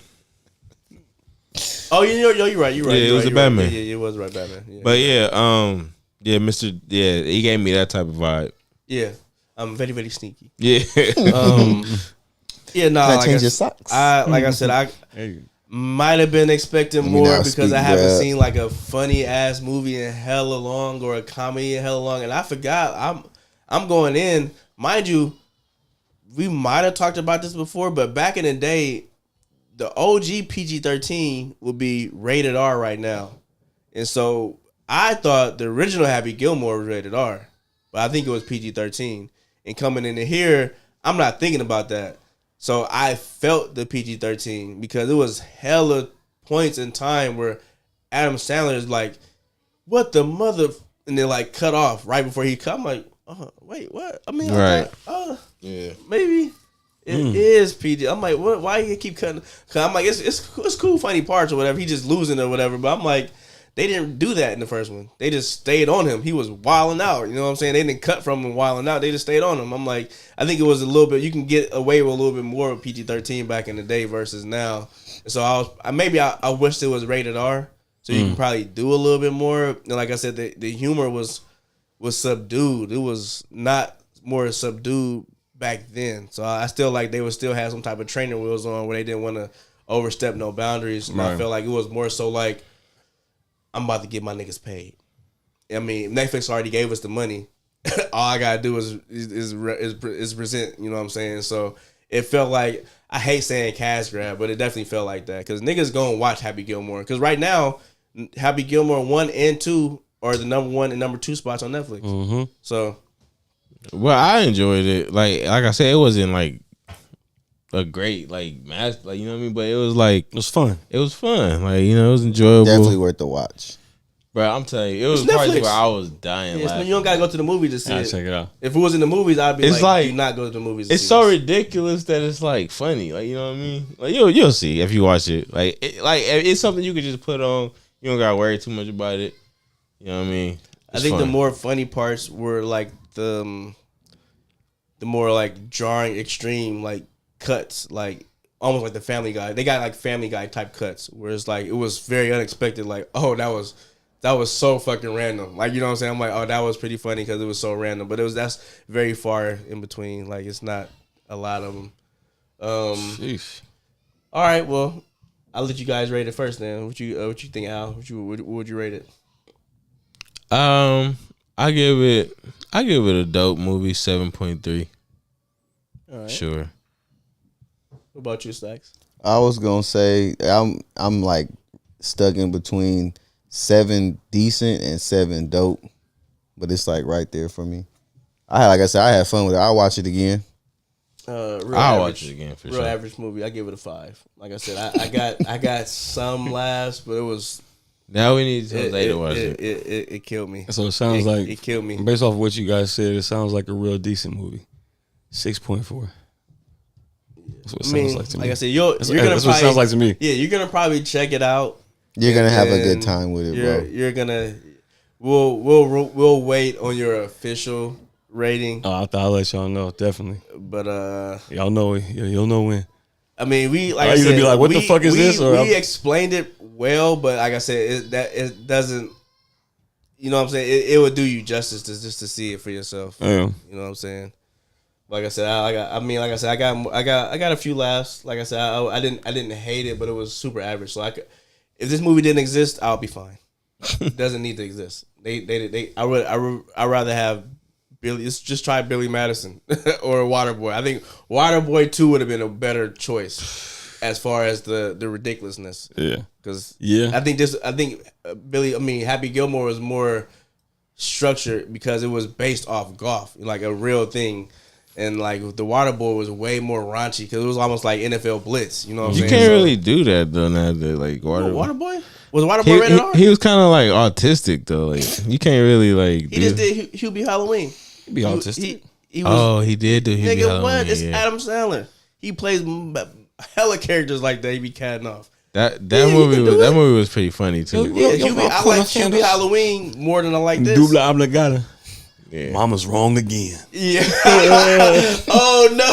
S2: Oh, you're right. You're right.
S4: Yeah, it
S2: you're
S4: was
S2: right,
S4: the
S2: you're right.
S4: Batman.
S2: Yeah, it was right, Batman. Yeah,
S4: But yeah, Mr. Yeah, he gave me that type of vibe.
S2: yeah. I'm very, very sneaky.
S4: Yeah,
S2: Yeah, no.
S1: Can I
S2: Like
S1: change your socks?
S2: I said, I might have been expecting
S1: me
S2: more
S1: now
S2: because
S1: speak,
S2: I haven't
S1: bruh.
S2: seen like a funny ass movie in hella long or a comedy in hella long, and I forgot. I'm going in, mind you. We might have talked about this before, but back in the day, the OG PG-13 would be rated R right now, and so I thought the original Happy Gilmore was rated R, but I think it was PG-13. And coming into here, I'm not thinking about that. So I felt the PG-13 because it was hella points in time where Adam Sandler is like, what the mother, and then like cut off right before he cut. I'm like, oh, wait, what? I mean,
S4: Right.
S2: I thought,
S4: yeah.
S2: maybe. It is PG. I'm like, what? Why you keep cutting? Cause I'm like, it's cool, funny parts or whatever. He just losing or whatever. But I'm like, they didn't do that in the first one. They just stayed on him. He was wilding out. You know what I'm saying? They didn't cut from him wilding out. They just stayed on him. I'm like, I think it was a little bit. You can get away with a little bit more with PG-13 back in the day versus now. So I wish it was rated R. So you can probably do a little bit more. And like I said, the humor was subdued. It was not more subdued back then. So I still like they would still have some type of training wheels on where they didn't want to overstep no boundaries. And I felt like it was more so like, I'm about to get my niggas paid. I mean, Netflix already gave us the money. All I gotta do is present. You know what I'm saying? So it felt like, I hate saying cash grab, but it definitely felt like that because niggas gonna watch Happy Gilmore. Because right now, Happy Gilmore 1 and 2 are the number 1 and number 2 spots on Netflix. Mm-hmm. So,
S4: well, I enjoyed it. Like I said, it wasn't like a great match, you know what I mean. But it was like,
S3: it was fun.
S4: It was fun. Like, you know, it was enjoyable.
S1: Definitely worth the watch.
S4: Bro, I'm telling you, it was parts where I was dying.
S2: Yeah, you don't gotta go to the movie to see it.
S3: Check it out.
S2: If it was in the movies, I'd be like, do not go to the movies.
S4: It's so ridiculous that it's like funny. Like, you know what I mean? Like you'll see if you watch it. Like it's something you could just put on. You don't gotta worry too much about it. You know what I mean?
S2: I think the more funny parts were like the more like jarring, extreme like cuts, like almost like the Family Guy. They got like Family Guy type cuts, where it's like it was very unexpected. Like, oh, that was so fucking random. Like, you know what I'm saying? I'm like, oh, that was pretty funny because it was so random. But that's very far in between. Like, it's not a lot of them.
S3: Sheesh.
S2: All right, well, I'll let you guys rate it first. Then, what you think, Al? What would you rate it?
S4: I give it a dope movie, 7.3.
S2: All right.
S4: Sure.
S2: What about you, Stacks?
S1: I was gonna say I'm like stuck in between 7 decent and 7 dope, but it's like right there for me. I had fun with it. I'll watch it again.
S4: I'll watch it again for
S2: real
S4: sure.
S2: Average movie. I give it a 5. Like I said, I got some laughs, but it was.
S4: Now we need Jose to watch it.
S2: It killed me.
S3: So it sounds like
S2: it killed me.
S3: Based off of what you guys said, it sounds like a real decent movie. 6.4. That's what it sounds like to me.
S2: Like I said, you're gonna.
S3: That's what it sounds like to me.
S2: Yeah, you're gonna probably check it out.
S1: You're gonna have a good time with it, bro.
S2: You're gonna. We'll wait on your official rating.
S3: Oh, I'll let y'all know, definitely.
S2: But
S3: y'all know, you'll know when.
S2: I mean, we like.
S3: I said, be like, what the fuck is this? Or
S2: we explained it well, but like I said, it doesn't. You know what I'm saying? It would do you justice just to see it for yourself.
S3: Yeah.
S2: You know what I'm saying? Like I said, I got a few laughs. Like I said, I didn't hate it, but it was super average. So if this movie didn't exist, I'll be fine. It doesn't need to exist. I'd rather have Billy. Just try Billy Madison or Waterboy. I think Waterboy 2 would have been a better choice as far as the ridiculousness.
S3: Yeah,
S2: because
S3: I
S2: think Happy Gilmore was more structured because it was based off golf, like a real thing. And like the Waterboy was way more raunchy because it was almost like NFL Blitz. You know what I'm saying?
S4: You can't really do that though. Now that like
S2: Waterboy was Waterboy rated R?
S4: He was kind of like autistic though. Like you can't really like.
S2: He just did Hubie Halloween.
S3: He'd be autistic.
S2: He was,
S4: he did do Hubie Halloween.
S2: What? It's Adam Sandler. He plays hella characters like that. He be catting off.
S4: That movie was pretty funny too.
S2: Yeah, I like Hubie Halloween more than I like this.
S3: Dubla obligada.
S4: Yeah.
S3: Mama's wrong again.
S2: Yeah. Oh no.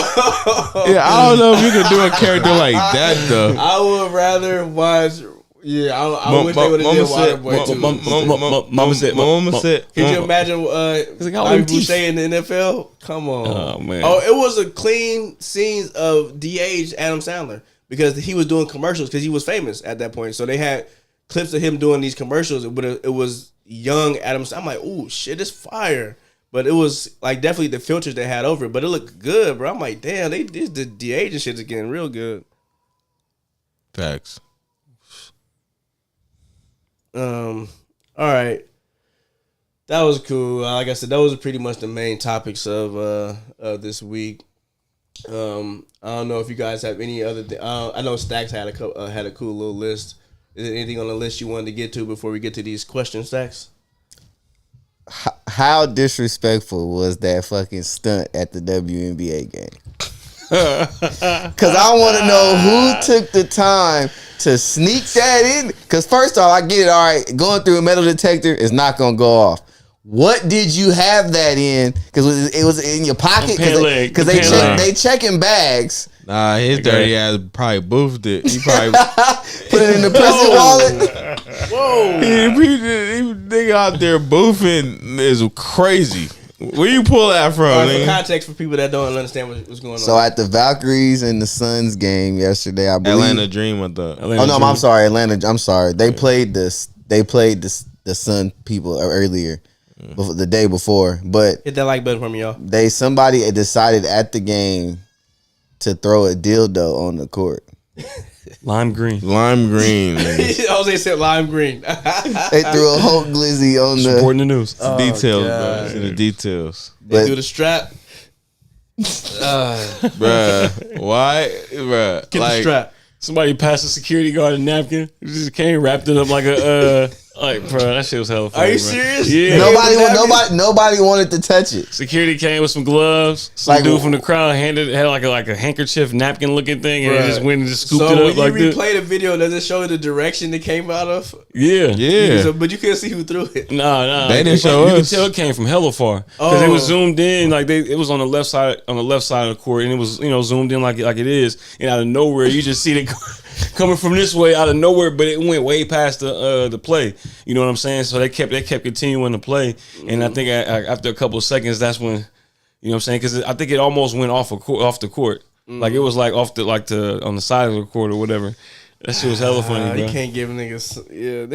S4: Yeah, I don't know if you could do a character like that though.
S2: I would rather watch. Yeah, I wish they would have did Waterboy too.
S3: Mama said.
S2: Could you imagine Bobby Boucher in the NFL? Come on.
S3: Oh man.
S2: Oh, it was a clean scenes of de-aged Adam Sandler because he was doing commercials because he was famous at that point. So they had clips of him doing these commercials, but it was young Adam Sandler. I'm like, ooh, shit, it's fire. But it was like definitely the filters they had over it. But it looked good, bro. I'm like, damn, the de-aging shit is getting real good.
S4: Facts.
S2: All right. That was cool. Like I said, that was pretty much the main topics of this week. I don't know if you guys have any other. I know Stacks had a cool little list. Is there anything on the list you wanted to get to before we get to these questions, Stacks?
S1: How disrespectful was that fucking stunt at the WNBA game? Because I want to know who took the time to sneak that in. Because first off, I get it. All right, going through a metal detector is not going to go off. What did you have that in? Because it was in your pocket. Because they checking bags.
S4: Nah, his dirty ass probably boofed it. He probably
S1: put it in the prison wallet.
S2: Whoa.
S4: He nigga out there boofing is crazy. Where you pull that from?
S2: Right, for context for people that don't understand what's going on.
S1: So at the Valkyries and the Suns game yesterday, I believe
S4: Atlanta Dream, I thought.
S1: I'm sorry, Atlanta. I'm sorry. They played this. They played the Sun people earlier, the day before. But
S2: hit that like button for me, y'all.
S1: Somebody decided at the game to throw a dildo on the court.
S3: Lime green.
S2: Jose said lime green.
S1: They threw a whole glizzy on
S3: supporting the news.
S4: Details, bro. It's in the details.
S2: They threw the strap.
S4: Bruh. Why? Bruh.
S2: Get the strap.
S3: Somebody passed a security guard a napkin. He just came, wrapped it up like a like, bro, that shit was hella funny.
S2: Are you
S3: bro.
S2: serious?
S3: Yeah.
S1: Nobody wanted to touch it.
S3: Security came with some gloves. Some dude from the crowd had like a handkerchief napkin looking thing, and they just went and just scooped it up like this.
S2: So when you replay the video, does it show the direction it came out of?
S3: Yeah.
S2: But you couldn't see who threw it.
S3: No.
S4: They didn't show us.
S3: You could tell it came from hella far because it was zoomed in. Like it was on the left side of the court, and it was zoomed in like it is. And out of nowhere, you just see it coming from this way out of nowhere, but it went way past the play. You know what I'm saying? So they kept continuing to play, and I think after a couple of seconds, that's when, you know what I'm saying? Because I think it almost went off the court, like it was like off on the side of the court or whatever. That shit was hella funny, bro.
S2: You can't give niggas,
S4: niggas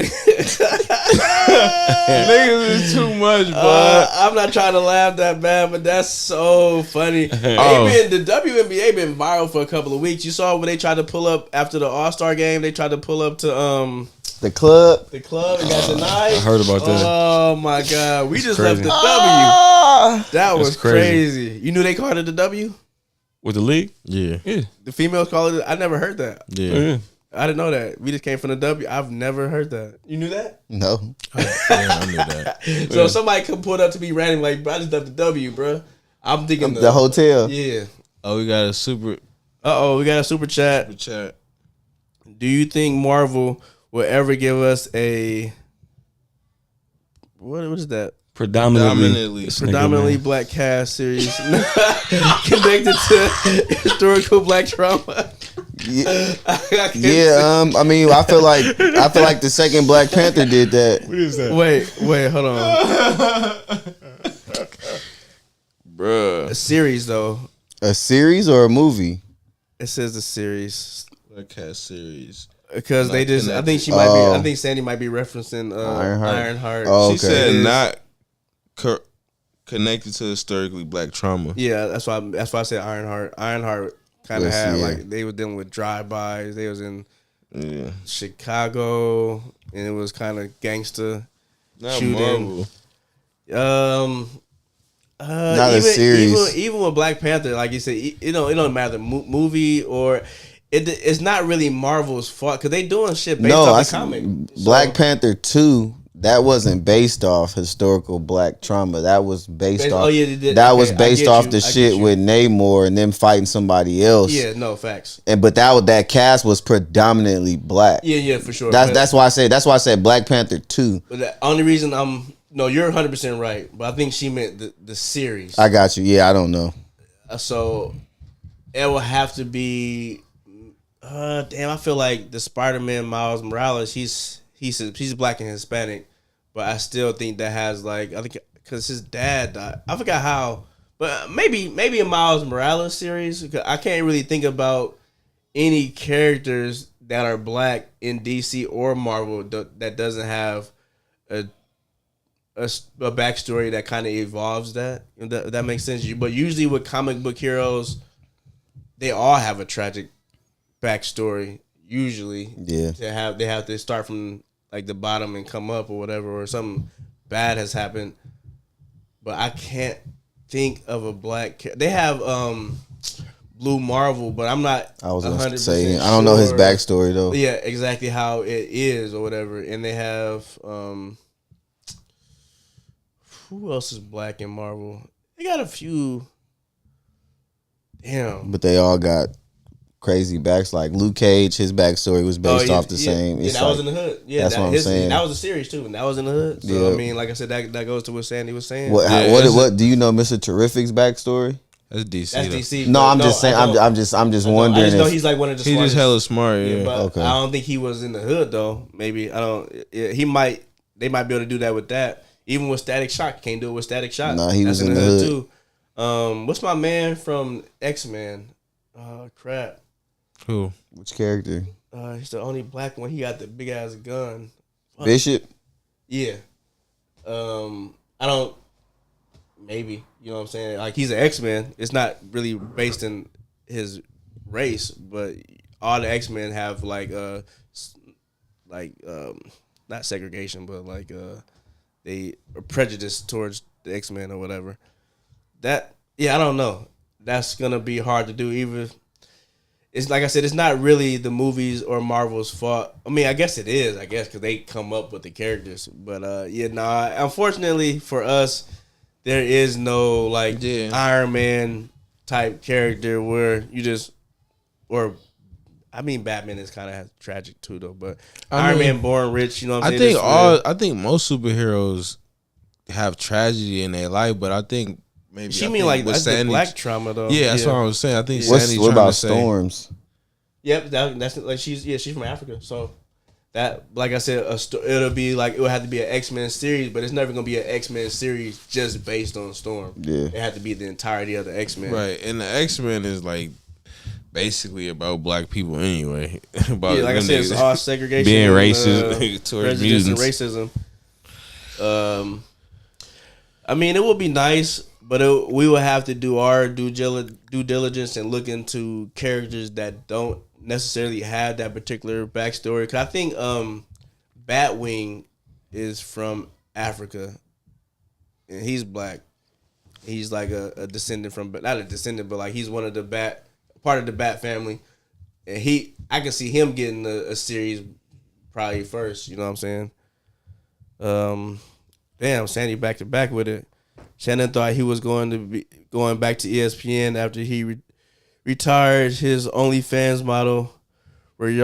S4: is too much, bro.
S2: I'm not trying to laugh that bad, but that's so funny. The WNBA been viral for a couple of weeks. You saw when they tried to pull up after the All-Star game. They tried to pull up to
S1: the club.
S2: And got denied.
S3: I heard about that.
S2: Oh my god, we just left the W. That was crazy. You knew they called it the W
S3: with the league?
S4: Yeah.
S2: The females call it. I never heard that.
S4: Yeah.
S2: I didn't know that. We just came from the W. I've never heard that. You knew that?
S1: No.
S4: I knew that.
S2: So if somebody could pull it up to me random, like, bro, I just left the W, bro. I'm thinking
S1: the hotel.
S2: Yeah.
S4: Oh, we got a super.
S2: We got a super chat. Do you think Marvel will ever give us a what is that? Predominantly black cast series connected to historical black trauma?
S1: I mean, I feel like the second Black Panther did that.
S3: What is that?
S2: Wait, hold on.
S4: Bruh.
S2: A series though.
S1: A series or a movie?
S2: It says a series.
S4: Black cast series.
S2: Because they just, I think she might be. I think Sandy might be referencing Ironheart.
S1: Oh, okay.
S4: She said not connected to historically black trauma.
S2: Yeah, that's why I said Ironheart. Ironheart kind of had like they were dealing with drive-bys. They was in Chicago, and it was kind of gangster shooting.
S4: Marvel.
S1: Not a series.
S2: Even with Black Panther, like you said, it don't matter movie or. It's not really Marvel's fault because they doing shit based off the comic.
S1: Black Panther 2, that wasn't based off historical black trauma. That was based off. Based off the shit with Namor and them fighting somebody else.
S2: Yeah, no facts.
S1: But that cast was predominantly black.
S2: Yeah, for sure.
S1: That's why I said Black Panther 2.
S2: But the only reason you're 100% right. But I think she meant the series.
S1: I got you. Yeah, I don't know.
S2: So it will have to be. Damn, I feel like the Spider-Man Miles Morales, he's black and Hispanic, but I still think that has I think because his dad died. I forgot how, but maybe a Miles Morales series. I can't really think about any characters that are black in DC or Marvel that doesn't have a backstory that kind of evolves that. If that makes sense. But usually with comic book heroes, they all have a tragic backstory usually.
S1: Yeah,
S2: they have to start from like the bottom and come up or whatever, or something bad has happened. But I can't think of a black. They have Blue Marvel, but I'm not.
S1: I was 100% saying I don't know his backstory though.
S2: Yeah, exactly how it is or whatever. And they have who else is black in Marvel? They got a few. Damn.
S1: But they all got crazy backs. Like Luke Cage, his backstory was based off the same.
S2: Yeah,
S1: It's
S2: that
S1: like,
S2: was in the hood. Yeah,
S1: that's what I'm saying.
S2: That was a series too, and that was in the hood. So
S1: Yeah.
S2: I mean, like I said, that goes to what Sandy was saying.
S1: What do you know Mr. Terrific's backstory?
S4: That's DC.
S2: That's DC.
S1: No, I'm just saying. I'm just wondering.
S2: I just know
S1: if,
S2: he's like one of the.
S4: He's
S2: smartest.
S4: just hella smart. Yeah.
S2: But
S1: Okay.
S2: I don't think he was in the hood though. Maybe I don't. Yeah, he might. They might be able to do that with that. Even with Static Shock, can't do it with Static Shock.
S1: Nah, he was in the hood
S2: too. What's my man from X-Men? Crap.
S4: Cool.
S1: Which character?
S2: He's the only black one. He got the big ass gun.
S1: Bishop.
S2: Yeah. I don't. Maybe, you know what I'm saying? Like, he's an X-Men. It's not really based in his race, but all the X-Men have not segregation, but they are prejudiced towards the X-Men or whatever. I don't know. That's gonna be hard to do. Even it's like I said, it's not really the movies or Marvel's fault. I mean, I guess it is. Because they come up with the characters, but unfortunately for us, there is no Iron Man type character where you just Batman is kind of tragic too though, but Iron Man born rich, you know what I'm saying?
S4: I think most superheroes have tragedy in their life, but I think maybe
S2: that's the black trauma though.
S4: Yeah, that's what I was saying. I think
S1: What about Storms?
S2: Yep, that's like she's from Africa, so that, like I said, it'll be it would have to be an X-Men series, but it's never gonna be an X-Men series just based on Storm.
S1: Yeah,
S2: it had to be the entirety of the X-Men.
S4: Right, and the X-Men is basically about black people anyway. About
S2: like I said, it's all segregation,
S4: being racist towards mutants,
S2: and racism. I mean, it would be nice, but we will have to do our due diligence and look into characters that don't necessarily have that particular backstory. Because I think Batwing is from Africa, and he's black. He's like a descendant from, not a descendant, but he's one of the part of the Bat family. And I can see him getting a series probably first. You know what I'm saying? Damn, Sandy back to back with it. Shannon thought he was going to be going back to ESPN after he retired his OnlyFans model. Were you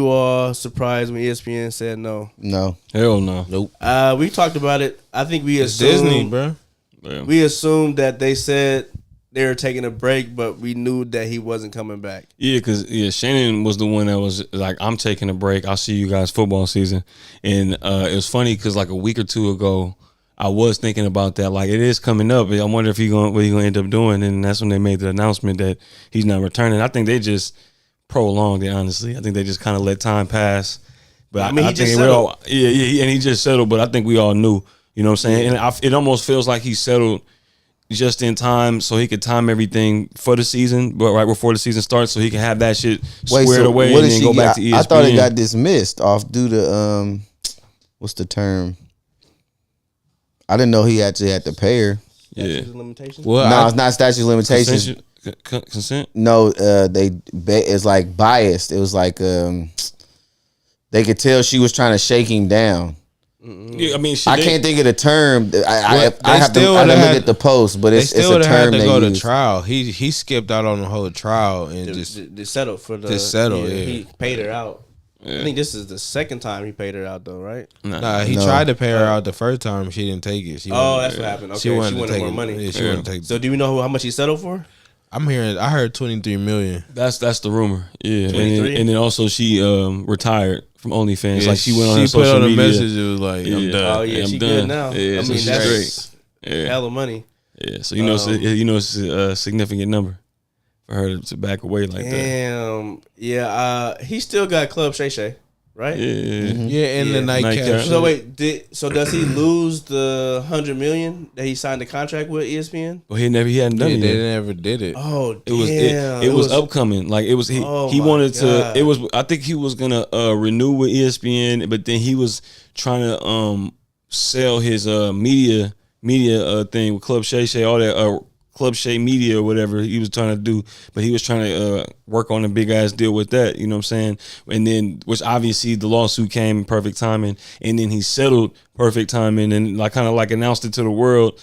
S2: all surprised when ESPN said no?
S1: No.
S3: Hell no.
S4: Nope.
S2: We talked about it. I think we
S4: It's
S2: assumed
S4: Disney, bro.
S3: Yeah.
S2: We assumed that they said they were taking a break, but we knew that he wasn't coming back.
S3: Yeah, because Shannon was the one that was like, I'm taking a break. I'll see you guys football season. And it was funny because a week or two ago, I was thinking about that. It is coming up. I wonder if what he's going to end up doing. And that's when they made the announcement that he's not returning. I think they just prolonged it, honestly. I think they just kind of let time pass. But I
S2: he just settled.
S3: and he just settled. But I think we all knew. You know what I'm saying? And it almost feels like he settled just in time so he could time everything for the season, but right before the season starts, so he can have that shit squared away and then go back to ESPN.
S1: I thought it got dismissed off due to what's the term? I didn't know he actually had to pay her.
S3: Yeah.
S2: Limitations?
S4: Well,
S1: No, it's not statute of limitations.
S3: Consent?
S1: No, it's biased. It was they could tell she was trying to shake him down.
S3: Yeah, I mean,
S1: I can't think of the term. I have to look at the post, but it's a term
S4: had to
S1: they
S4: go
S1: use.
S4: to trial. He skipped out on the whole trial and
S2: They settled for the. He paid her out.
S3: Yeah.
S2: I think this is the second time he paid her out, though, right?
S4: He tried to pay her out the first time. She didn't take it.
S2: That's what happened. Okay, she wanted more money.
S4: Yeah, she wanted to take it.
S2: So do we know how much he settled for?
S4: I heard $23 million.
S3: That's the rumor. Yeah,
S2: 23?
S3: and then also she retired from OnlyFans.
S4: Yeah,
S3: she went on her
S4: she put
S3: social
S4: on a
S3: media.
S4: Message. It was like, I'm done.
S2: Oh yeah,
S3: I'm
S2: she
S3: done.
S2: good now.
S3: Yeah,
S2: I
S3: so
S2: mean,
S3: she's
S2: that's
S3: Yeah.
S2: hella money.
S3: Yeah, so it's a significant number for her to back away like that.
S2: Damn. Yeah. He still got Club Shay Shay, right?
S3: Yeah,
S4: Yeah, and the nightcap.
S2: So wait, does he lose the $100 million that he signed the contract with ESPN?
S3: Well, he hadn't done
S4: Yeah,
S3: it
S4: they
S3: yet.
S4: never did it.
S2: Oh,
S3: It was upcoming. He wanted to. It was. I think he was gonna renew with ESPN, but then he was trying to sell his media thing with Club Shay Shay, all that Club Shay Media or whatever he was trying to do, but he was trying to work on a big ass deal with that. You know what I'm saying? And then, which obviously the lawsuit came in perfect timing, and then he settled perfect timing, and kind of announced it to the world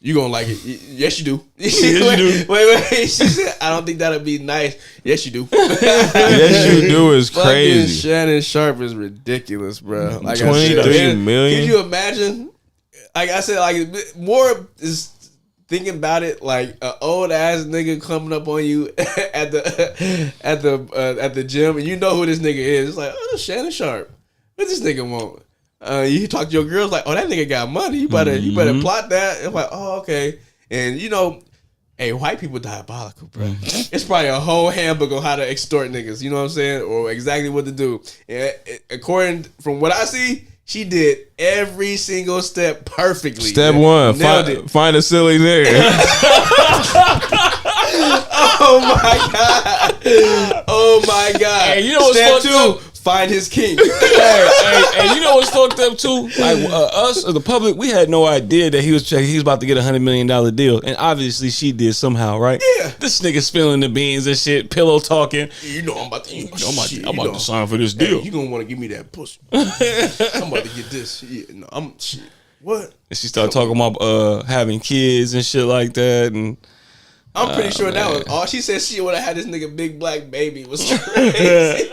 S2: You gonna like it? Yes, you do.
S3: Yes, you do.
S2: Wait. She said, "I don't think that'd be nice." Yes, you do.
S4: Yes, you do is
S2: Fucking
S4: crazy.
S2: Shannon Sharp is ridiculous, bro. Like
S4: 23 million.
S2: Can you imagine? Like I said, like more is thinking about it. Like an old ass nigga coming up on you at the gym, and you know who this nigga is. It's like, oh, Shannon Sharp. What this nigga want? You talk to your girls like, oh, that nigga got money. You better plot that. It's like, oh, okay. And you know, hey, white people diabolical, bro. It's probably a whole handbook on how to extort niggas. You know what I'm saying, or exactly what to do. And according from what I see, she did every single step perfectly.
S4: Step one, find a silly nigga.
S2: Oh my god.
S3: Hey, you know what's
S2: Step
S3: fucked
S2: two,
S3: up?
S2: find his king.
S3: hey, you know what's fucked up too? Like us or the public, we had no idea that he was about to get $100 million deal, and obviously she did somehow, right?
S2: Yeah.
S3: This nigga spilling the beans and shit, pillow talking.
S2: You know I'm about to.
S3: I'm about to sign for this deal.
S2: Hey, you gonna want to give me that pussy? I'm about to get this. Yeah, no, I'm shit. What?
S3: And she started talking about having kids and shit like that, and
S2: I'm pretty sure that was all she said. She would have had this nigga Big Black Baby was crazy.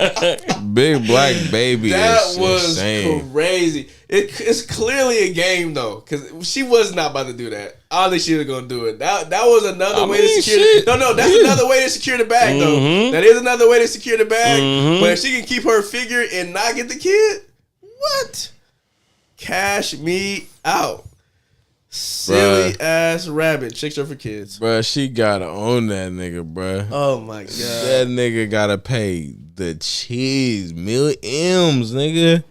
S4: Big Black Baby.
S2: That was
S4: insane.
S2: crazy. It's clearly a game though, because she was not about to do that. I don't think she was gonna do it. That was another way to secure. That's another way to secure the bag though. That is another way to secure the bag. But if she can keep her figure and not get the kid, what? Cash me out. Silly ass rabbit. Chicks are for kids.
S4: Bruh, she gotta own that nigga, bruh.
S2: Oh my god.
S4: That nigga gotta pay the cheese. M's, nigga.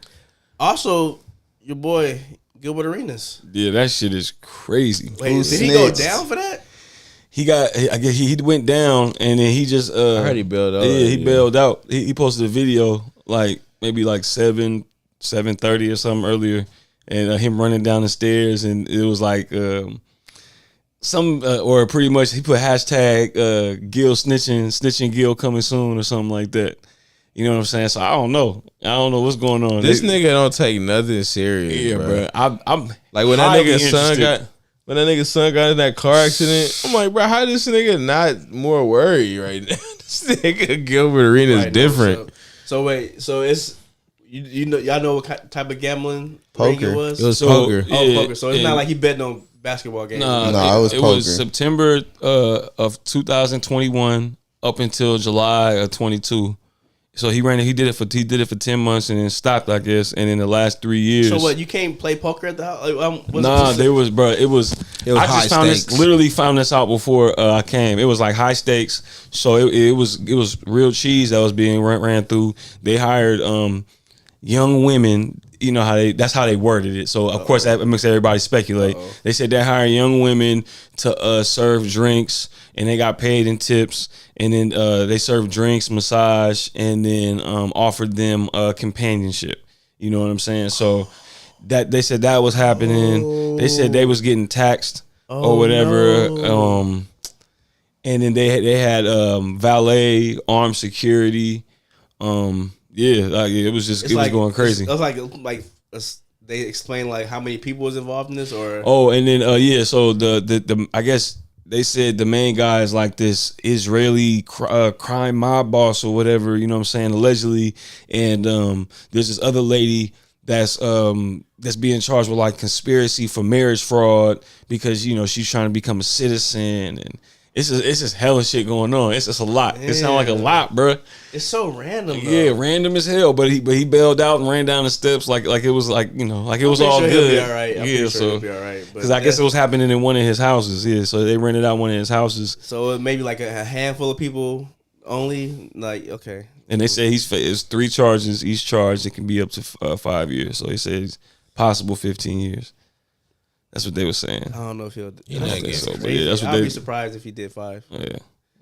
S2: Also, your boy Gilbert Arenas.
S3: yeah, that shit is crazy.
S2: Wait, did he go down for that?
S3: He got, I guess he went down, and then he just
S4: I heard he bailed out.
S3: Yeah, he bailed out. He posted a video like maybe like 7:30 or something earlier. And him running down the stairs, and it was like or pretty much he put hashtag Gil snitching Gil coming soon or something like that. You know what I'm saying? So I don't know what's going on.
S4: This nigga don't take nothing serious.
S3: Yeah, bro. I'm
S4: like when that nigga's son got in that car accident. I'm like, bro, how this nigga not more worried right now? This nigga Gilbert Arenas is different.
S2: So wait, so it's. You know, y'all know what type of gambling
S1: Poker.
S2: it was?
S4: It was poker.
S2: Poker. So it's not like he betting on basketball games.
S1: No, it was poker.
S3: It was September of 2021 up until July of 22. So he did it for 10 months and then stopped, I guess. And in the last 3 years.
S2: So what? You can't play poker at the house?
S3: It was
S4: high stakes.
S3: Literally found this out before I came. It was like high stakes. So it was real cheese that was being ran through. They hired young women. You know that's how they worded it. So of course that makes everybody speculate. They said they hired young women to serve drinks, and they got paid in tips. And then they served drinks, massage, and then offered them companionship. You know what I'm saying? So that they said that was happening. They said they was getting taxed or whatever. No. And then they had valet, armed security. Yeah, like it was going crazy.
S2: It was like they explained like how many people was involved in this, or
S3: and then so the I guess they said the main guy is like this Israeli crime mob boss or whatever, you know what I'm saying, allegedly, and there's this other lady that's being charged with like conspiracy for marriage fraud because she's trying to become a citizen, and it's just hella shit going on. It's just a lot. Yeah. It sounds like a lot, bro.
S2: It's so random, though.
S3: Yeah, random as hell. But he bailed out and ran down the steps like it was like like it was all good.
S2: He'll be all right.
S3: He'll
S2: be all right.
S3: Because I guess it was happening in one of his houses. Yeah, so they rented out one of his houses.
S2: So maybe like a handful of people only. Like okay.
S3: And they say it's 3 charges. Each charge it can be up to 5 years. So they say it's possible 15 years. That's what they were saying.
S2: I don't know if he'll.
S3: I'd
S2: be surprised if he did 5.
S3: Yeah,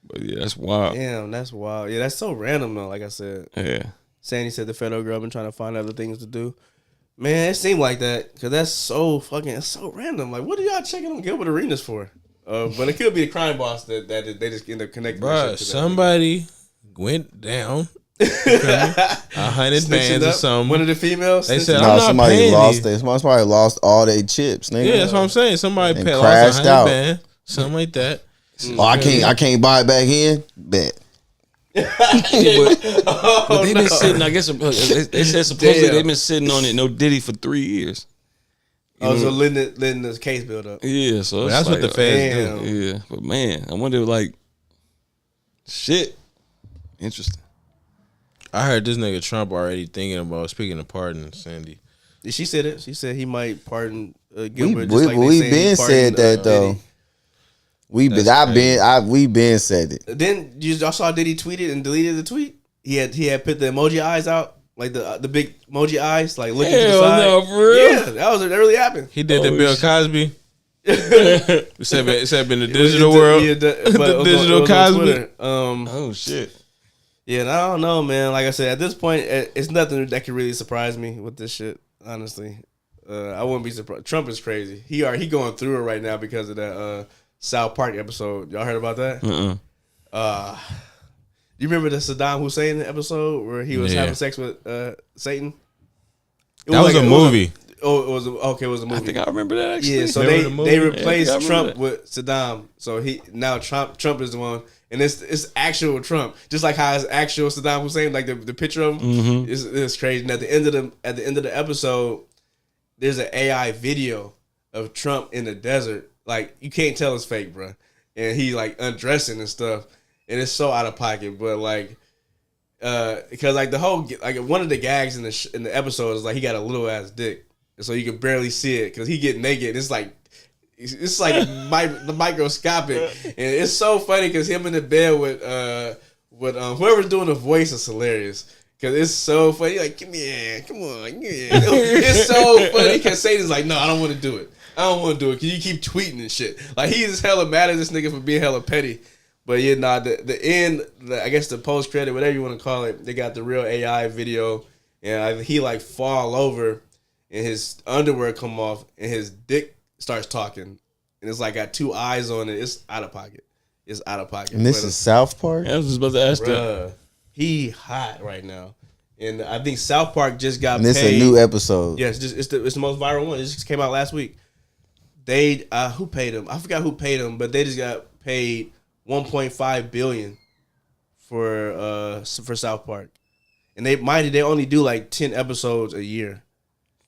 S3: but yeah, that's wild.
S2: Damn, that's wild. Yeah, that's so random though. Like I said.
S3: Yeah.
S2: Sandy said the federal government trying to find other things to do. Man, it seemed like that because that's so random. Like, what are y'all checking on Gilbert Arenas for? But it could be a crime boss that they just end up connecting.
S4: Bruh, somebody went down $100 bands or something.
S2: One of the females.
S4: They said,
S1: No,
S4: I'm not
S1: somebody
S4: paying
S1: lost.
S4: these.
S1: Somebody lost all their chips, nigga.
S4: Yeah, that's what I'm saying. Somebody
S1: And
S4: paid
S1: crashed
S4: lost
S1: out.
S4: $100 something like that.
S1: Oh, I can't buy it back in. Bet.
S3: But they've been sitting. I guess they said supposedly they've been sitting on it. No Diddy for 3 years.
S2: So letting the case build up.
S3: Yeah, so
S4: That's
S3: like,
S4: what the feds do.
S3: Yeah, but man, I wonder like, shit, interesting.
S4: I heard this nigga Trump already thinking about speaking of pardon Sandy.
S2: She said it. She said he might pardon Gilmore.
S1: We been said that though. We been said it.
S2: Then y'all saw Diddy tweeted and deleted the tweet. He had put the emoji eyes out, like the big emoji eyes, like looking to the side.
S3: No, for real?
S2: Yeah, that really happened.
S4: He did the Bill Cosby. It said in the digital world.
S2: Yeah,
S4: the digital Cosby.
S3: Oh shit.
S2: Yeah, and I don't know, man. Like I said, at this point, it's nothing that can really surprise me with this shit. Honestly, I wouldn't be surprised. Trump is crazy. He going through it right now because of that South Park episode. Y'all heard about that? You remember the Saddam Hussein episode where he was having sex with Satan?
S4: That was a movie.
S2: It was a movie.
S3: I think I remember that actually.
S2: Yeah, so they replaced Trump with Saddam. So now Trump is the one, and it's actual Trump, just like how it's actual Saddam Hussein, like the picture of him is crazy. And at the end of the episode, there's an AI video of Trump in the desert. Like you can't tell it's fake, bro. And he like undressing and stuff, and it's so out of pocket. But like, because like the whole like one of the gags in the episode is like he got a little ass dick, and so you can barely see it because he get naked. And it's like microscopic, and it's so funny because him in the bed with whoever's doing the voice is hilarious. Cause it's so funny, like come on, yeah. It's so funny because Satan's like, no, I don't want to do it. I don't want to do it because you keep tweeting and shit. Like he's hella mad at this nigga for being hella petty. But yeah, the end, I guess the post credit, whatever you want to call it, they got the real AI video, and he like fall over, and his underwear come off, and his dick starts talking, and it's like got two eyes on it. It's out of pocket. It's out of pocket.
S1: And this is South Park.
S3: I was just about to ask that.
S2: He hot right now, and I think South Park just got.
S1: And this
S2: paid.
S1: a new episode.
S2: Yes, it's the most viral one. It just came out last week. They who paid him? I forgot who paid him, but they just got paid $1.5 billion for South Park, and they only do like 10 episodes a year.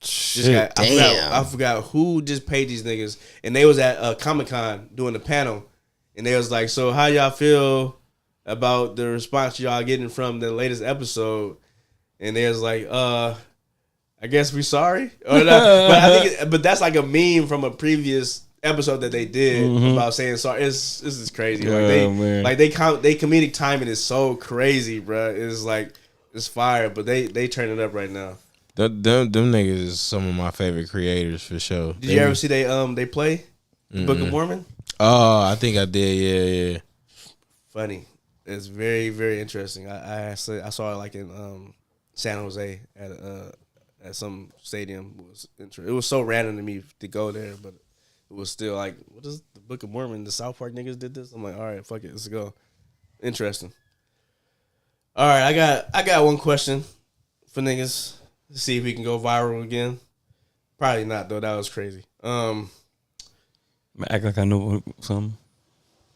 S2: I forgot who just paid these niggas, and they was at Comic-Con doing the panel, and they was like, "So how y'all feel about the response y'all getting from the latest episode?" And they was like, I guess we sorry, or not. But that's like a meme from a previous episode that they did about saying sorry. This is crazy. They comedic timing is so crazy, bro. It's like it's fire, but they turn it up right now.
S4: Them niggas is some of my favorite creators for sure.
S2: Did you ever see they play Book of Mormon?
S4: Oh, I think I did. Yeah. Funny.
S2: It's very, very interesting. I saw it like in San Jose at some stadium. It was so random to me to go there, but it was still like, what is the Book of Mormon? The South Park niggas did this. I'm like, all right, fuck it, let's go. Interesting. All right, I got one question for niggas. Let's see if we can go viral again. Probably not though. That was crazy.
S3: Act like I know something.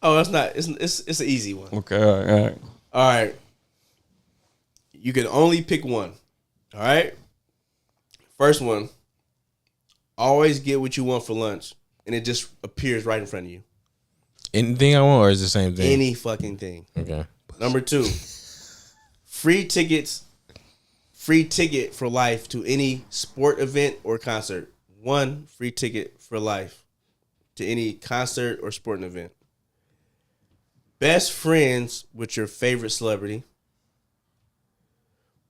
S2: Oh, it's not. It's an easy one.
S3: Okay, all
S2: right. You can only pick one. All right. First one. Always get what you want for lunch, and it just appears right in front of you.
S4: Anything I want, or is it the same thing?
S2: Any fucking thing.
S4: Okay.
S2: Number 2. Free ticket for life to any sport event or concert. 1 free ticket for life to any concert or sporting event. Best friends with your favorite celebrity.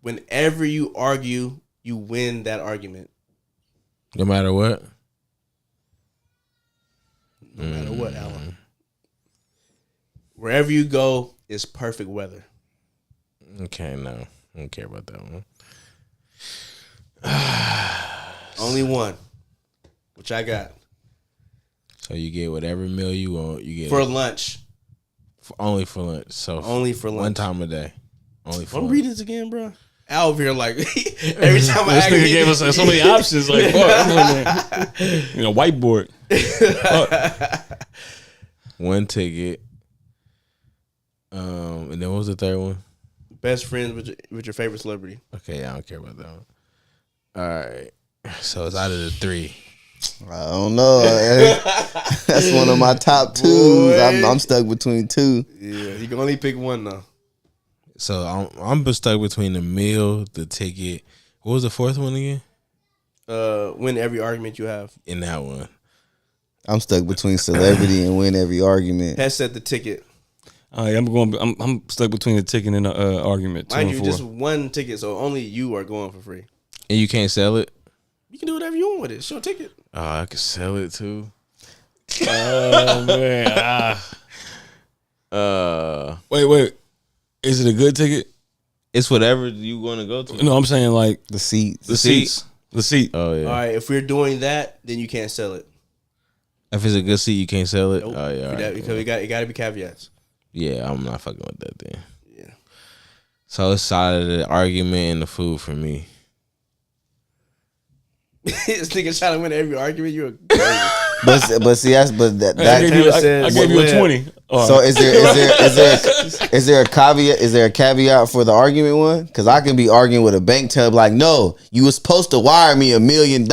S2: Whenever you argue, you win that argument.
S4: No matter what?
S2: No matter what, Alan. Wherever you go is perfect weather.
S4: Okay, no. I don't care about that one.
S2: Only one. Which I got.
S4: So you get whatever meal you want. You get
S2: for lunch.
S4: Only for lunch. So
S2: only for lunch.
S4: One time a day. Only 4.
S2: I'm reading this again, bro. Al over here like every time I
S3: This
S2: ask
S3: nigga gave us so many options. Like, fuck, I'm on there. Whiteboard.
S4: 1 ticket. And then what was the third one?
S2: best friends with your favorite celebrity.
S4: Okay, I don't care about that one. All right. So it's out of the 3.
S1: I don't know. That's one of my top 2s. I'm stuck between 2.
S2: Yeah, you can only pick one though.
S4: So I'm stuck between the meal, the ticket. What was the 4th one again?
S2: Win every argument you have.
S4: In that one.
S1: I'm stuck between celebrity and win every argument.
S2: Has set the ticket.
S3: I'm stuck between the ticket and the argument.
S2: Mind you, just one ticket, so only you are going for free.
S4: And you can't sell it?
S2: You can do whatever you want with it. It's your ticket.
S4: Oh, I could sell it too.
S3: Oh man. Wait. Is it a good ticket?
S4: It's whatever you want to go to.
S3: No, I'm saying like
S1: The seats.
S3: the seats. The seat.
S4: Oh yeah.
S2: All right, if we're doing that, then you can't sell it.
S4: If it's a good seat, you can't sell it.
S2: Nope.
S4: Oh yeah. All right,
S2: Because it got to be caveats.
S4: Yeah, I'm not fucking with that then.
S2: Yeah.
S4: So it's out of the argument and the food for me.
S2: This nigga trying to win every argument. You're crazy.
S1: But that
S3: I gave you a 20.
S1: So is there a caveat? Is there a caveat for the argument one? Because I can be arguing with a bank teller like, no, you was supposed to wire me $1 million.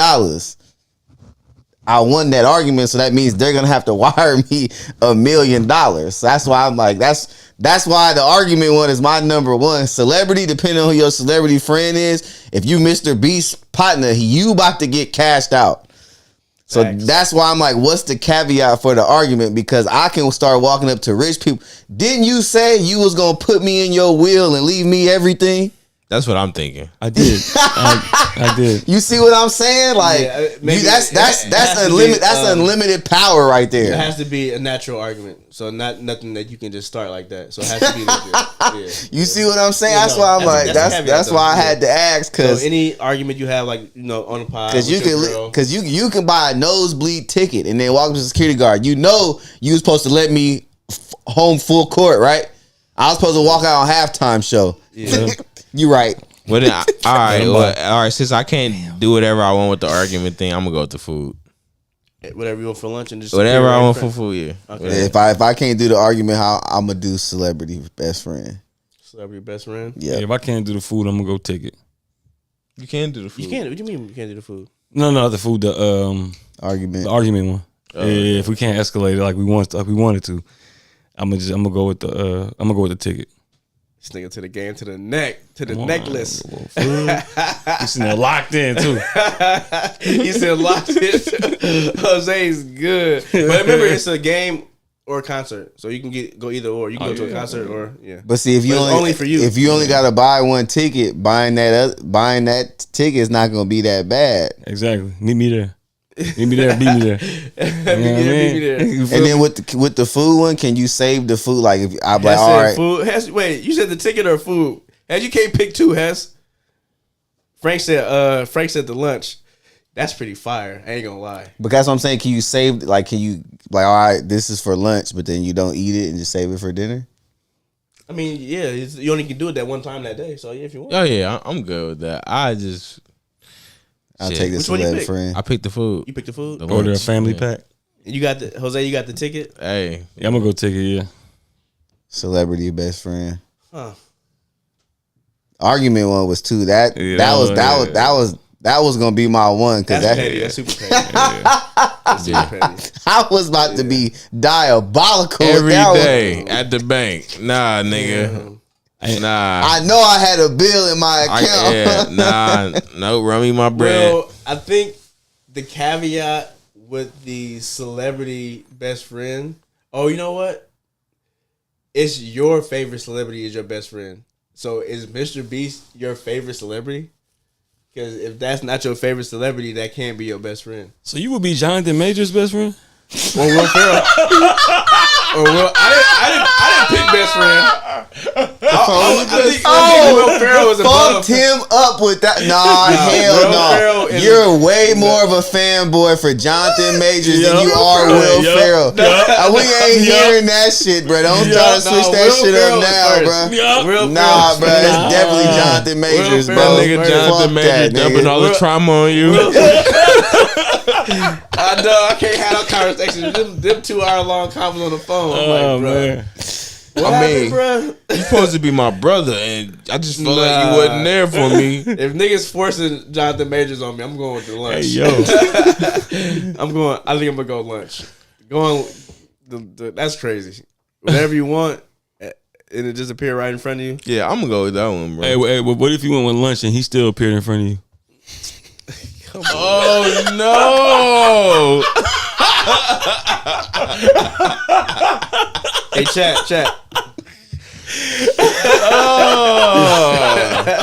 S1: I won that argument, so that means they're gonna have to wire me $1 million. So that's why I'm like, that's why the argument one is my number one. Celebrity, depending on who your celebrity friend is, if you Mr. Beast's partner, you about to get cashed out. So
S2: Thanks.
S1: That's why I'm like, what's the caveat for the argument? Because I can start walking up to rich people. Didn't you say you was gonna put me in your will and leave me everything?
S4: That's what I'm thinking.
S3: I did. I did.
S1: You see what I'm saying? Like,
S2: Yeah, maybe
S1: that's
S2: it has to
S1: unlimited.
S2: be,
S1: That's unlimited power right
S2: It
S1: there.
S2: has to be a natural argument, so nothing that you can just start like that. So it has to be legit. Yeah.
S1: You see what I'm saying?
S2: Yeah,
S1: That's
S2: no,
S1: why I'm
S2: that's a-
S1: like,
S2: that's a caveat,
S1: that's
S2: though.
S1: why I
S2: Yeah.
S1: had to ask,
S2: So
S1: because
S2: any argument you have, like on the pod,
S1: you can buy a nosebleed ticket and then walk up to the security guard. You know you was supposed to let me home full court, right? I was supposed to walk out on halftime show.
S2: Yeah.
S1: You right.
S4: Well, then, all right. Since I can't do whatever I want with the argument thing, I'm gonna go with the food.
S2: Whatever you want for lunch and just
S4: Whatever I want for
S2: friend.
S4: food, yeah.
S2: Okay.
S1: If I can't do the argument, how I'm gonna do celebrity best friend.
S2: Celebrity best friend.
S1: Yeah.
S3: If I can't do the food, I'm gonna go ticket.
S4: You can do the food.
S2: You can't. What do you mean you can't do the food?
S3: No, the food. The
S1: Argument.
S3: argument one. Yeah, if we can't escalate it like we wanted to, I'm gonna go with the ticket.
S2: This nigga to the game, to the neck, to the
S3: Come on,
S2: necklace.
S3: You sitting there locked in too.
S2: He said locked in. Jose's good. But remember, it's a game or a concert. So you can go either or. You can go to a concert or, yeah.
S1: But see, if you
S2: But it's only for you.
S1: if you only gotta buy one ticket, buying that ticket is not gonna be that bad.
S3: Exactly. Meet me there. Meet me there. Beat me there.
S2: Meet me there.
S3: You feel
S1: And
S3: me?
S1: then with the food one, can you save the food? Like if I'm like,
S2: Hess
S1: all
S2: said
S1: right,
S2: food. Hess, wait, you said the ticket or food? Hess, you can't pick two, Hess. Frank said the lunch. That's pretty fire. I ain't gonna lie.
S1: but that's what I'm saying. Can you save? Like, can you like, all right, this is for lunch, but then you don't eat it and just save it for dinner?
S2: I mean, yeah, you only can do it that one time that day. So yeah, if you want.
S4: Oh yeah, I'm good with that.
S1: I'll
S4: Shit.
S1: take this
S2: Which one you
S1: celebrity
S2: pick?
S1: friend.
S4: I picked the food.
S2: You picked the food.
S4: The
S3: Order a
S4: lunch.
S3: family
S4: Yeah.
S3: pack.
S2: You got the Jose. You got the ticket.
S4: Hey,
S3: Yeah, I'm gonna go ticket. Yeah.
S1: Celebrity best friend.
S2: Huh.
S1: Argument one was 2. That was gonna be my one because
S2: That's
S1: that
S2: petty. That's super petty. That's super petty.
S1: I was about to be diabolical with
S4: every
S1: that
S4: day
S1: one.
S4: at the bank. Nah, nigga. Nah.
S1: I know I had a bill in my account.
S4: No, run me my bread.
S2: Well, I think the caveat with the celebrity best friend. Oh, you know what? It's your favorite celebrity is your best friend. So is Mr. Beast your favorite celebrity? Because if that's not your favorite celebrity, that can't be your best friend.
S3: So you would be Jonathan Major's best friend?
S2: Well, Will Ferrell. Or Will, I didn't pick best friend. I think Will Ferrell was above.
S1: Fucked him up with that. Nah, hell no. You're way more of a fanboy for Jonathan Majors than you are Will Ferrell. We ain't hearing that shit, bro. Don't try to switch that shit up now, bro. Nah, bro. It's definitely Jonathan Majors, bro.
S4: That nigga Jonathan Majors dumping all the trauma on you.
S2: I know. I can't have no conversation. Them 2 hour long convos on the phone. I'm like, bro.
S3: Man.
S2: What happened, bro?
S4: You supposed to be my brother, and I just felt like you wasn't there for me.
S2: If niggas forcing Jonathan Majors on me, I'm going with the lunch.
S3: Hey, yo.
S2: I think I'm gonna go lunch. That's crazy. Whatever you want, and it just appear right in front of you.
S4: Yeah, I'm gonna go with that one, bro.
S3: Hey, what if you went with lunch and he still appeared in front of you?
S4: Oh no!
S2: Hey, chat.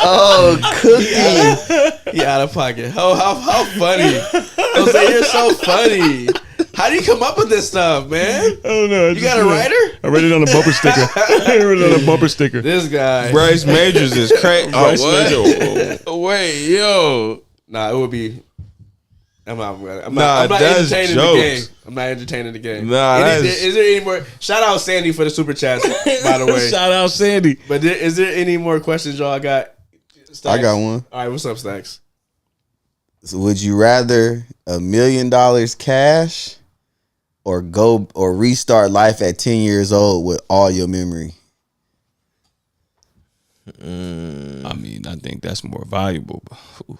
S1: Oh, Cookie.
S2: He out of pocket. How funny. Jose, you're so funny. How do you come up with this stuff, man?
S3: I don't know.
S2: You got a writer?
S3: I read it on a bumper sticker. I read it on a bumper sticker.
S2: This guy.
S4: Bryce Majors is crazy.
S3: Bryce
S4: Majors. Wait, yo.
S2: Nah, it would be. I'm not
S4: that's
S2: entertaining
S4: jokes.
S2: the game. I'm not entertaining the game.
S4: Nah,
S2: is there any more? Shout out Sandy for the super chats, by the way.
S3: Shout out Sandy.
S2: But is there any more questions y'all got? Stacks?
S1: I got one.
S2: All right, what's up, Stacks?
S1: So would you rather $1 million cash or restart life at 10 years old with all your memory?
S3: I mean, I think that's more valuable. Ooh.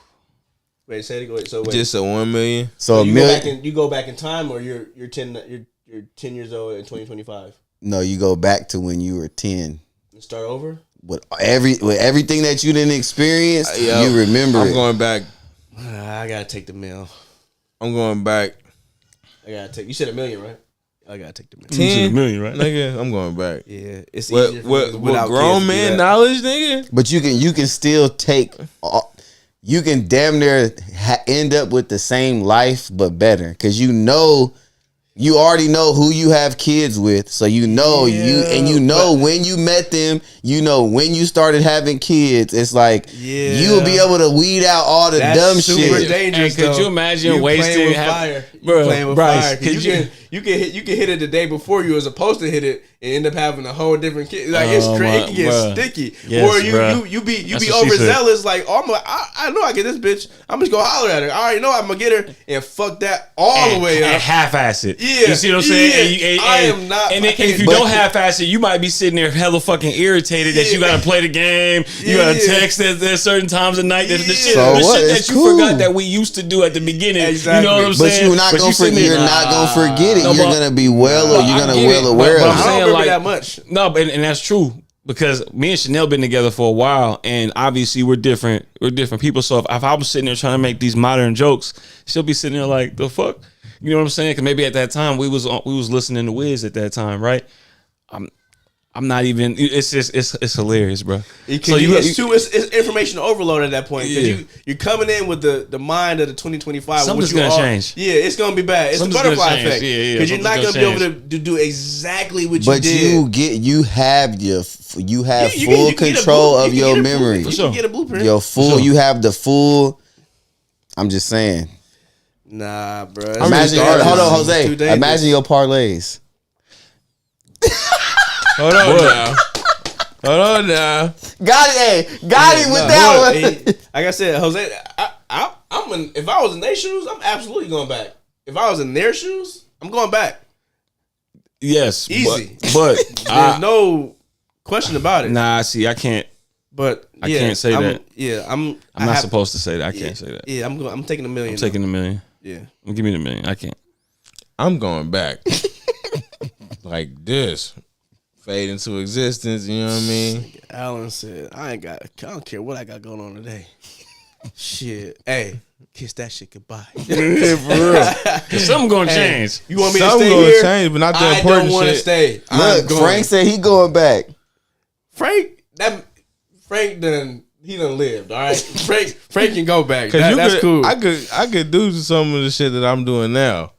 S2: Wait, say it. Wait, so wait.
S4: Just a 1 million.
S1: So
S2: you go back in time, or you're 10 years old in 2025.
S1: No, you go back to when you were 10.
S2: And start over.
S1: With everything that you didn't experience, you remember.
S4: I'm going back.
S2: I gotta take the meal.
S4: I'm going back.
S2: I gotta take. You said $1 million, right? I gotta take the meal.
S4: 10
S3: $1 million, right?
S4: Nigga, I'm going back.
S2: Yeah, it's
S4: What
S2: easier for me without
S4: grown
S2: kids to do
S4: man
S2: that.
S4: knowledge, nigga?
S1: But you can still take. You can damn near end up with the same life, but better, because you already know who you have kids with, so you know when you met them, when you started having kids. It's like you will be able to weed out all the dumb
S2: super
S1: shit.
S2: dangerous.
S3: Hey, could you imagine wasting
S2: fire? Playing with
S3: Bryce,
S2: fire. You can hit it the day before you were supposed to hit it and end up having a whole different kid. Like it's crazy. It can get sticky.
S3: Yes,
S2: or you be overzealous. Like I know I get this bitch. I'm just gonna holler at her. I already know I'm gonna get her and fuck that all the way up.
S3: And half-ass it.
S2: Yeah.
S3: You see what I'm saying?
S2: Yeah. I am not.
S3: And if you don't half-ass it, you might be sitting there hella fucking irritated that you gotta play the game. You gotta text at certain times of night. The shit that you forgot that we used to do at the beginning.
S2: Exactly.
S3: You know what I'm
S1: But
S3: saying?
S1: you're not gonna forget. You're not gonna forget it. You're gonna be well aware
S2: I
S1: of it.
S2: don't remember that much.
S3: No, and that's true. Because me and Chanel been together for a while, and obviously we're different. We're different people. So if I was sitting there trying to make these modern jokes, she'll be sitting there like, the fuck? You know what I'm saying? Because maybe at that time we was listening to Wiz at that time, right? I'm not even. It's just it's hilarious, bro.
S2: It's information overload at that point.
S3: Yeah.
S2: You're coming in with the mind of the 2025.
S3: Something's gonna change.
S2: Yeah, it's gonna be bad. It's the butterfly effect. Because you're not gonna be able to do exactly what you did.
S1: But you have full control of your memory.
S2: You can get a blueprint.
S1: You have the full. I'm just saying.
S2: Nah, bro.
S1: Imagine. Hold on, Jose. Imagine your parlays.
S4: Hold on now.
S1: Got it with that one.
S2: Like I said, Jose, if I was in their shoes, I'm absolutely going back. If I was in their shoes, I'm going back.
S3: Yes,
S2: easy.
S3: But
S2: there's no question about it.
S3: Nah, see, I can't.
S2: But
S3: I can't say that.
S2: Yeah,
S3: I'm not supposed to say that. I can't say that.
S2: Yeah, I'm taking $1 million.
S3: I'm taking $1 million.
S2: Yeah,
S3: give me the $1 million. I can't.
S4: I'm going back like this. Fade into existence, you know what I mean?
S2: Alan said, I don't care what I got going on today. Shit. Hey, kiss that shit goodbye.
S4: Yeah, for real.
S3: Something gonna change.
S2: You want me to
S4: Something
S2: stay
S4: gonna
S2: here?
S4: change, but not the
S2: I
S4: important
S2: don't want to
S4: shit.
S2: stay.
S1: Look, Frank said he going back.
S2: Frank done lived, all right? Frank can go back. That's cool.
S4: I could do some of the shit that I'm doing now.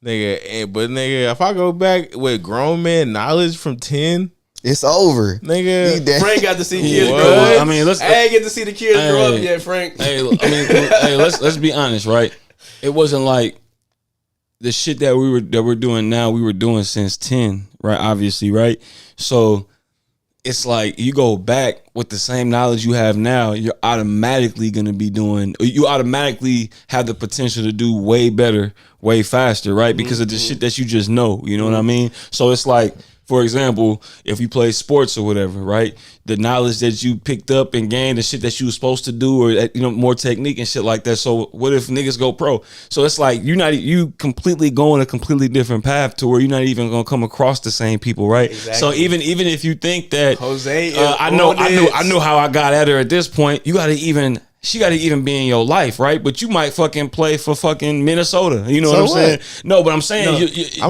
S4: But nigga, if I go back with grown man knowledge from 10,
S1: it's over.
S4: Nigga,
S2: Frank got to see kids
S3: What?
S2: grow up.
S3: I mean,
S2: I ain't get to see the kids grow up yet, Frank.
S3: Let's be honest, right? It wasn't like the shit that we're doing now. We were doing since 10, right? Obviously, right? So it's like you go back with the same knowledge you have now, you're automatically gonna be doing. You automatically have the potential to do way better, way faster, right? Because of the shit that you just know. You know what I mean? So it's like, for example, if you play sports or whatever, right? The knowledge that you picked up and gained, the shit that you were supposed to do, or more technique and shit like that. So what if niggas go pro? So it's like you completely going a completely different path to where you're not even gonna come across the same people, right?
S2: Exactly.
S3: So even if you think that
S2: Jose,
S3: I know how I got at her at this point. She got to even be in your life, right? But you might fucking play for fucking Minnesota. You know what I'm saying? No, but I'm saying
S4: I'm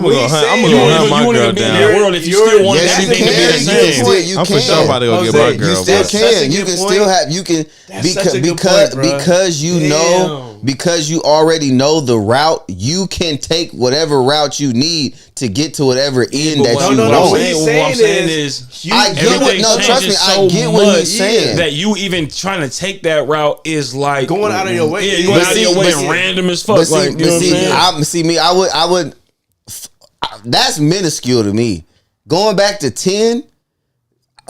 S4: gonna go hunt my girl
S3: be in
S4: down.
S3: that world if you still want everything to be the same.
S4: I'm for sure about to go get my girl.
S1: You still can. You can still have. You can because you know, because you already know the route. You can take whatever route you need to get to whatever end that you want.
S3: What I'm saying is,
S1: I get what. No, trust me. I get what he's saying.
S3: That you even trying to take that route is like
S2: going out of your way.
S3: Yeah, going out of your way and random as fuck.
S1: I would. That's minuscule to me. Going back to 10.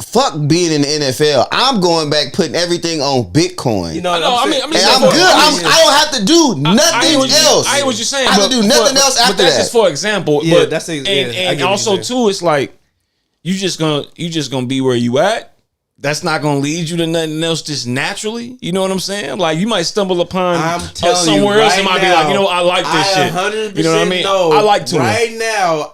S1: Fuck being in the NFL. I'm going back putting everything on Bitcoin.
S2: You know,
S1: and I'm good. I don't have to do nothing else.
S3: I hear what you're saying.
S1: I have to do nothing else after that.
S3: But that's just for example.
S2: Yeah,
S3: but
S2: that's
S3: and also too, it's like you just gonna be where you at. That's not gonna lead you to nothing else just naturally. You know what I'm saying? Like you might stumble upon somewhere else and might be like, I like this shit.
S2: 100%
S3: you know what I mean? I like to
S2: right now.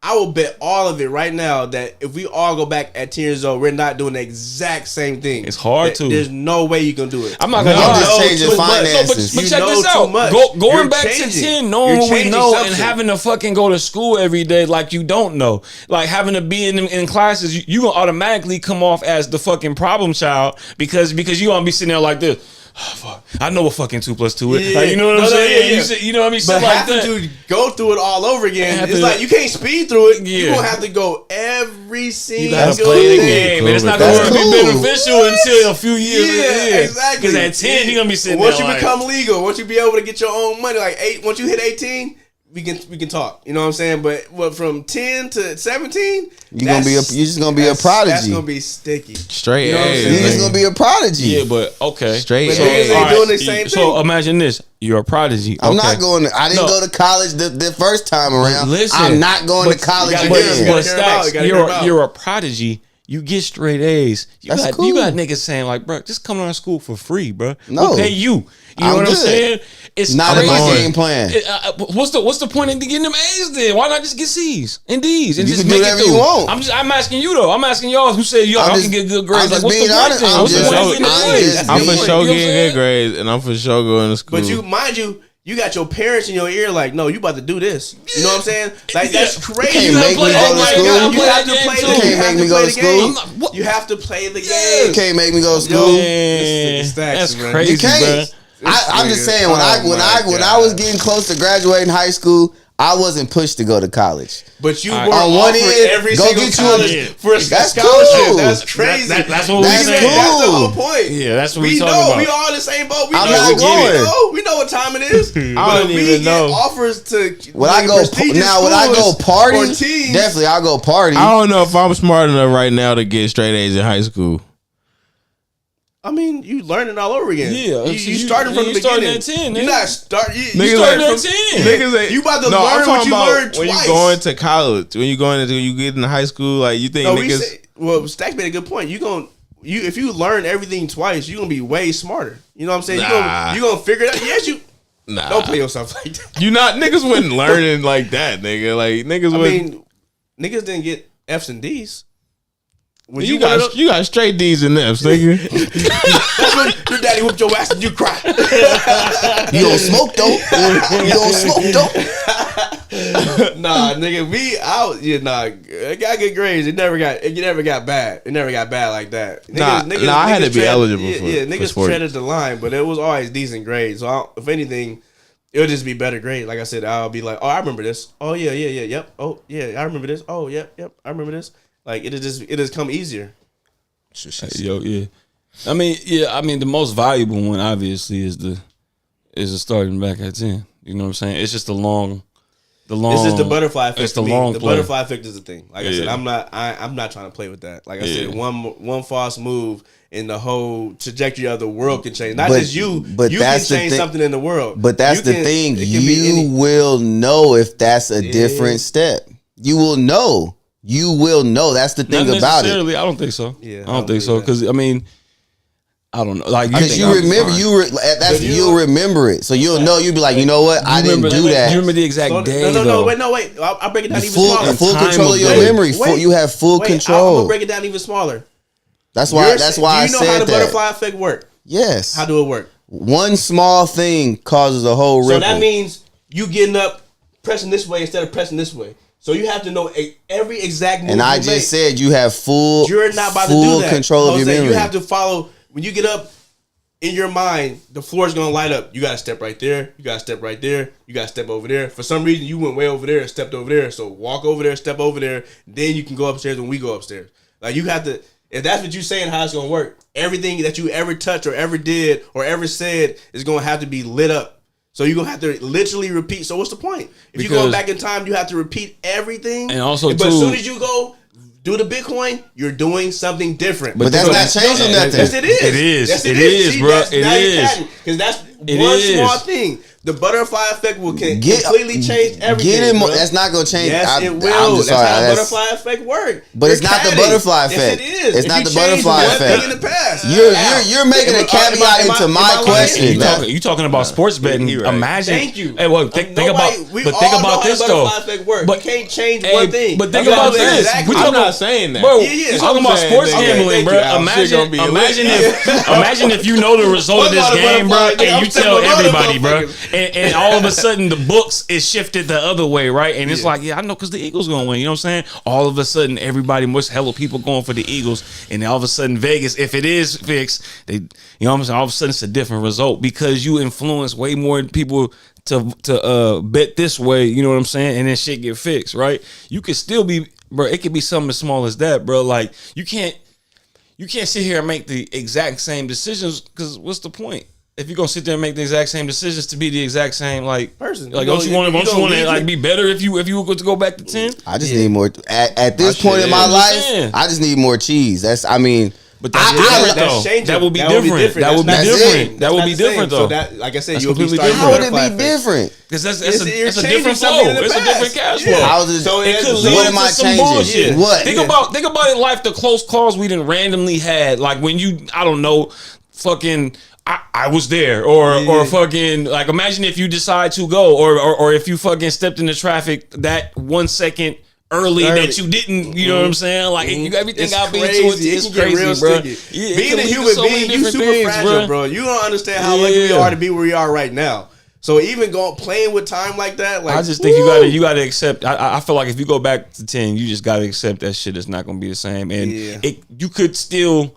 S2: I will bet all of it right now that if we all go back at 10 years old, we're not doing the exact same thing.
S3: It's hard to.
S2: There's no way you can do it.
S3: I'm not gonna lie.
S1: Just changing finances.
S3: But check this out. Going back to 10, knowing what we know and having to fucking go to school every day like you don't know. Like having to be in classes, you gonna automatically come off as the fucking problem child because you gonna be sitting there like this. Oh, fuck. I know what fucking 2 + 2 is.
S2: Yeah.
S3: Like, you know what I'm saying?
S2: Yeah.
S3: You know what I mean?
S2: But
S3: like
S2: having
S3: that.
S2: to go through it all over again, it's like you can't speed through it. You're going to have to go every single
S3: You gotta play the game. And it's not going to be beneficial until a few years.
S2: Yeah, exactly.
S3: Because at 10, you're going to be sitting
S2: once
S3: there
S2: you become legal, once you be able to get your own money, once you hit 18, we can talk. You know what I'm saying? But from 10 to 17,
S1: you're just gonna be a prodigy.
S2: That's gonna be sticky.
S4: Straight
S2: you know
S4: A's.
S1: You're just gonna be a prodigy.
S3: Yeah, but okay.
S4: Straight
S2: A's.
S4: A's.
S2: Ain't doing the same thing.
S3: So imagine this: you're a prodigy.
S1: I'm not going. I didn't go to college the first time around.
S3: Listen,
S1: I'm not going to college again.
S3: But Stacks, you're a prodigy. You get straight A's. You got niggas saying like, bro, just come to school for free, bro.
S1: No,
S3: we'll pay you. You know what I'm saying? It's
S1: not in my game plan.
S3: What's the point in getting them A's then? Why not just get C's and D's and
S1: you
S3: just
S1: can
S3: make
S1: do whatever
S3: it through?
S1: you want.
S3: I'm asking you though. I'm asking y'all who said y'all can get good grades.
S1: I'm
S3: like, what's the point?
S4: I'm for sure getting good grades, and I'm for sure going to school.
S2: But mind you. You got your parents in your ear like, no, you about to do this. You know what I'm saying? Like, that's crazy.
S1: You can't make me go to school.
S2: You have to play the game.
S1: You can't make me go to school.
S2: You have to play the game.
S1: You can't make me go to school.
S3: That's crazy,
S1: you can't. I'm just saying, when I was getting close to graduating high school, I wasn't pushed to go to college.
S2: But you were
S1: on one end,
S2: every
S1: go
S2: single
S1: get
S2: college for a scholarship.
S1: Cool.
S2: That's crazy.
S3: That's what
S1: that's
S3: we
S1: cool.
S2: That's the whole point.
S3: Yeah, that's what we talking about.
S2: We all in the same boat.
S1: I'm not going.
S2: We know what time it is.
S4: I don't even know.
S2: Offers to
S1: when I go party, definitely I'll go party.
S4: I don't know if I'm smart enough right now to get straight A's in high school.
S2: I mean, you learning all over again.
S3: Yeah,
S2: you starting from the beginning.
S3: At 10,
S2: you're not starting. You
S3: starting at 10.
S4: Niggas,
S2: you about to learn what you learned
S4: when
S2: twice.
S4: you going to college. When you get into high school, like you think niggas.
S2: Stack made a good point. If you learn everything twice, you're gonna be way smarter. You know what I'm saying?
S4: Nah.
S2: You gonna figure it out. Yes, you.
S4: Nah.
S2: Don't play yourself like that.
S4: You not niggas wasn't learning like that, nigga. Like niggas.
S2: Niggas didn't get F's and D's.
S4: You got straight D's and F's, nigga.
S2: That's when your daddy whooped your ass and you cry.
S1: You don't smoke though.
S2: Nah, nigga, I got good grades. It never got bad. It never got bad like that.
S4: Niggas, I had to be eligible for
S2: niggas
S4: sport.
S2: treaded the line, but it was always decent grades. So if anything, it'll just be better grade. Like I said, I'll be like, oh, I remember this. Oh yeah, yep. Oh yeah, I remember this. Oh yep, I remember this. Like it'll just come easier.
S3: Yeah. I mean, the most valuable one obviously is the starting back at 10. You know what I'm saying? It's just the long.
S2: It's just the butterfly effect.
S3: It's the long play.
S2: Butterfly effect is the thing. Like I said, I'm not trying to play with that. Like I said, one false move and the whole trajectory of the world can change. Not just you, but you can change something in the world.
S1: But that's the thing. You will know if that's a different step. You will know. That's the thing about it.
S3: I don't think so. Yeah, I don't think so. Because I mean, I don't know. Like
S1: you'll remember it, so you'll know. You'll be like, you know what? I didn't do that.
S3: You remember the exact day?
S2: No, wait. I'll break it down even smaller.
S1: Full control of your memory. You have full control.
S2: I'm gonna break it down even smaller.
S1: That's why I said that.
S2: Do you know how the butterfly effect work?
S1: Yes.
S2: How do it work?
S1: One small thing causes a whole ripple.
S2: So that means you getting up, pressing this way instead of pressing this way. So you have to know every exact move.
S1: And I just said you have full.
S2: You're not about to do that.
S1: Control of your memory.
S2: You have to follow. When you get up, in your mind, the floor is gonna light up. You gotta step right there. You gotta step right there. You gotta step over there. For some reason, you went way over there and stepped over there. So walk over there, step over there. Then you can go upstairs when we go upstairs. Like you have to. If that's what you're saying, how it's gonna work, everything that you ever touched or ever did or ever said is gonna have to be lit up. So you're gonna have to literally repeat. So what's the point? If you go back in time, you have to repeat everything.
S3: And also,
S2: but as soon as you go do the Bitcoin, you're doing something different.
S1: But that's not changing nothing.
S2: Yes, it is.
S3: It is.
S2: Yes,
S3: it is, bro. It is.
S2: Because that's one small thing. The butterfly effect will completely change everything.
S1: That's not going to change.
S2: Yes, it will. That's how the butterfly effect works.
S1: But it's not the butterfly effect.
S2: Yes, it is.
S1: It's not the butterfly effect.
S2: In the past.
S1: You're making a caveat into my question.
S3: You talking about sports betting? Imagine.
S2: Thank you.
S3: Hey, well, think about this though.
S2: But you can't change one thing.
S3: But think about this.
S4: I'm not saying that,
S3: bro. You're talking about sports gambling, bro. Imagine if you know the result of this game, bro, and you tell everybody, bro. And all of a sudden the books is shifted the other way, right? And it's like, I know because the Eagles gonna win. You know what I'm saying? All of a sudden, everybody, hella people going for the Eagles, and all of a sudden Vegas, if it is fixed, you know what I'm saying? All of a sudden it's a different result because you influence way more people to bet this way. You know what I'm saying? And then shit get fixed, right? You could still be, bro. It could be something as small as that, bro. Like you can't sit here and make the exact same decisions because what's the point? If you're gonna sit there and make the exact same decisions to be the exact same like person, like don't you want to like be better if you were to go back to 10?
S1: I just need more at this point in my life. I just need more cheese. But that's different
S3: though. That would be different. That would be different. That would be different though.
S2: So that, like I said, you'll
S3: completely
S2: different.
S1: How would it be different?
S3: Because that's a different flow. It's a different cash flow.
S1: What am I changing? What?
S3: Think about it. Like the close calls we done randomly had. Like when I don't know, fucking. I was there, or fucking like imagine if you decide to go, or if you fucking stepped into traffic that 1 second early that you didn't, you know what I'm saying? Like everything got beat to it. It's crazy, bro.
S2: Yeah, being a human being, you super fragile, bro. You don't understand how lucky we are to be where we are right now. So even playing with time like that, like
S3: I just think you gotta accept. I feel like if you go back to 10, you just gotta accept that shit is not gonna be the same, and you could still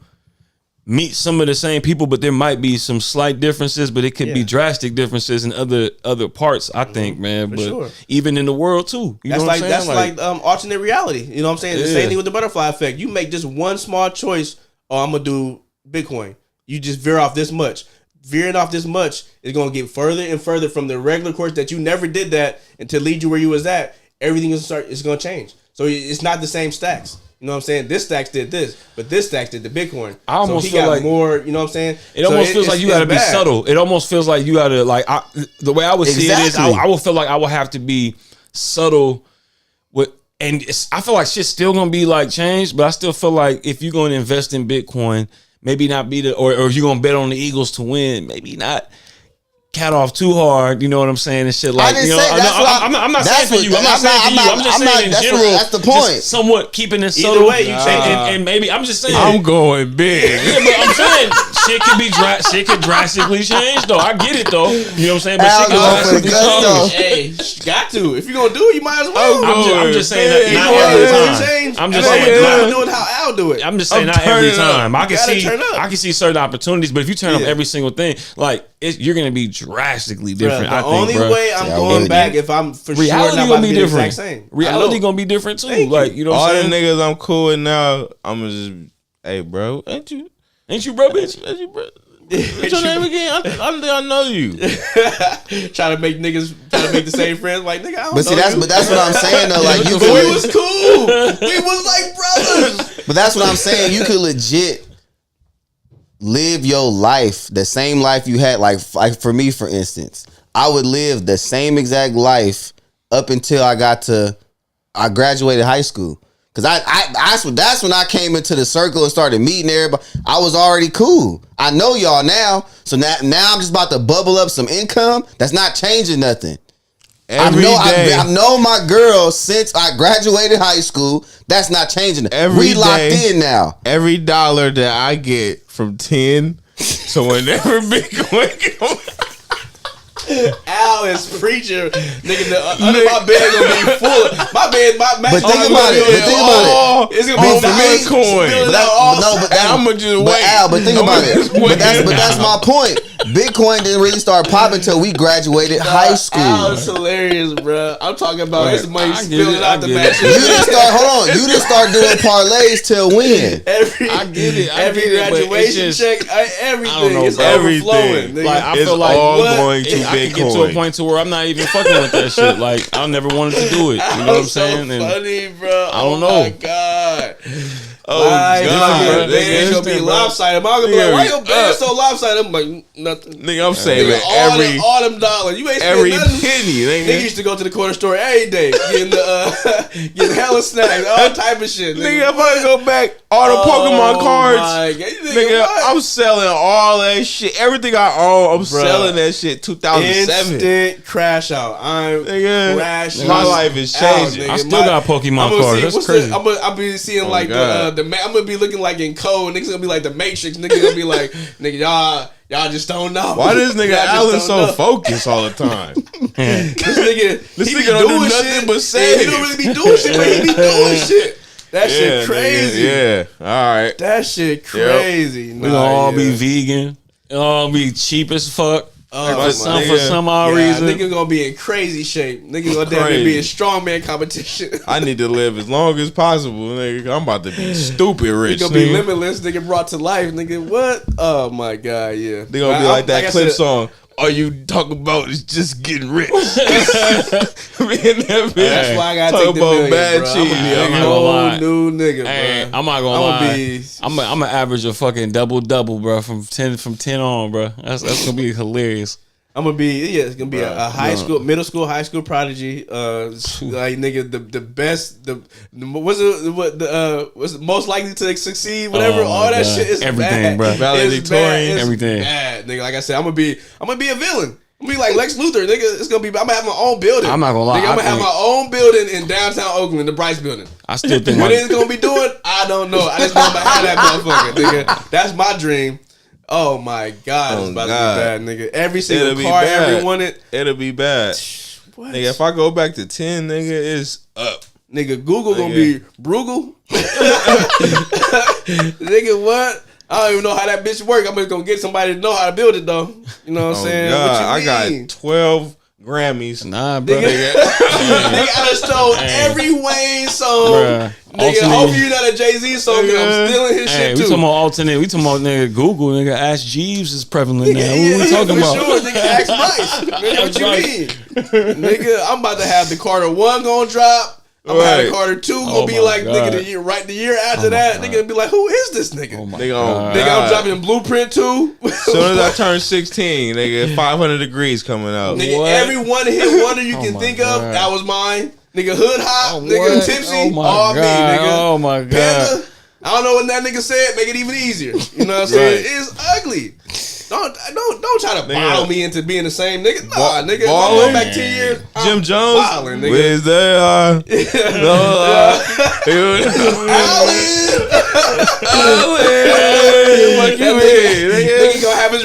S3: meet some of the same people, but there might be some slight differences, but it could be drastic differences in other parts, I think, man. But even in the world too. You know what I'm saying?
S2: That's like alternate reality. You know what I'm saying? The same thing with the butterfly effect. You make just one small choice, I'm gonna do Bitcoin. You just veer off this much. Veering off this much is gonna get further and further from the regular course that you never did that and to lead you where you was at. Everything is gonna change. So it's not the same stacks. You know what I'm saying? This stacks did this, but this stacks did the Bitcoin.
S3: I almost feel like
S2: more. You know what I'm saying?
S3: It almost feels like you got to be subtle. It almost feels like you got to the way I would see it is I would feel like I would have to be subtle with, and I feel like shit's still gonna be like changed, but I still feel like if you're going to invest in Bitcoin, maybe not be or if you're gonna bet on the Eagles to win, maybe not cat off too hard, you know what I'm saying, and shit like. I'm not saying for you. I'm not saying for you. I'm just saying in general.
S1: That's the point.
S3: Somewhat keeping it subtle.
S2: Either way, you
S3: and maybe I'm just saying.
S4: I'm going big.
S3: Yeah, but I'm saying shit could drastically change though. I get it though. You know what I'm saying? But
S1: Al
S3: shit could
S1: going for the
S3: drastically change.
S2: Hey, got to. If you're gonna do it, you might as well.
S3: I'm just saying that not every time. I'm just saying
S2: not doing how Al do it.
S3: I'm just saying not every time. I can see certain opportunities, but if you turn up every single thing, like you're gonna be drastically different.
S2: The only way I'm going back if I'm for
S3: reality
S2: sure not
S3: gonna be
S2: the
S3: different.
S2: exact same.
S3: Reality gonna be different too. Like you know,
S4: all
S3: what I'm
S4: the
S3: saying?
S4: niggas I'm cool with now, I'm gonna just, hey, bro, ain't you,
S3: bro, bitch?
S4: ain't you, bro? What's your name again? I think I know you.
S2: Trying to make the same friends. Like nigga, I don't know.
S1: But that's what I'm saying though. Like you,
S2: we was cool. We was like brothers.
S1: But that's what I'm saying. You could legit live your life, the same life you had. Like for me, for instance, I would live the same exact life up until I graduated high school. Cause that's when I came into the circle and started meeting everybody. I was already cool. I know y'all now, so now I'm just about to bubble up some income. That's not changing nothing. I've known my girl since I graduated high school. That's not changing it. We locked in now.
S4: Every dollar that I get from 10 to whenever Bitcoin comes.
S2: Al is preacher, nigga. Under my bed gonna be full. My bed, my mattress.
S1: But think about it.
S2: It's gonna be
S4: Bitcoin.
S2: I'm
S4: gonna just
S1: but
S4: wait.
S1: Al, but think about it. But that's my point. Bitcoin didn't really start popping until we graduated high school.
S2: Al is hilarious, bro. I'm talking about his money
S3: I get
S2: spilling
S3: it,
S2: out
S3: I
S2: the
S3: get
S2: mattress.
S1: You didn't start doing parlays till when?
S3: I get it.
S2: Every graduation check, everything is overflowing. Nigga.
S3: Like I
S4: It's
S3: feel like
S4: all going to
S3: I can get to
S4: Bitcoin.
S3: a point to where I'm not even fucking with that shit. Like I never wanted to do it. You know what I'm saying?
S2: So funny, bro.
S3: I don't know.
S2: Oh my god.
S4: Oh,
S2: my
S4: God.
S2: bed gonna be lopsided. I'm gonna be like, why your bed so lopsided? I'm like, nothing.
S4: Nigga, I'm saving
S2: Nigga, all them dollars. You ain't
S4: every
S2: spending nothing.
S4: penny.
S2: Nigga used to go to the corner store every day, getting hella snacks, all type of shit.
S4: Nigga, if I go back, all the Pokemon cards,
S2: My God.
S4: nigga,
S2: What?
S4: I'm selling all that shit. Everything I own, I'm selling that shit. 2007.
S2: Instant crash out. I'm
S4: Nigga,
S2: crashing.
S4: my life is changing.
S2: Out,
S3: I still got Pokemon cards. That's crazy.
S2: I'm be seeing like
S4: God.
S2: I'm gonna be looking like in code. Niggas gonna be like the Matrix. Niggas gonna be like, nigga, y'all just don't know.
S4: Why this nigga
S2: Y'all just
S4: Allen
S2: don't
S4: so
S2: know.
S4: focused all the time?
S2: This nigga
S4: don't do nothing but say
S2: He don't really be doing shit, but he be doing shit. That shit crazy.
S4: Nigga, yeah, all right.
S2: That shit crazy.
S3: We gonna all be vegan. It'll all be cheap as fuck. For some odd reason.
S2: Nigga gonna be in crazy shape. Nigga gonna damn near be in strongman competition.
S4: I need to live as long as possible, nigga. I'm about to be stupid rich.
S2: Nigga gonna be limitless. Nigga brought to life. Nigga, what? Oh my god, yeah.
S4: They gonna be like that clip song. All you talk about is just getting rich. Me and that bitch.
S2: That's why I gotta take the million,
S4: bad
S2: bro.
S4: cheese.
S2: I'm gonna be
S3: I'm
S2: a
S3: not gonna lie.
S2: whole new nigga, bro.
S3: Hey, I'm not gonna lie. I'm gonna average a fucking double, bro, from 10 on, bro. That's gonna be hilarious.
S2: I'm gonna be it's gonna be a high school, middle school, high school prodigy. Like nigga, the best, what's it most likely to succeed? Whatever, all that shit is
S3: everything,
S2: bad.
S3: bro.
S4: Valedictorian,
S3: everything.
S2: Bad, nigga. Like I said, I'm gonna be a villain. I'm gonna be like Lex Luthor, nigga. It's gonna be. I'm gonna have my own building.
S3: I'm not gonna lie.
S2: Nigga, I'm gonna have my own building in downtown Oakland, the Bryce Building.
S3: I still think
S2: what it's gonna be doing, I don't know. I just know I'm gonna have that motherfucker, nigga. That's my dream. Oh my god, it's about to be bad, nigga. Every single car ever wanted,
S4: it'll be bad.
S2: What?
S4: Nigga, if I go back to 10, nigga, it's up.
S2: Nigga, Google gonna be Brugal. Nigga, what? I don't even know how that bitch work. I'm just gonna get somebody to know how to build it though. You know what I'm saying?
S4: God,
S2: What you
S4: I
S2: mean?
S4: got 12 Grammys.
S3: Nah, bro.
S2: Nigga, I done stole every Wayne song. Nigga, hopefully you're not a Jay-Z song because I'm stealing his shit
S3: we
S2: too.
S3: talking about alternate. We talking about nigga Google. Nigga, Ask Jeeves is prevalent now. What we talking about?
S2: Sure, nigga, ask Bryce. Nigga, what you mean? Nigga, I'm about to have the Carter 1 gonna drop. I'm gonna have the Carter 2 gonna be like, nigga, the year after that, nigga gonna be like, who is this nigga? Nigga, I'm dropping Blueprint 2.
S4: As soon as I turn 16, nigga, 500 Degrees coming out.
S2: Nigga, every one hit wonder you can think of, that was mine. Nigga, Hood Hop, nigga, Tipsy, all me, nigga.
S3: Oh my god.
S2: Panda, I don't know what that nigga said. Make it even easier. You know what I'm saying? It's ugly. Don't try to bottle me into being the same nigga. Nah, nigga. If I'm going back 10 years,
S4: Jim Jones,
S2: wildin', nigga.
S4: where's that?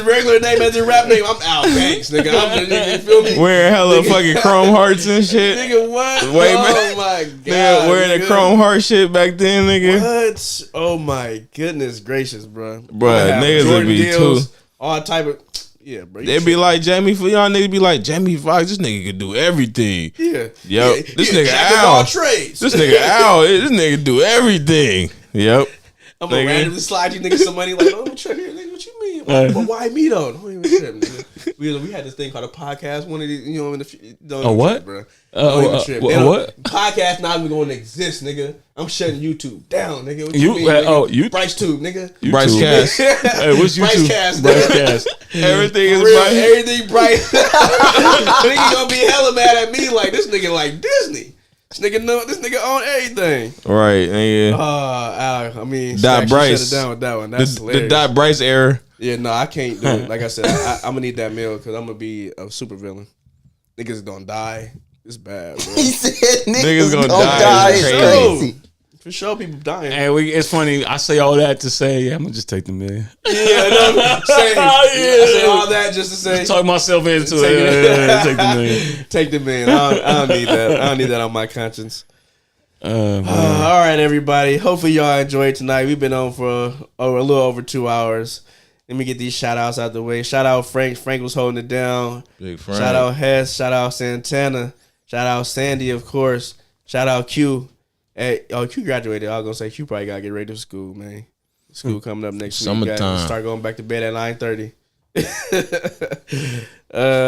S2: his regular name as his rap name. I'm Al Banks, nigga. You feel me?
S4: Wearing hella fucking chrome hearts and shit.
S2: Nigga, what?
S4: Wait,
S2: oh my god.
S4: Nigga, wearing the chrome heart shit back then, nigga.
S2: What? Oh my goodness gracious, bro.
S4: Bruh, niggas would be
S2: deals,
S4: too.
S2: All type of. Yeah, bro.
S4: They be like Jamie, for y'all niggas be like Jamie Foxx. This nigga could do everything.
S2: Yeah.
S4: Yep. This nigga
S2: jack of all
S4: Al.
S2: trades.
S4: This nigga Al. This nigga do everything. Yep.
S2: I'm gonna randomly slide you niggas some money. Like, oh, trip here, nigga. What you mean? But why me though? Don't even trip, nigga. We had this thing called a podcast. One of these, you know, in the don't
S3: what?
S2: Trip, bro. Don't even trip.
S3: What?
S2: Podcast not even going to exist, nigga. I'm shutting YouTube down, nigga. What
S3: You
S2: mean, nigga?
S3: you
S2: Bryce Tube, nigga.
S4: Bryce Cast.
S3: Hey, what's YouTube?
S2: Bryce Cast.
S3: Bryce Cast.
S4: Everything is
S2: Real,
S4: Bryce.
S2: everything Bryce. Nigga gonna be hella mad at me like this nigga like Disney. This nigga own everything.
S4: Right, nigga.
S2: I mean,
S4: Dot Bryce.
S2: shut it down with that one. That's
S4: The Dot Bryce era.
S2: Yeah, no, I can't do it. Like I said, I'm gonna need that meal because I'm gonna be a super villain. Niggas gonna die. It's bad, bro.
S1: He said
S4: Niggas
S1: niggas
S4: gonna
S1: gonna
S4: die.
S1: die.
S4: It's
S1: It's
S4: crazy.
S1: crazy.
S2: For sure, people dying.
S3: Hey, it's funny. I say all that to say, yeah, I'm gonna just take the million.
S2: Yeah, no, same. I say all that just to say,
S3: Talk myself into
S2: Take
S3: it.
S2: it.
S3: Yeah, take the million.
S2: take the man. I don't need that. I don't need that on my conscience.
S3: Man.
S2: All right, everybody. Hopefully, y'all enjoyed tonight. We've been on for a little over 2 hours. Let me get these shout outs out the way. Shout out Frank. Frank was holding it down.
S4: Big Frank.
S2: Shout out Hess. Shout out Santana. Shout out Sandy, of course. Shout out Q. Hey, Q graduated. I was gonna say Q probably gotta get ready for school, man. School coming up next week.
S4: Summertime.
S2: Gotta start going back to bed at 9:30.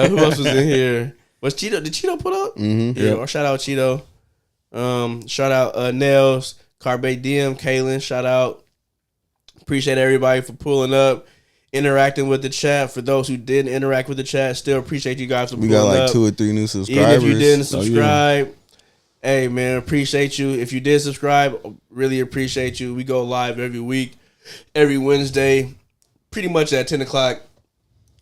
S2: Who else was in here? Was Cheeto? Did Cheeto put up?
S1: Mm-hmm.
S2: Yeah. Or shout out Cheeto. Shout out Nels, Carbe Diem, Kaylin. Shout out. Appreciate everybody for pulling up, interacting with the chat. For those who didn't interact with the chat, still appreciate you guys for
S1: We
S2: pulling
S1: got like
S2: up.
S1: 2 or 3 new subscribers.
S2: Even if you didn't
S3: Oh, yeah.
S2: subscribe, hey man, appreciate you. If you did subscribe, really appreciate you. We go live every week, every Wednesday, pretty much at 10 o'clock.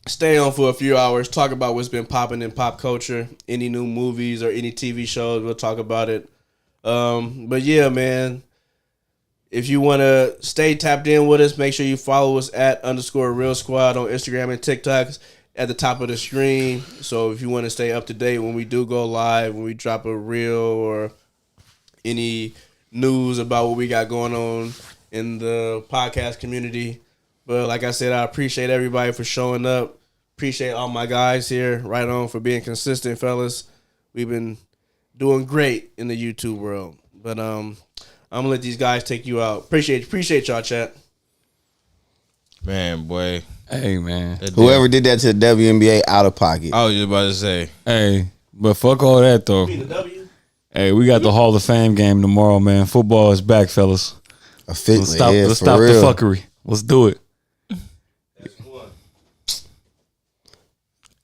S2: Stay on for a few hours, talk about what's been popping in pop culture, any new movies or any TV shows, we'll talk about it. But yeah, man, if you want to stay tapped in with us, make sure you follow us at _Real Squad on Instagram and TikTok at the top of the screen. So if you want to stay up to date when we do go live, when we drop a reel or any news about what we got going on in the podcast community. But like I said, I appreciate everybody for showing up. Appreciate all my guys here, right on, for being consistent, fellas. We've been doing great in the YouTube world. But I'm gonna let these guys take you out. Appreciate y'all, chat.
S4: Man, boy.
S3: Hey, man.
S1: Whoever did that to the WNBA out of pocket.
S4: I was just about to say.
S3: Hey, but fuck all that though.
S2: The W.
S3: Hey, we got the Hall of Fame game tomorrow, man. Football is back, fellas.
S1: Officially,
S3: Let's stop the fuckery. Let's do it.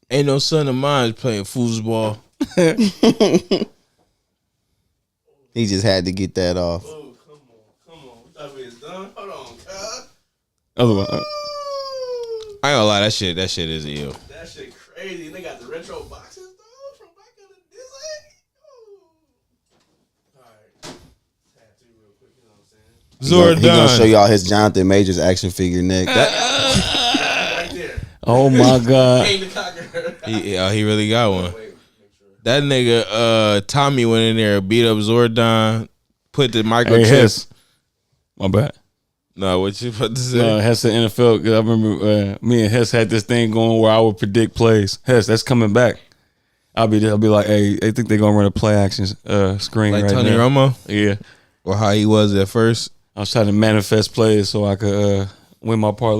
S4: Ain't no son of mine playing foosball.
S1: He just had to get that off.
S2: Oh, come on. We thought we was done. Hold on, cuz.
S3: Other one.
S4: I ain't gonna lie, that shit is ill.
S2: That shit crazy. They got the retro boxes though from back in the day. All right, tattoo real quick. You know what I'm saying?
S1: He gonna show
S4: Zordon.
S1: y'all his Jonathan Majors action figure neck.
S2: Right there.
S3: Oh my God.
S2: King the Conqueror.
S4: He really got one.
S2: Wait, make sure.
S4: That nigga Tommy went in there, beat up Zordon, put the
S3: Hey,
S4: microchip.
S3: Hess. My bad.
S4: No, what you about to say?
S3: Hess said NFL, because I remember me and Hess had this thing going where I would predict plays. Hess, that's coming back. I'll be like, hey, I think they're gonna run a play action screen
S4: Like
S3: right
S4: Tony
S3: now.
S4: Romo?
S3: Yeah,
S4: Or how he was at first?
S3: I was trying to manifest plays so I could win my parlay.